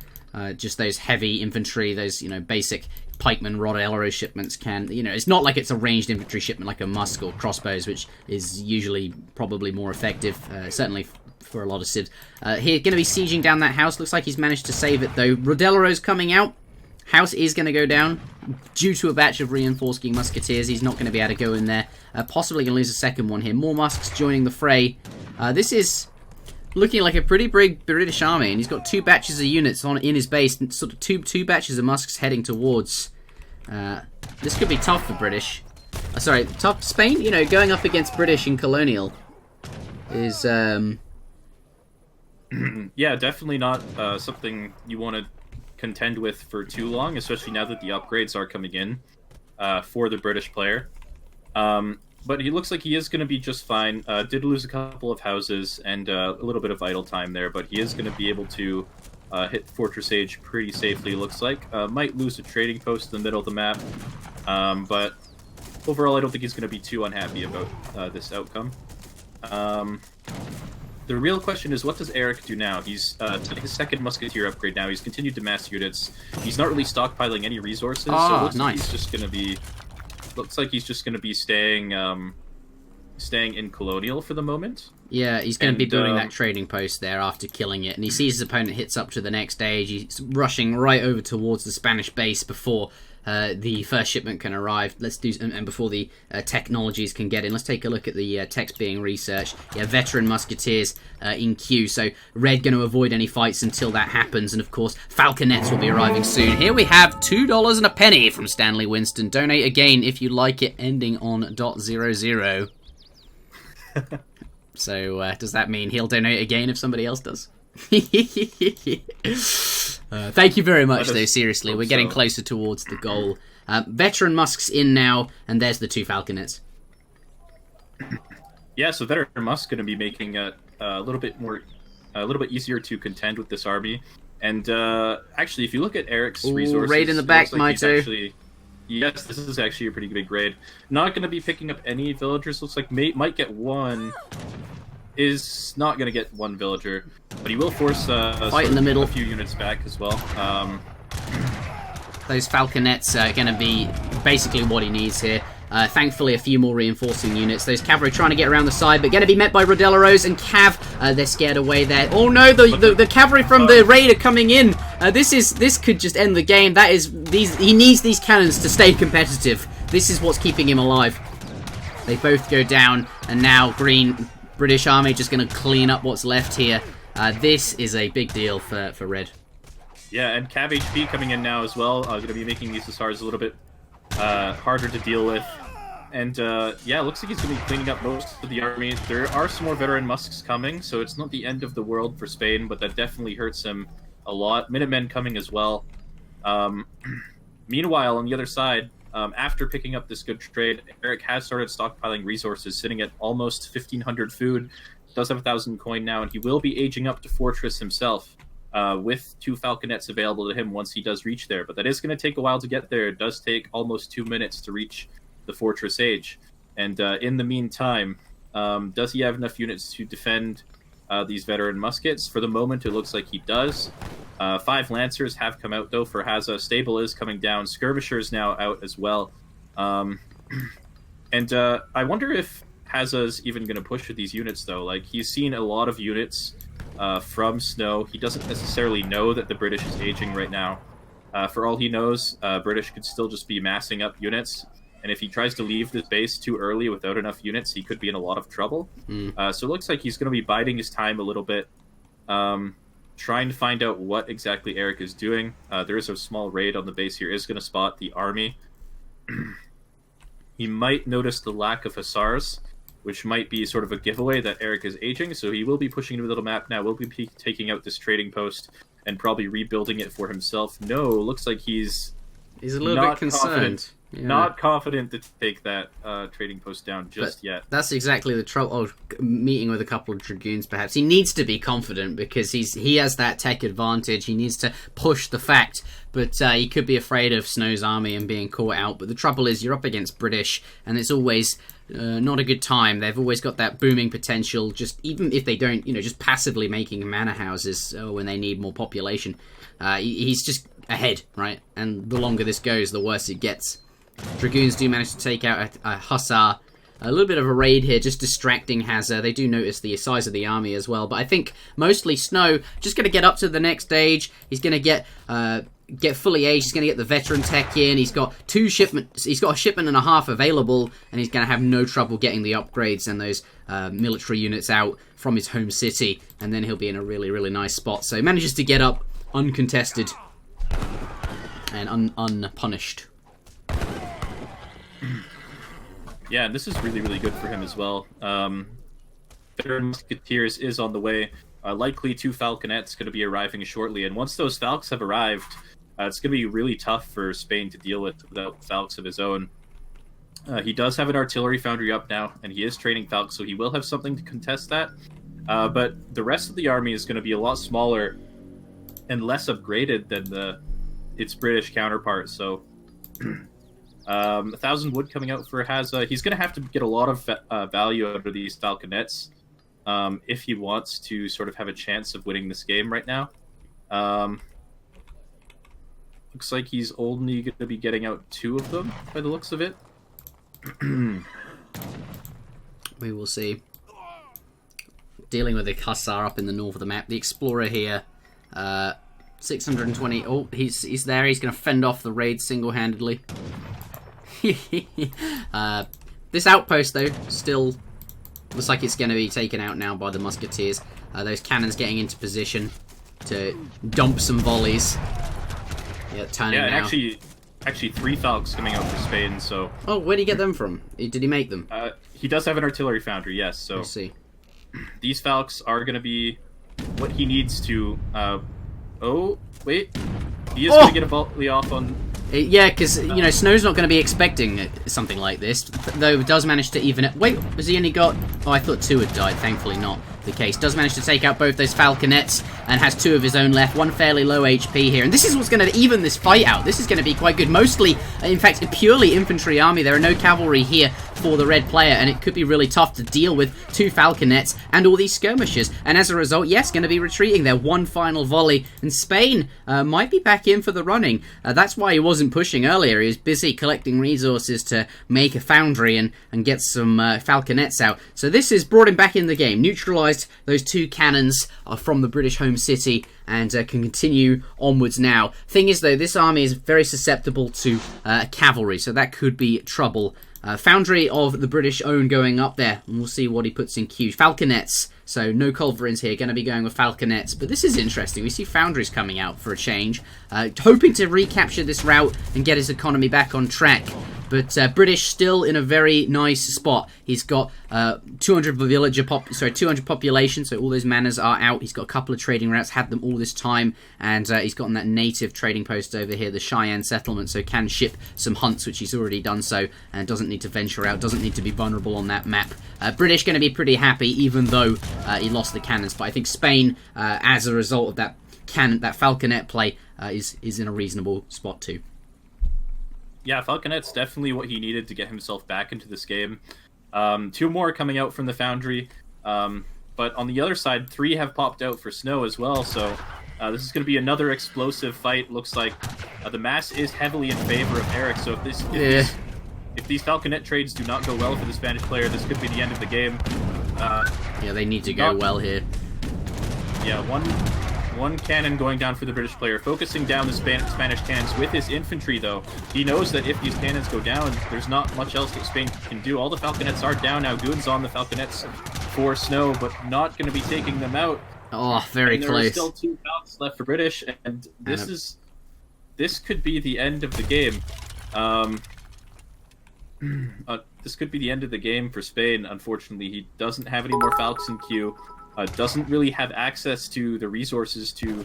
Just those heavy infantry, those basic pikeman rod arrow shipments can, it's not like it's a ranged infantry shipment like a musk or crossbows, which is usually probably more effective, certainly for a lot of civs. Here, going to be sieging down that house. Looks like he's managed to save it though. Rodelaro's coming out. House is going to go down due to a batch of reinforcing musketeers. He's not going to be able to go in there. Possibly going to lose a second one here. More musks joining the fray. This is looking like a pretty big British army, and he's got 2 batches of units in his base, and sort of two batches of musks heading towards. This could be tough for British. Sorry, tough Spain. You know, going up against British in colonial is. Yeah, definitely not something you want to contend with for too long, especially now that the upgrades are coming in for the British player. But he looks like he is going to be just fine. Did lose a couple of houses and a little bit of idle time there, but he is going to be able to hit Fortress Age pretty safely, looks like. Might lose a trading post in the middle of the map, but overall I don't think he's going to be too unhappy about this outcome. The real question is, what does Eric do now? He's his second Musketeer upgrade now. He's continued to mass units. He's not really stockpiling any resources, so it looks like he's just going to be... Looks like he's just going to be staying in Colonial for the moment. Yeah, he's going to be building that trading post there after killing it. And he sees his opponent hits up to the next stage. He's rushing right over towards the Spanish base before the first shipment can arrive. And before the technologies can get in. Let's take a look at the text being researched. Yeah, veteran musketeers in queue. So red going to avoid any fights until that happens. And of course, falconets will be arriving soon. Here we have $2 and a penny from Stanley Winston. Donate again if you like it, ending on .00. So does that mean he'll donate again if somebody else does? Thank you very much, though. Seriously, we're getting closer towards the goal. Veteran Musk's in now, and there's the 2 falconets. Yeah, so veteran Musk's going to be making a little bit easier to contend with this army. And actually, if you look at Eric's resources, raid in the back, Mitoe. Yes, this is actually a pretty big raid. Not going to be picking up any villagers. Looks like might get one. Is not going to get 1 villager, but he will force fight in the middle. A few units back as well. Those falconets are going to be basically what he needs here. Thankfully, a few more reinforcing units. Those cavalry trying to get around the side, but going to be met by Rodelleros and Cav. They're scared away there. Oh no, the cavalry from the raid are coming in. This could just end the game. He needs these cannons to stay competitive. This is what's keeping him alive. They both go down, and now British army just going to clean up what's left here. This is a big deal for red. Yeah, and Cav HP coming in now as well. Going to be making these Hussars a little bit harder to deal with. And yeah, looks like he's going to be cleaning up most of the army. There are some more veteran Musks coming, so it's not the end of the world for Spain, but that definitely hurts him a lot. Minutemen coming as well. Meanwhile, on the other side, after picking up this good trade, Eric has started stockpiling resources, sitting at almost 1,500 food. Does have 1,000 coin now, and he will be aging up to Fortress himself with 2 falconets available to him once he does reach there. But that is going to take a while to get there. It does take almost 2 minutes to reach the Fortress Age. And in the meantime, does he have enough units to defend these veteran muskets? For the moment, it looks like he does. 5 Lancers have come out, though, for Hazza. Stable is coming down. Skirmishers now out as well. And I wonder if Hazza's even going to push with these units, though. Like, he's seen a lot of units from Snow. He doesn't necessarily know that the British is aging right now. For all he knows, British could still just be massing up units. And if he tries to leave this base too early without enough units, he could be in a lot of trouble. So it looks like he's going to be biding his time a little bit. Trying to find out what exactly Eric is doing. There is a small raid on the base here. Is going to spot the army. He might notice the lack of Hussars, which might be sort of a giveaway that Eric is aging. So he will be pushing to the little map now. Will be taking out this trading post and probably rebuilding it for himself. No, looks like he's a little bit concerned. Yeah. Not confident to take that trading post down just yet. That's exactly the trouble. Oh, meeting with a couple of Dragoons, perhaps. He needs to be confident because he has that tech advantage. He needs to push the fact, but he could be afraid of Snow's army and being caught out. But the trouble is, you're up against British, and it's always not a good time. They've always got that booming potential. Just even if they don't, just passively making manor houses when they need more population. He's just ahead, right? And the longer this goes, the worse it gets. Dragoons do manage to take out a Hussar. A little bit of a raid here, just distracting Hazza. They do notice the size of the army as well. But I think mostly Snow just going to get up to the next stage. He's going to get get fully aged. He's going to get the veteran tech in. He's got 2 shipments. He's got a shipment and a half available, and he's going to have no trouble getting the upgrades and those military units out from his home city, and then he'll be in a really, really nice spot. So he manages to get up uncontested and unpunished. Yeah, and this is really, really good for him as well. Veteran Musketeers is on the way. Likely 2 Falconets going to be arriving shortly, and once those Falcons have arrived, it's going to be really tough for Spain to deal with without Falcons of his own. He does have an artillery foundry up now, and he is training Falcons, so he will have something to contest that. But the rest of the army is going to be a lot smaller and less upgraded than its British counterpart, so 1,000 wood coming out for Hazza. He's going to have to get a lot of value out of these Falconets if he wants to sort of have a chance of winning this game right now. Looks like he's only going to be getting out 2 of them by the looks of it. We will see. Dealing with the Hussar up in the north of the map. The Explorer here, 620. Oh, he's there. He's going to fend off the raid single-handedly. This outpost, though, still looks like it's going to be taken out now by the Musketeers. Those cannons getting into position to dump some volleys. Yeah, turning now. Actually 3 Falcons coming out for Spain, so... Oh, where did he get them from? Did he make them? He does have an artillery foundry, yes, so... Let's see. These Falcons are going to be what he needs to... Oh, wait. He is going to get a volley off on... Yeah, because, you know, Snow's not going to be expecting something like this, though it does manage to even it. Wait, has he only got... Oh, I thought 2 had died. Thankfully not the case. Does manage to take out both those Falconets and has 2 of his own left. 1 fairly low HP here. And this is what's going to even this fight out. This is going to be quite good. Mostly, in fact, a purely infantry army. There are no cavalry here for the red player, and it could be really tough to deal with 2 Falconets and all these skirmishers. And as a result, yes, going to be retreating their 1 final volley. And Spain might be back in for the running. That's why he wasn't pushing earlier. He was busy collecting resources to make a foundry and get some Falconets out. So this has brought him back in the game. Neutralized those 2 cannons from the British home city and can continue onwards now. Thing is, though, this army is very susceptible to cavalry, so that could be trouble. Foundry of the British own going up there, and we'll see what he puts in queue. Falconets, so no culverins here, going to be going with Falconets, but this is interesting. We see foundries coming out for a change, hoping to recapture this route and get his economy back on track. But British still in a very nice spot. He's got 200 population, so all those manors are out. He's got a couple of trading routes, had them all this time, and he's gotten that native trading post over here, the Cheyenne settlement, so can ship some hunts, which he's already done so, and doesn't need to venture out, doesn't need to be vulnerable on that map. British going to be pretty happy, even though he lost the cannons. But I think Spain, as a result of that Falconet play, is in a reasonable spot too. Yeah, Falconet's definitely what he needed to get himself back into this game. 2 more coming out from the foundry, but on the other side, 3 have popped out for Snow as well, so this is going to be another explosive fight. Looks like the mass is heavily in favor of Eric, so if these Falconet trades do not go well for the Spanish player, this could be the end of the game. Yeah, they need to go well here. Yeah, one cannon going down for the British player, focusing down the Spanish cannons with his infantry, though. He knows that if these cannons go down, there's not much else that Spain can do. All the Falconets are down now. Goons on the Falconets for Snow, but not going to be taking them out. Oh, very close. There are still 2 Falcons left for British, and this could be the end of the game. This could be the end of the game for Spain. Unfortunately, he doesn't have any more Falcons in queue. Doesn't really have access to the resources to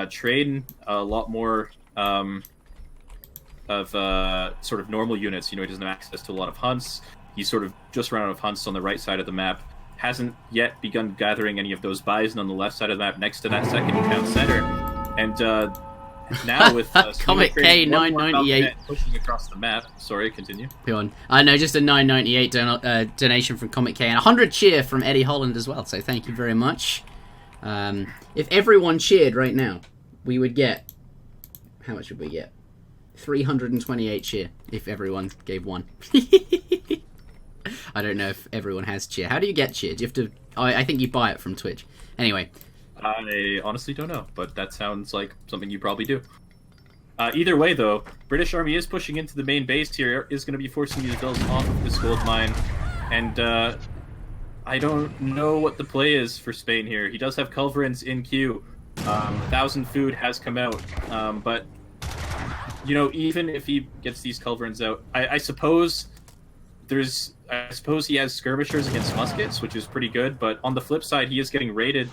train a lot more of sort of normal units. You know, he doesn't have access to a lot of hunts. He's sort of just run out of hunts on the right side of the map. Hasn't yet begun gathering any of those bison on the left side of the map next to that second town center. And now with Comic K 998 pushing across the map. Sorry, continue. Go on. I know, just a 998 donation from Comic K and 100 cheer from Eddie Holland as well. So thank you very much. If everyone cheered right now, we would get, how much would we get? 328 cheer if everyone gave 1. I don't know if everyone has cheer. How do you get cheer? Do you have to? I think you buy it from Twitch. Anyway. I honestly don't know, but that sounds like something you probably do. Either way, though, British Army is pushing into the main base here, is going to be forcing these villas off of this gold mine, and I don't know what the play is for Spain here. He does have culverins in queue. 1,000 food has come out, but even if he gets these culverins out, I suppose he has skirmishers against muskets, which is pretty good. But on the flip side, he is getting raided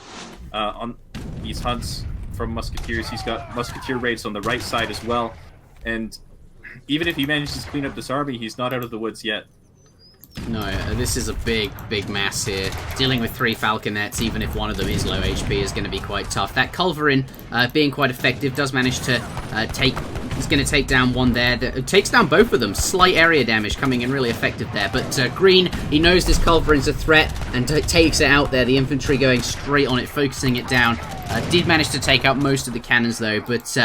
on these hunts from musketeers. He's got musketeer raids on the right side as well, and even if he manages to clean up this army, he's not out of the woods yet. No, this is a big mass here. Dealing with 3 falconets, even if one of them is low HP, is going to be quite tough. That culverin, being quite effective, does manage to He's going to take down one there. It takes down both of them. Slight area damage coming in really effective there. But Green, he knows this culverin's a threat and takes it out there. The infantry going straight on it, focusing it down. Did manage to take out most of the cannons though, but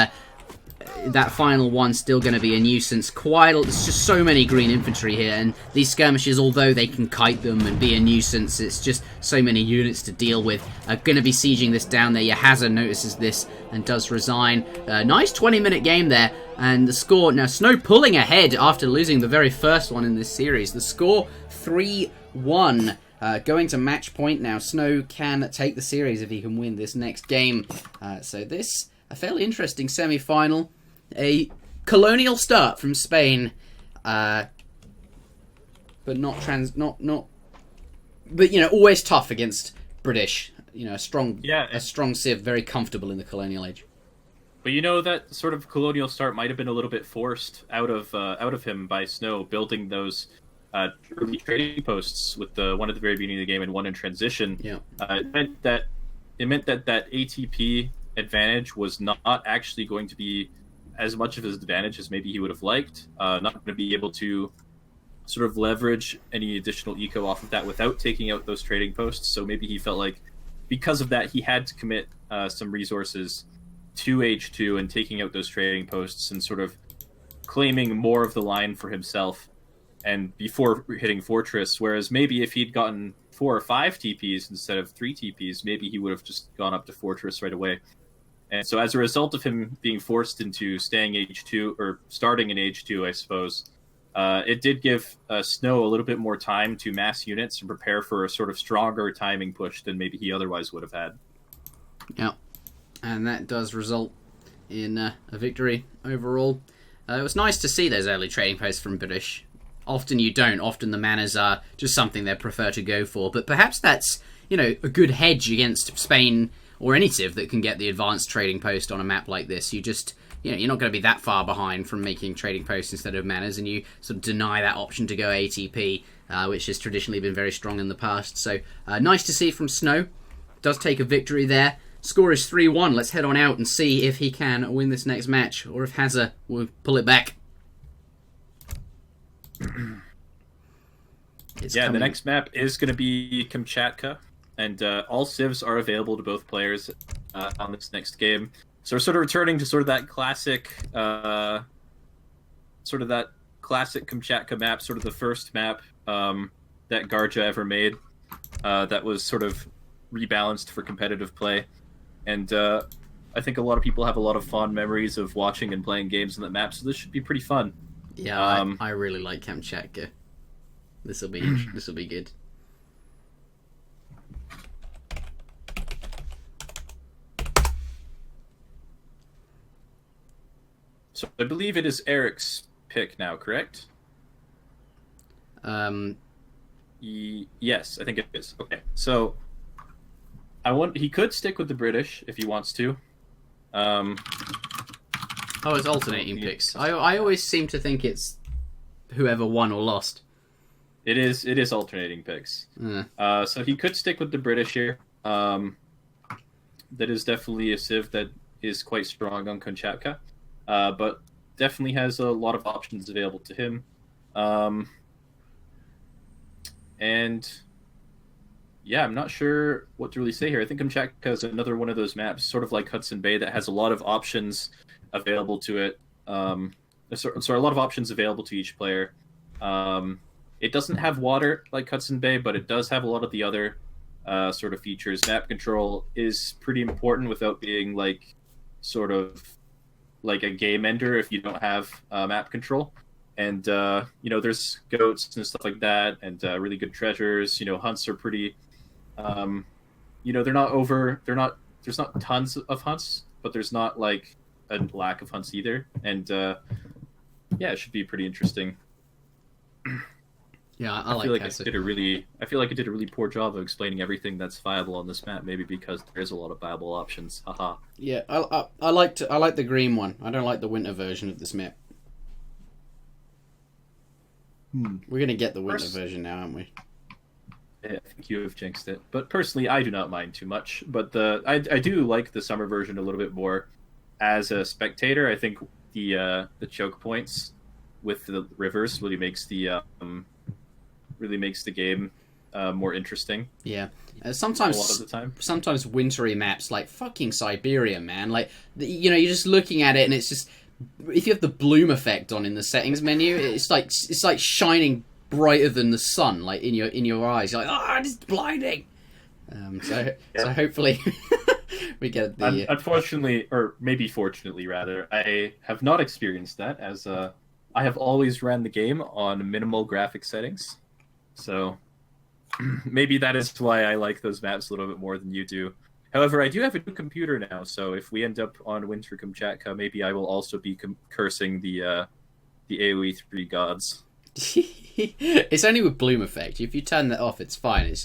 that final one still going to be a nuisance. There's just so many green infantry here, and these skirmishers, although they can kite them and be a nuisance, it's just so many units to deal with. Going to be sieging this down there. Hazza notices this and does resign. Nice 20-minute game there, and the score now. Snow pulling ahead after losing the very first one in this series. The score 3-1. Going to match point now. Snow can take the series if he can win this next game. So this a fairly interesting semi-final. A colonial start from Spain, but always tough against British. A strong Civ, very comfortable in the colonial age. But that sort of colonial start might have been a little bit forced out of him by Snow, building those early trading posts with the one at the very beginning of the game and one in transition. Yeah, it meant that ATP advantage was not actually going to be as much of his advantage as maybe he would have liked. Not going to be able to sort of leverage any additional eco off of that without taking out those trading posts. So maybe he felt like because of that, he had to commit some resources to H2 and taking out those trading posts and sort of claiming more of the line for himself and before hitting Fortress. Whereas maybe if he'd gotten 4 or 5 TPs instead of 3 TPs, maybe he would have just gone up to Fortress right away. And so as a result of him being forced into staying H2, or starting in H2, I suppose, it did give Snow a little bit more time to mass units and prepare for a sort of stronger timing push than maybe he otherwise would have had. Yeah, and that does result in a victory overall. It was nice to see those early trading posts from British. Often you don't. Often the manners are just something they prefer to go for. But perhaps that's, a good hedge against Spain or any Civ that can get the advanced trading post on a map like this. You just, you're not going to be that far behind from making trading posts instead of manners, and you sort of deny that option to go ATP, which has traditionally been very strong in the past. So nice to see from Snow. Does take a victory there. Score is 3-1. Let's head on out and see if he can win this next match, or if Hazza will pull it back. The next map is going to be Kamchatka. And all civs are available to both players on this next game. So we're sort of returning to sort of that classic Kamchatka map, sort of the first map that Garja ever made that was sort of rebalanced for competitive play. And I think a lot of people have a lot of fond memories of watching and playing games on that map, so this should be pretty fun. Yeah, I really like Kamchatka. This will be good. So I believe it is Eric's pick now, correct? Yes, I think it is. Okay, so he could stick with the British if he wants to. It's alternating picks. I always seem to think it's whoever won or lost. It is alternating picks. So he could stick with the British here. That is definitely a civ that is quite strong on Kamchatka. But definitely has a lot of options available to him. And yeah, I'm not sure what to really say here. I think Kamchatka is another one of those maps, sort of like Hudson Bay, that has a lot of options available to it. A lot of options available to each player. It doesn't have water like Hudson Bay, but it does have a lot of the other sort of features. Map control is pretty important without being like sort of like a game ender if you don't have map control. And there's goats and stuff like that, and really good treasures. Hunts are pretty. They're not over. There's not tons of hunts, but there's not like a lack of hunts either. And it should be pretty interesting. Yeah, I feel like I did a really poor job of explaining everything that's viable on this map. Maybe because there is a lot of viable options. Haha. Yeah, I like the green one. I don't like the winter version of this map. We're gonna get the winter version now, aren't we? Yeah, I think you have jinxed it. But personally, I do not mind too much. But I do like the summer version a little bit more. As a spectator, I think the choke points with the rivers really makes the game more interesting. Yeah, sometimes a lot of the time. Sometimes wintry maps like fucking Siberia, man. Like you're just looking at it and it's just. If you have the bloom effect on in the settings menu, it's like shining brighter than the sun, like in your eyes. You're like, it's blinding. So hopefully we get the. Unfortunately, or maybe fortunately, rather, I have not experienced that, as I have always ran the game on minimal graphic settings. So maybe that is why I like those maps a little bit more than you do. However, I do have a new computer now, so if we end up on Winter Kamchatka, maybe I will also be cursing the AOEIII gods. It's only with bloom effect. If you turn that off, it's fine. It's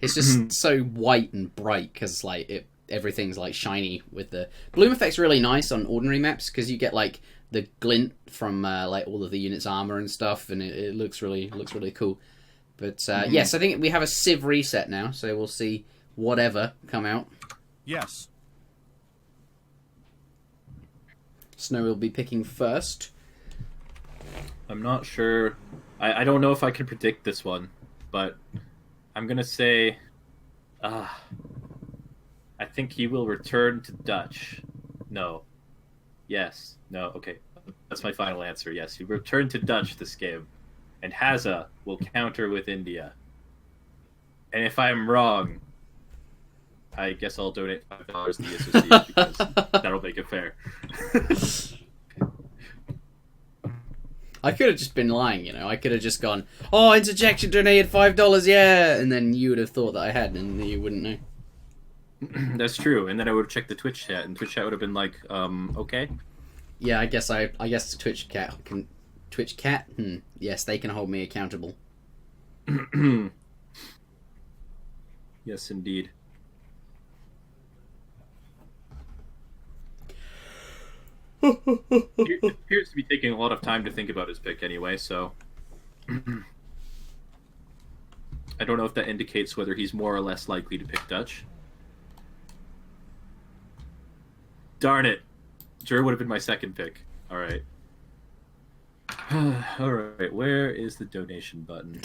just so white and bright because like everything's like shiny with the bloom effect's really nice on ordinary maps because you get like the glint from like all of the units' armor and stuff, and it looks really cool. But yes, I think we have a Civ reset now, so we'll see whatever come out. Yes. Snow will be picking first. I'm not sure. I don't know if I can predict this one, but I'm going to say I think he will return to Dutch. No. Yes. No. Okay. That's my final answer. Yes, he will return to Dutch this game. And Hazza will counter with India. And if I'm wrong, I guess I'll donate $5 to the ESOC because that'll make it fair. I could have just been lying, I could have just gone, Interjection donated $5, yeah, and then you would have thought that I had, and you wouldn't know. That's true, and then I would have checked the Twitch chat, and Twitch chat would have been like, okay. Yeah, I guess Twitch cat. Yes, they can hold me accountable. Yes, indeed. He appears to be taking a lot of time to think about his pick anyway, so I don't know if that indicates whether he's more or less likely to pick Dutch. Darn it. Jer would have been my second pick. Alright. Alright, where is the donation button?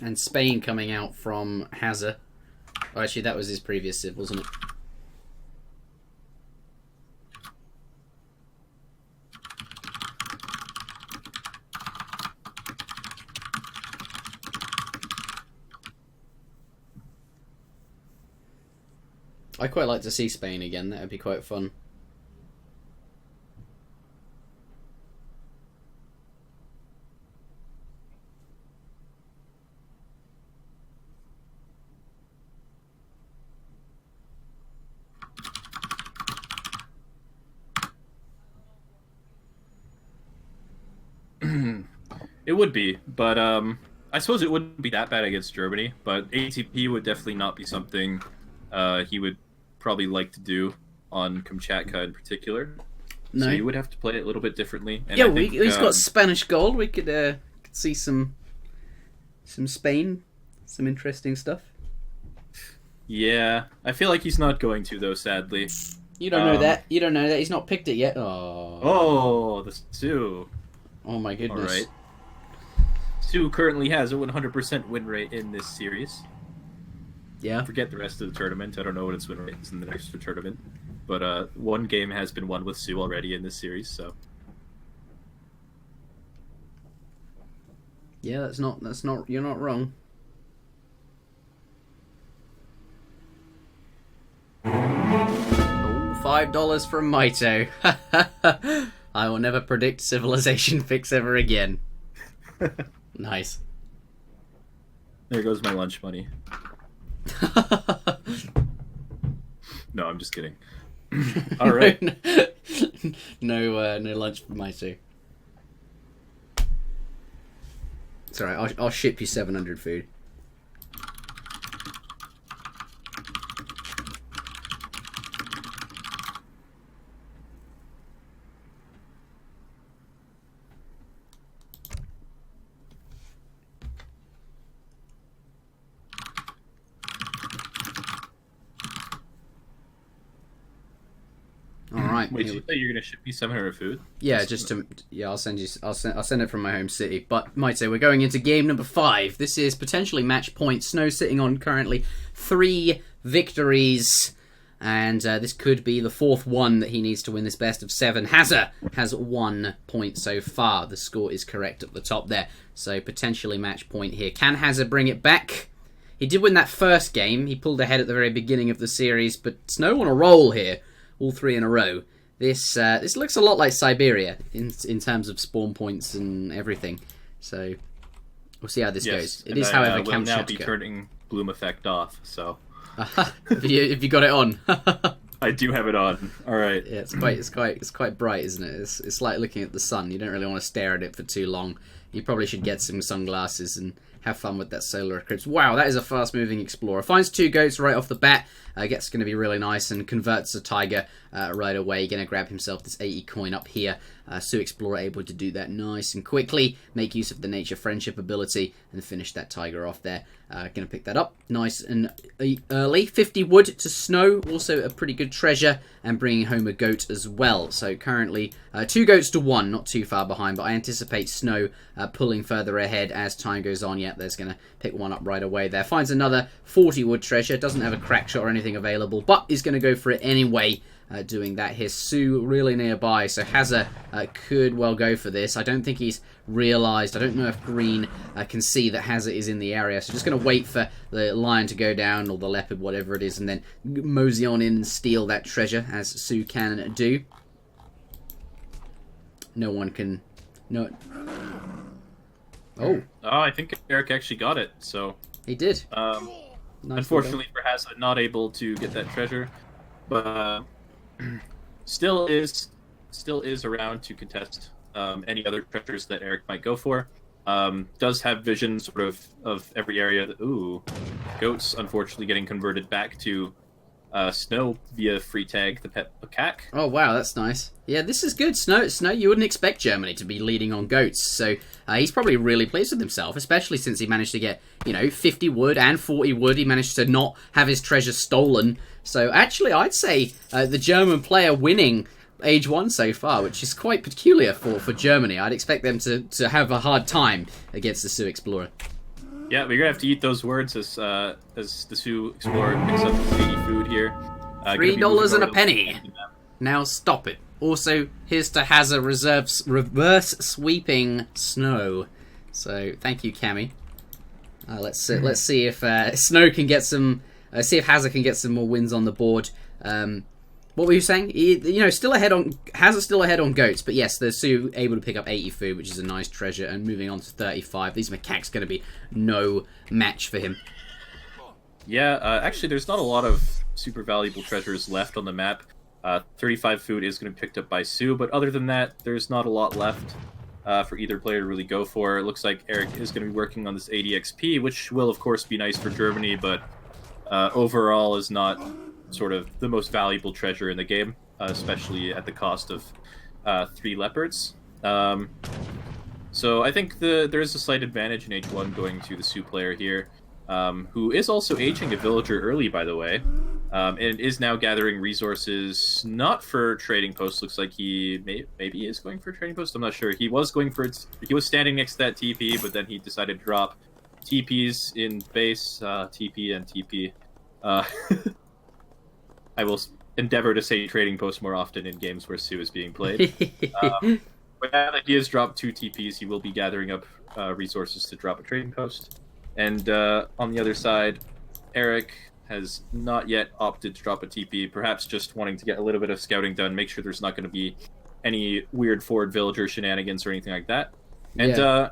And Spain coming out from Hazza. Oh, actually, that was his previous Civ, wasn't it? I'd quite like to see Spain again. That would be quite fun. It would be, but I suppose it wouldn't be that bad against Germany, but ATP would definitely not be something he would probably like to do on Kamchatka in particular. No. So you would have to play it a little bit differently. And yeah, he's got Spanish gold. We could see some Spain, some interesting stuff. Yeah, I feel like he's not going to, though, sadly. You don't know that. You don't know that. He's not picked it yet. Oh, the Sioux. Oh my goodness. All right. Sioux currently has a 100% win rate in this series. Yeah. Forget the rest of the tournament. I don't know what its win rate is in the next tournament. But one game has been won with Sioux already in this series, so... Yeah, that's not. You're not wrong. Oh, $5 from Mitoe. I will never predict Civilization Fix ever again. Nice. There goes my lunch money. No, I'm just kidding. All right. No lunch for Mitoe. It's alright, I'll ship you 700 food. Alright. Wait, did you say you're gonna ship me 700 food? Yeah, I'll send it from my home city. But Mitoe, we're going into game number 5. This is potentially match point. Snow sitting on currently 3 victories, and this could be the 4th one that he needs to win this best of 7. Hazza has 1 point so far. The score is correct at the top there, so potentially match point here. Can Hazza bring it back? He did win that first game. He pulled ahead at the very beginning of the series, but Snow on a roll here. All 3 in a row. This looks a lot like Siberia in terms of spawn points and everything. So we'll see how this goes. It is, however, will now be turning Bloom Effect off. So have you got it on? I do have it on. All right. Yeah, it's quite bright, isn't it? It's like looking at the sun. You don't really want to stare at it for too long. You probably should get some sunglasses and have fun with that solar eclipse. Wow, that is a fast-moving explorer. Finds 2 goats right off the bat. Gets going to be really nice and converts a tiger right away. Going to grab himself this 80 coin up here. Sioux Explorer able to do that nice and quickly. Make use of the Nature Friendship ability and finish that tiger off there. Going to pick that up nice and early. 50 wood to Snow. Also a pretty good treasure. And bringing home a goat as well. So currently 2 goats to 1. Not too far behind. But I anticipate Snow pulling further ahead as time goes on. Yeah, there's going to pick one up right away there. Finds another 40 wood treasure. Doesn't have a crack shot or anything available. But is going to go for it anyway. Doing that here. Sioux really nearby, so Hazza could well go for this. I don't think he's realised. I don't know if Green can see that Hazza is in the area, so just going to wait for the lion to go down, or the leopard, whatever it is, and then mosey on in and steal that treasure, as Sioux can do. No one can... No. Oh, I think Eric actually got it, so... He did. Nice. Unfortunately for Hazza, not able to get that treasure, but... still is around to contest any other treasures that Eric might go for. Does have vision sort of every area. Ooh, goats unfortunately getting converted back to Snow via free tag, the pet macaque. Oh wow, that's nice. Yeah, this is good. Snow, you wouldn't expect Germany to be leading on goats, so he's probably really pleased with himself, especially since he managed to get, 50 wood and 40 wood. He managed to not have his treasure stolen. So actually, I'd say the German player winning Age 1 so far, which is quite peculiar for Germany. I'd expect them to have a hard time against the Sioux Explorer. Yeah, we're gonna have to eat those words as the Sioux Explorer picks up his 80 food here. $3 and a penny. Now stop it. Also, here's to Hazza reverse sweeping Snow. So thank you, Cammy. Let's see if Snow can get some. See if Hazza can get some more wins on the board. What were you saying? Still ahead on Hazza, still ahead on goats, but yes, the Sioux able to pick up 80 food, which is a nice treasure, and moving on to 35. These macaques going to be no match for him. Yeah, actually, there's not a lot of super valuable treasures left on the map. 35 food is going to be picked up by Sioux, but other than that, there's not a lot left for either player to really go for. It looks like Eric is going to be working on this 80 XP, which will, of course, be nice for Germany, but overall is not sort of the most valuable treasure in the game, especially at the cost of 3 leopards. So I think there is a slight advantage in H1 going to the Sioux player here, who is also aging a villager early, by the way, and is now gathering resources, not for trading posts. Looks like he maybe is going for a trading post. I'm not sure. He was standing next to that TP, but then he decided to drop TPs in base, TP and TP. I will endeavor to say trading post more often in games where Sioux is being played. now that he has dropped 2 TPs, he will be gathering up resources to drop a trading post. And on the other side, Eric has not yet opted to drop a TP, perhaps just wanting to get a little bit of scouting done, make sure there's not going to be any weird forward villager shenanigans or anything like that. And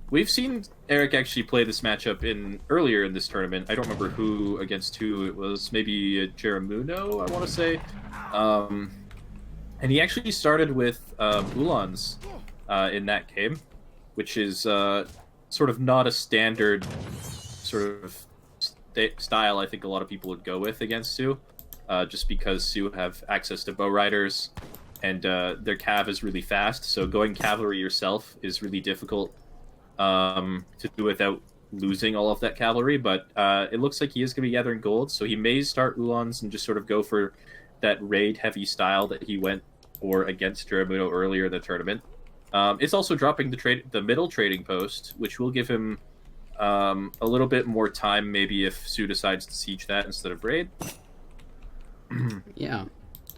we've seen Eric actually play this matchup earlier in this tournament. I don't remember who against who it was. Maybe Jeramuno, I want to say. And he actually started with Ulans in that game, which is sort of not a standard sort of style I think a lot of people would go with against Sioux, just because Sioux have access to bow riders, and their cav is really fast, so going cavalry yourself is really difficult to do without losing all of that cavalry, but it looks like he is going to be gathering gold, so he may start Ulans and just sort of go for that raid-heavy style that he went for against Jeramuno earlier in the tournament. It's also dropping the middle trading post, which will give him a little bit more time, maybe if Sioux decides to siege that instead of raid. Yeah.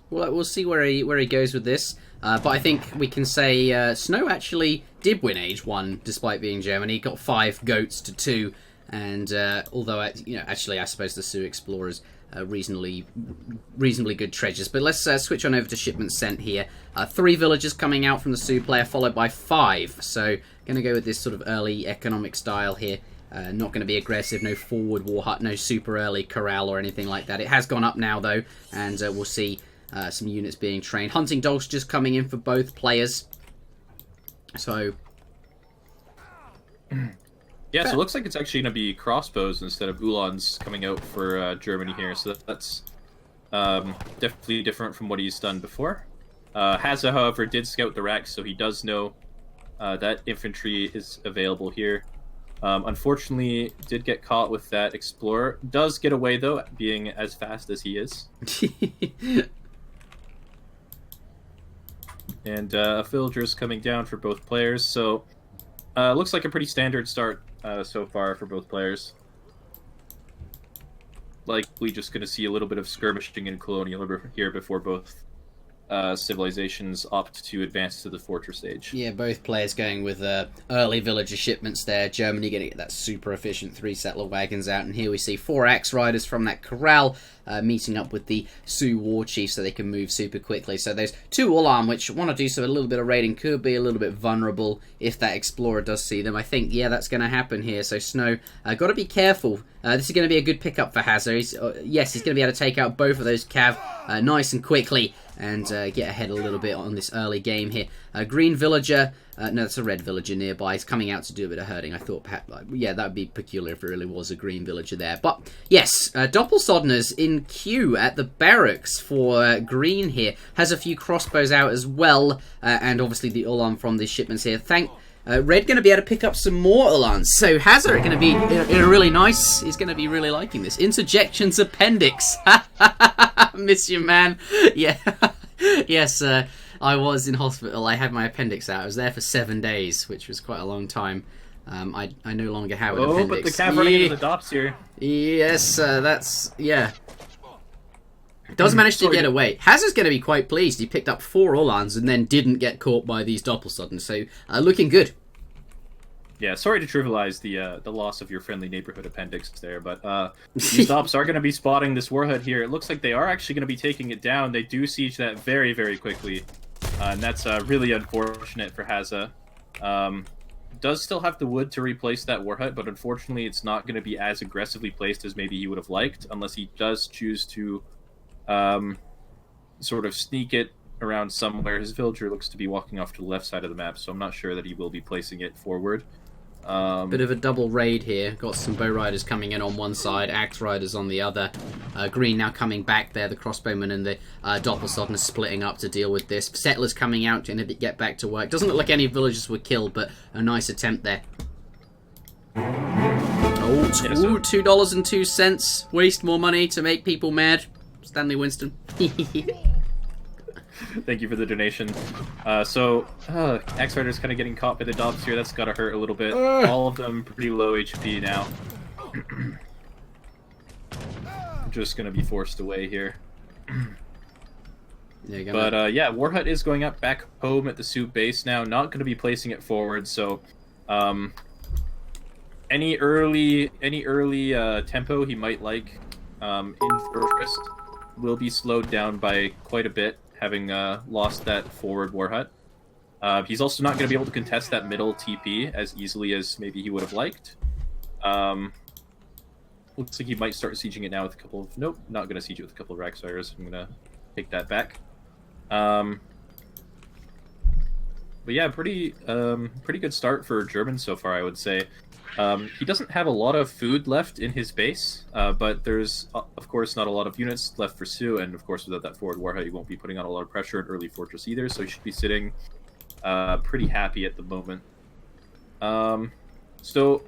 Well, we'll see where he goes with this. But I think we can say Snow actually did win Age 1, despite being Germany. He got 5 goats to 2, and although actually I suppose the Sioux Explorers reasonably good treasures. But let's switch on over to shipments sent here. 3 villagers coming out from the Sioux player, followed by 5. So going to go with this sort of early economic style here. Not going to be aggressive, no forward war hut, no super early corral or anything like that. It has gone up now though, and we'll see some units being trained. Hunting dogs just coming in for both players. So yeah, so it looks like it's actually going to be crossbows instead of Ulans coming out for Germany here, so that's definitely different from what he's done before. Hazza, however, did scout the racks, so he does know that infantry is available here. Unfortunately, did get caught with that Explorer. Does get away, though, being as fast as he is. And villagers coming down for both players, so looks like a pretty standard start so far for both players. Likely just going to see a little bit of skirmishing and colonial here before both civilizations opt to advance to the fortress stage. Yeah, both players going with early villager shipments there. Germany going to get that super efficient 3 settler wagons out, and here we see 4 axe riders from that corral meeting up with the Sioux war chief so they can move super quickly. So there's 2 all-arm which want to do so a little bit of raiding, could be a little bit vulnerable if that explorer does see them. I think, yeah, that's going to happen here. So Snow, got to be careful. This is going to be a good pickup for Hazza. Yes, he's going to be able to take out both of those cav nice and quickly and get ahead a little bit on this early game here. Green villager, no, that's a red villager nearby. He's coming out to do a bit of herding. I thought, perhaps, yeah, that would be peculiar if it really was a green villager there. But yes, Doppelsodners in queue at the barracks for green here. Has a few crossbows out as well, and obviously the Ulan from the shipments here. Red going to be able to pick up some more Ulans. So Hazza going to be in a really nice... He's going to be really liking this. Interjections appendix. Miss you, man. Yeah. Yes, I was in hospital. I had my appendix out. I was there for 7 days, which was quite a long time. I no longer have an appendix. Oh, but the cav running into the dops here. Yes, that's... Yeah. Does manage to get away. Hazza's going to be quite pleased. He picked up 4 Ulans and then didn't get caught by these Doppelsodden. So, looking good. Yeah, sorry to trivialize the loss of your friendly neighborhood appendix there, but these Dops are going to be spotting this warhead here. It looks like they are actually going to be taking it down. They do siege that very, very quickly, and that's really unfortunate for Hazza. Does still have the wood to replace that warhead, but unfortunately it's not going to be as aggressively placed as maybe he would have liked, unless he does choose to sort of sneak it around somewhere. His villager looks to be walking off to the left side of the map, so I'm not sure that he will be placing it forward. Bit of a double raid here. Got some bow riders coming in on one side, axe riders on the other. Green now coming back there. The crossbowmen and the Doppelsodden are splitting up to deal with this. Settlers coming out to get back to work. Doesn't look like any villagers were killed, but a nice attempt there. Oh, $2.02. Waste more money to make people mad. Stanley Winston. Thank you for the donation. So, Axe Rider's kind of getting caught by the Dops here. That's got to hurt a little bit. All of them pretty low HP now. Just going to be forced away here. There you go. But yeah, Warhut is going up back home at the Sioux base now. Not going to be placing it forward. So any early tempo he might like in first will be slowed down by quite a bit, having lost that forward Warhut. He's also not going to be able to contest that middle TP as easily as maybe he would have liked. Looks like he might start sieging it now with a couple of... Nope, not going to siege it with a couple of Raxfires. I'm going to take that back. But yeah, pretty good start for German so far, I would say. He doesn't have a lot of food left in his base, but there's, of course, not a lot of units left for Sioux, and of course, without that forward Warhead, he won't be putting on a lot of pressure at early Fortress either, so he should be sitting pretty happy at the moment. So,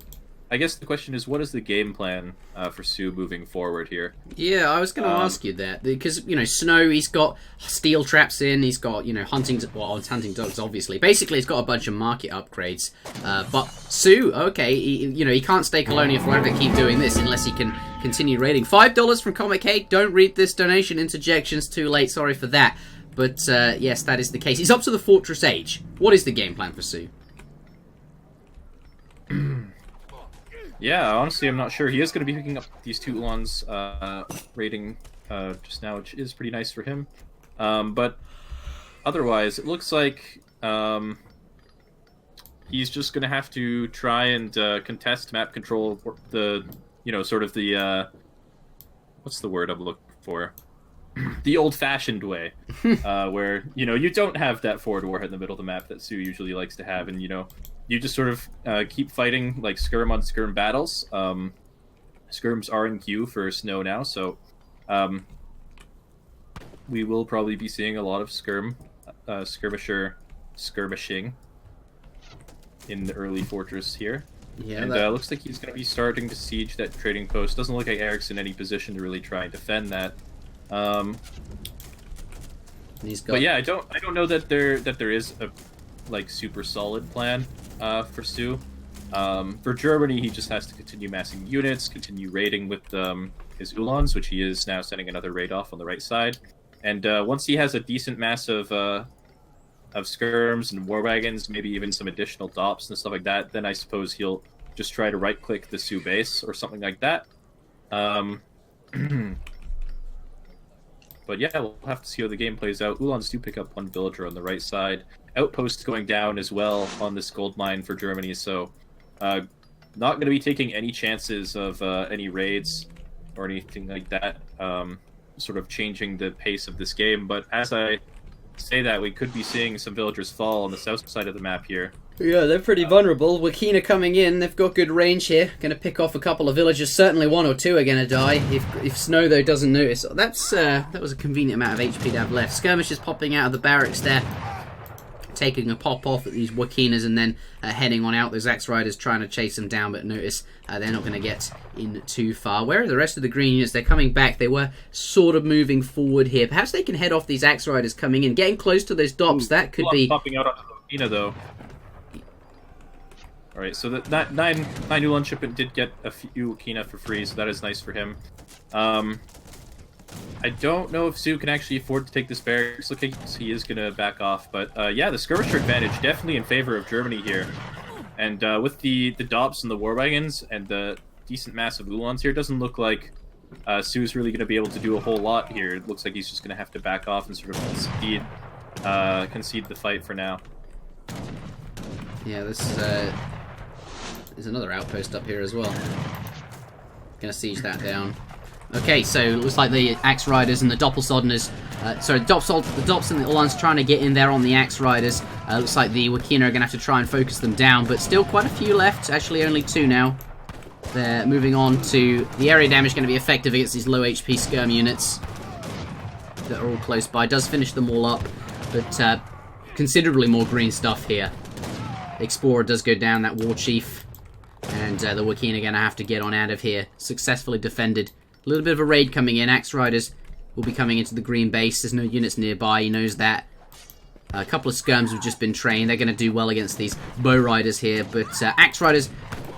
I guess the question is, what is the game plan for Sioux moving forward here? Yeah, I was going to ask you that, because, you know, Snow, he's got steel traps in, he's got, you know, hunting dogs, obviously. Basically, he's got a bunch of market upgrades. But Sioux, okay, he can't stay Colonia forever to keep doing this unless he can continue raiding. $5 from Comic K, don't read this donation, interjections, too late, sorry for that. But, yes, that is the case. He's up to the Fortress Age. What is the game plan for Sioux? Yeah, honestly, I'm not sure. He is going to be picking up these two Ulans raiding just now, which is pretty nice for him. But otherwise, it looks like he's just going to have to try and contest map control, the, sort of the, what's the word I'm looking for? The old-fashioned way, where, you don't have that forward warhead in the middle of the map that Sioux usually likes to have, and, you just sort of keep fighting, like, skirm-on-skirm battles. Skirms are in queue for Snow now, so we will probably be seeing a lot of skirmishing in the early fortress here. Yeah, and looks like he's going to be starting to siege that trading post. Doesn't look like Eric's in any position to really try and defend that. But yeah, I don't know that there is a super solid plan for Sioux. For Germany, he just has to continue massing units, continue raiding with his Ulans, which he is now sending another raid off on the right side. And once he has a decent mass of skirms and war wagons, maybe even some additional DOPS and stuff like that, then I suppose he'll just try to right-click the Sioux base or something like that. But yeah, we'll have to see how the game plays out. Ulans do pick up one villager on the right side. Outposts going down as well on this gold mine for Germany, so not going to be taking any chances of any raids or anything like that, sort of changing the pace of this game. But as I say that, we could be seeing some villagers fall on the south side of the map here. Yeah, they're pretty vulnerable. Wakina coming in, they've got good range here. Going to pick off a couple of villagers. Certainly one or two are going to die if Snow, though, doesn't notice. That was a convenient amount of HP to have left. Skirmishers popping out of the barracks there, taking a pop off at these Wakinas and then heading on out. Those Axe Riders trying to chase them down, but notice they're not going to get in too far. Where are the rest of the green units? They're coming back. They were sort of moving forward here. Perhaps they can head off these Axe Riders coming in. Getting close to those DOPS, that could be... Popping out onto the Wakina, though. Alright, so that 9 Ulan shipment did get a few Wakina for free, so that is nice for him. I don't know if Sioux can actually afford to take this barracks. Looks like he is going to back off. But yeah, the skirmisher advantage definitely in favor of Germany here. And with the DOPS and the war wagons and the decent mass of Ulans here, it doesn't look like Sioux's really going to be able to do a whole lot here. It looks like he's just going to have to back off and sort of concede the fight for now. Yeah, there's another outpost up here as well. Gonna siege that down. Okay, so it looks like the Axe Riders and the Doppelsoddeners, the Dops and the Ulans trying to get in there on the Axe Riders. Looks like the Wakina are gonna have to try and focus them down, but still quite a few left. Actually, only 2 now. They're moving on to the area damage, going to be effective against these low HP skirm units that are all close by. Does finish them all up, but considerably more green stuff here. Explorer does go down, that War Chief, and the Wakina are going to have to get on out of here. Successfully defended. A little bit of a raid coming in. Axe Riders will be coming into the green base. There's no units nearby, he knows that. A couple of skirms have just been trained. They're going to do well against these bow riders here, but Axe Riders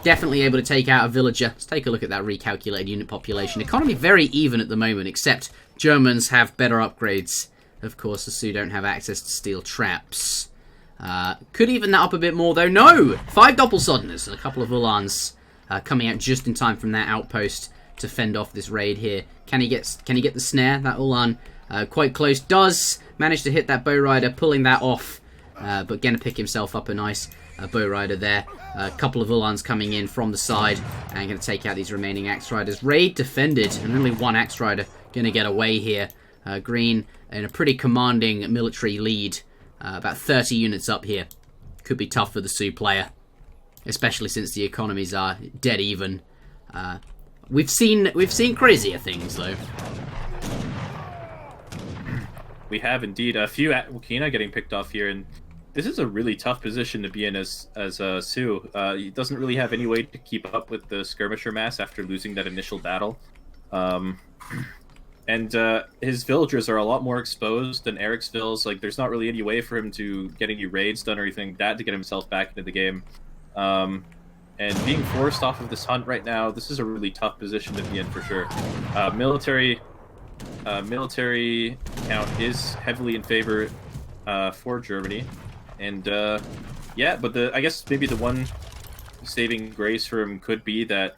definitely able to take out a villager. Let's take a look at that recalculated unit population. Economy very even at the moment, except Germans have better upgrades Of course, the Sioux don't have access to steel traps. Could even that up a bit more, though. No! 5 Doppelsodners and a couple of Ulans coming out just in time from that outpost to fend off this raid here. Can he get the snare? That Ulan quite close. Does manage to hit that Bow Rider, pulling that off. But going to pick himself up a nice Bow Rider there. A couple of Ulans coming in from the side and going to take out these remaining Axe Riders. Raid defended, and only one Axe Rider going to get away here. Green in a pretty commanding military lead. About 30 units up here. Could be tough for the Sioux player, especially since the economies are dead even. We've seen crazier things though. We have indeed a few at Wakina getting picked off here, and this is a really tough position to be in as Sioux. He doesn't really have any way to keep up with the skirmisher mass after losing that initial battle. And his villagers are a lot more exposed than Eric's vills. Like, there's not really any way for him to get any raids done or anything like that to get himself back into the game. And being forced off of this hunt right now, this is a really tough position to be in for sure. Military count is heavily in favor for Germany, and yeah, but I guess maybe the one saving grace for him could be that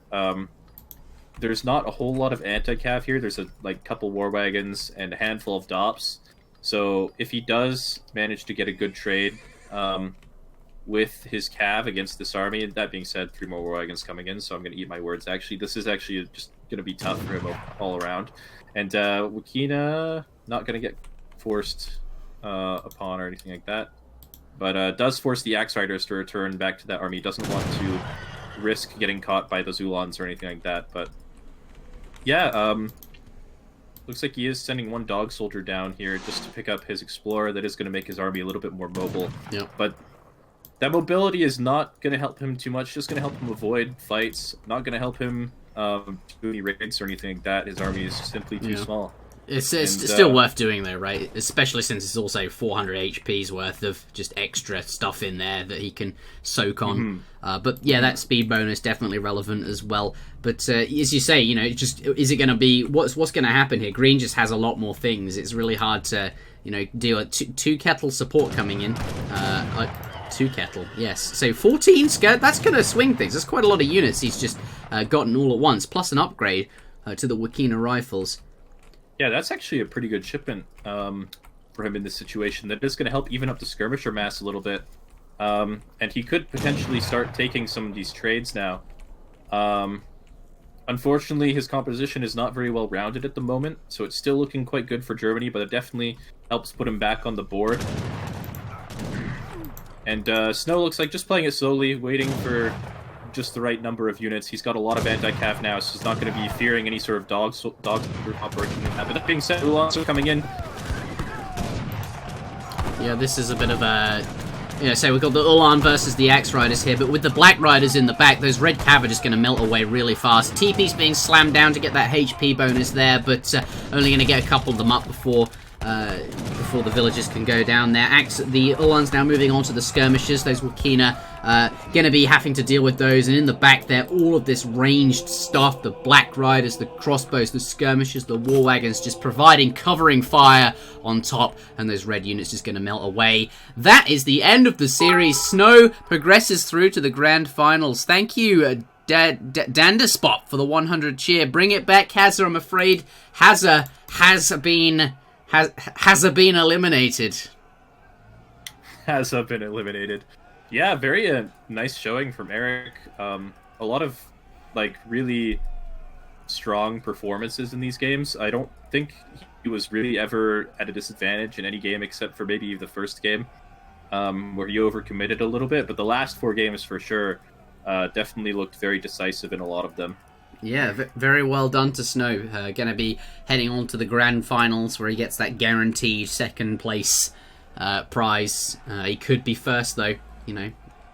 there's not a whole lot of anti-cav here. There's a couple war wagons and a handful of DOPS. So if he does manage to get a good trade with his cav against this army, and that being said, 3 more war wagons coming in, so I'm going to eat my words. Actually, this is actually just going to be tough for him all around. And Wakina not going to get forced upon or anything like that, but does force the Axe Riders to return back to that army. Doesn't want to risk getting caught by the Zulans or anything like that. But yeah, looks like he is sending 1 dog soldier down here just to pick up his explorer. That is going to make his army a little bit more mobile. Yeah. But that mobility is not going to help him too much. Just going to help him avoid fights. Not going to help him do any raids or anything like that. His army is simply too small. It's still worth doing though, right? Especially since it's also 400 HP's worth of just extra stuff in there that he can soak on. But yeah, that speed bonus definitely relevant as well. But as you say, is it going to be what's going to happen here? Green just has a lot more things. It's really hard to deal with 2 kettle support coming in. 2 kettle, yes. So 14 skirt. That's going to swing things. That's quite a lot of units he's just gotten all at once, plus an upgrade to the Wakina rifles. Yeah, that's actually a pretty good shipment for him in this situation. That is going to help even up the skirmisher mass a little bit. And he could potentially start taking some of these trades now. Unfortunately, his composition is not very well rounded at the moment, so it's still looking quite good for Germany, but it definitely helps put him back on the board. And Snow looks like just playing it slowly, waiting for just the right number of units. He's got a lot of anti-cav now, so he's not going to be fearing any sort of dog operation. But that being said, Ulans are coming in. Yeah, this is a bit of a... so we've got the Ulan versus the Axe Riders here, but with the Black Riders in the back, those Red Cav are just going to melt away really fast. TP's being slammed down to get that HP bonus there, but only going to get a couple of them up before the villagers can go down there. The Ulans now moving on to the skirmishers. Those Wakina going to be having to deal with those. And in the back there, all of this ranged stuff. The Black Riders, the crossbows, the skirmishers, the war wagons just providing covering fire on top. And those red units just going to melt away. That is the end of the series. Snow progresses through to the grand finals. Thank you, Danderspot, for the 100 cheer. Bring it back, Hazza. I'm afraid Hazza has been eliminated. Hazza been eliminated. Yeah, very nice showing from Eric. A lot of really strong performances in these games. I don't think he was really ever at a disadvantage in any game except for maybe the first game, where he overcommitted a little bit. But the last 4 games for sure definitely looked very decisive in a lot of them. Yeah, very well done to Snow. Going to be heading on to the grand finals where he gets that guaranteed second place prize. He could be first though,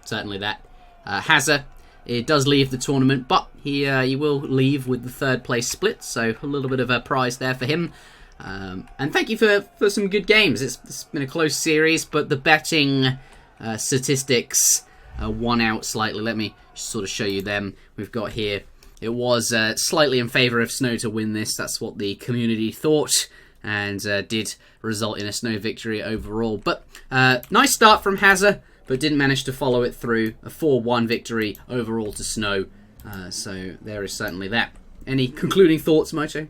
certainly that. Hazza, it does leave the tournament, but he will leave with the third place split, so a little bit of a prize there for him. And thank you for some good games. It's been a close series, but the betting statistics won out slightly. Let me just sort of show you them. We've got here. It was slightly in favour of Snow to win this. That's what the community thought. and did result in a Snow victory overall. But nice start from Hazza, but didn't manage to follow it through. A 4-1 victory overall to Snow. So there is certainly that. Any concluding thoughts, Mitoe?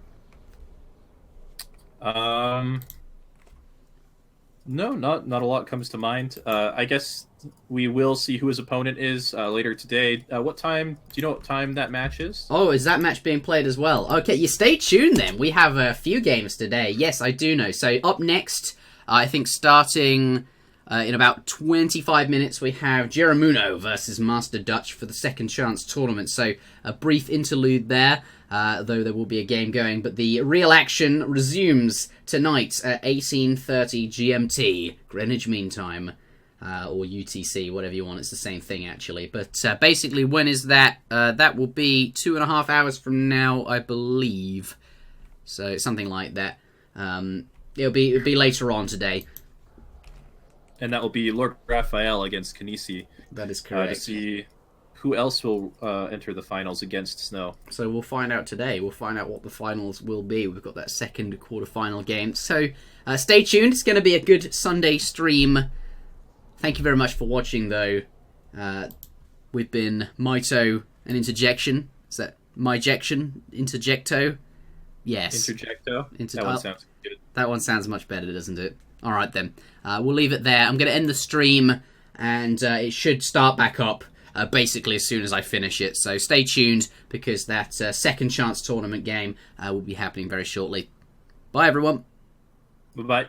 No, not a lot comes to mind. I guess we will see who his opponent is later today. What time? Do you know what time that match is? Oh, is that match being played as well? Okay, you stay tuned then. We have a few games today. Yes, I do know. So up next, I think starting in about 25 minutes, we have Jeramuno versus Master Dutch for the second chance tournament. So a brief interlude there. Though there will be a game going, but the real action resumes tonight at 18:30 GMT, Greenwich Mean Time, or UTC, whatever you want. It's the same thing, actually. But basically, when is that? That will be 2.5 hours from now, I believe. So something like that. It'll be later on today. And that will be Lord Raphael against Kanisi. That is correct. To see who else will enter the finals against Snow. So we'll find out today. We'll find out what the finals will be. We've got that second quarterfinal game. So stay tuned. It's going to be a good Sunday stream. Thank you very much for watching, though. We've been Mitoe and Interjection. Is that Myjection? Interjecto? Yes. Interjecto? That one sounds good. That one sounds much better, doesn't it? All right, then. We'll leave it there. I'm going to end the stream, and it should start back up basically as soon as I finish it. So stay tuned, because that second chance tournament game will be happening very shortly. Bye, everyone. Bye-bye.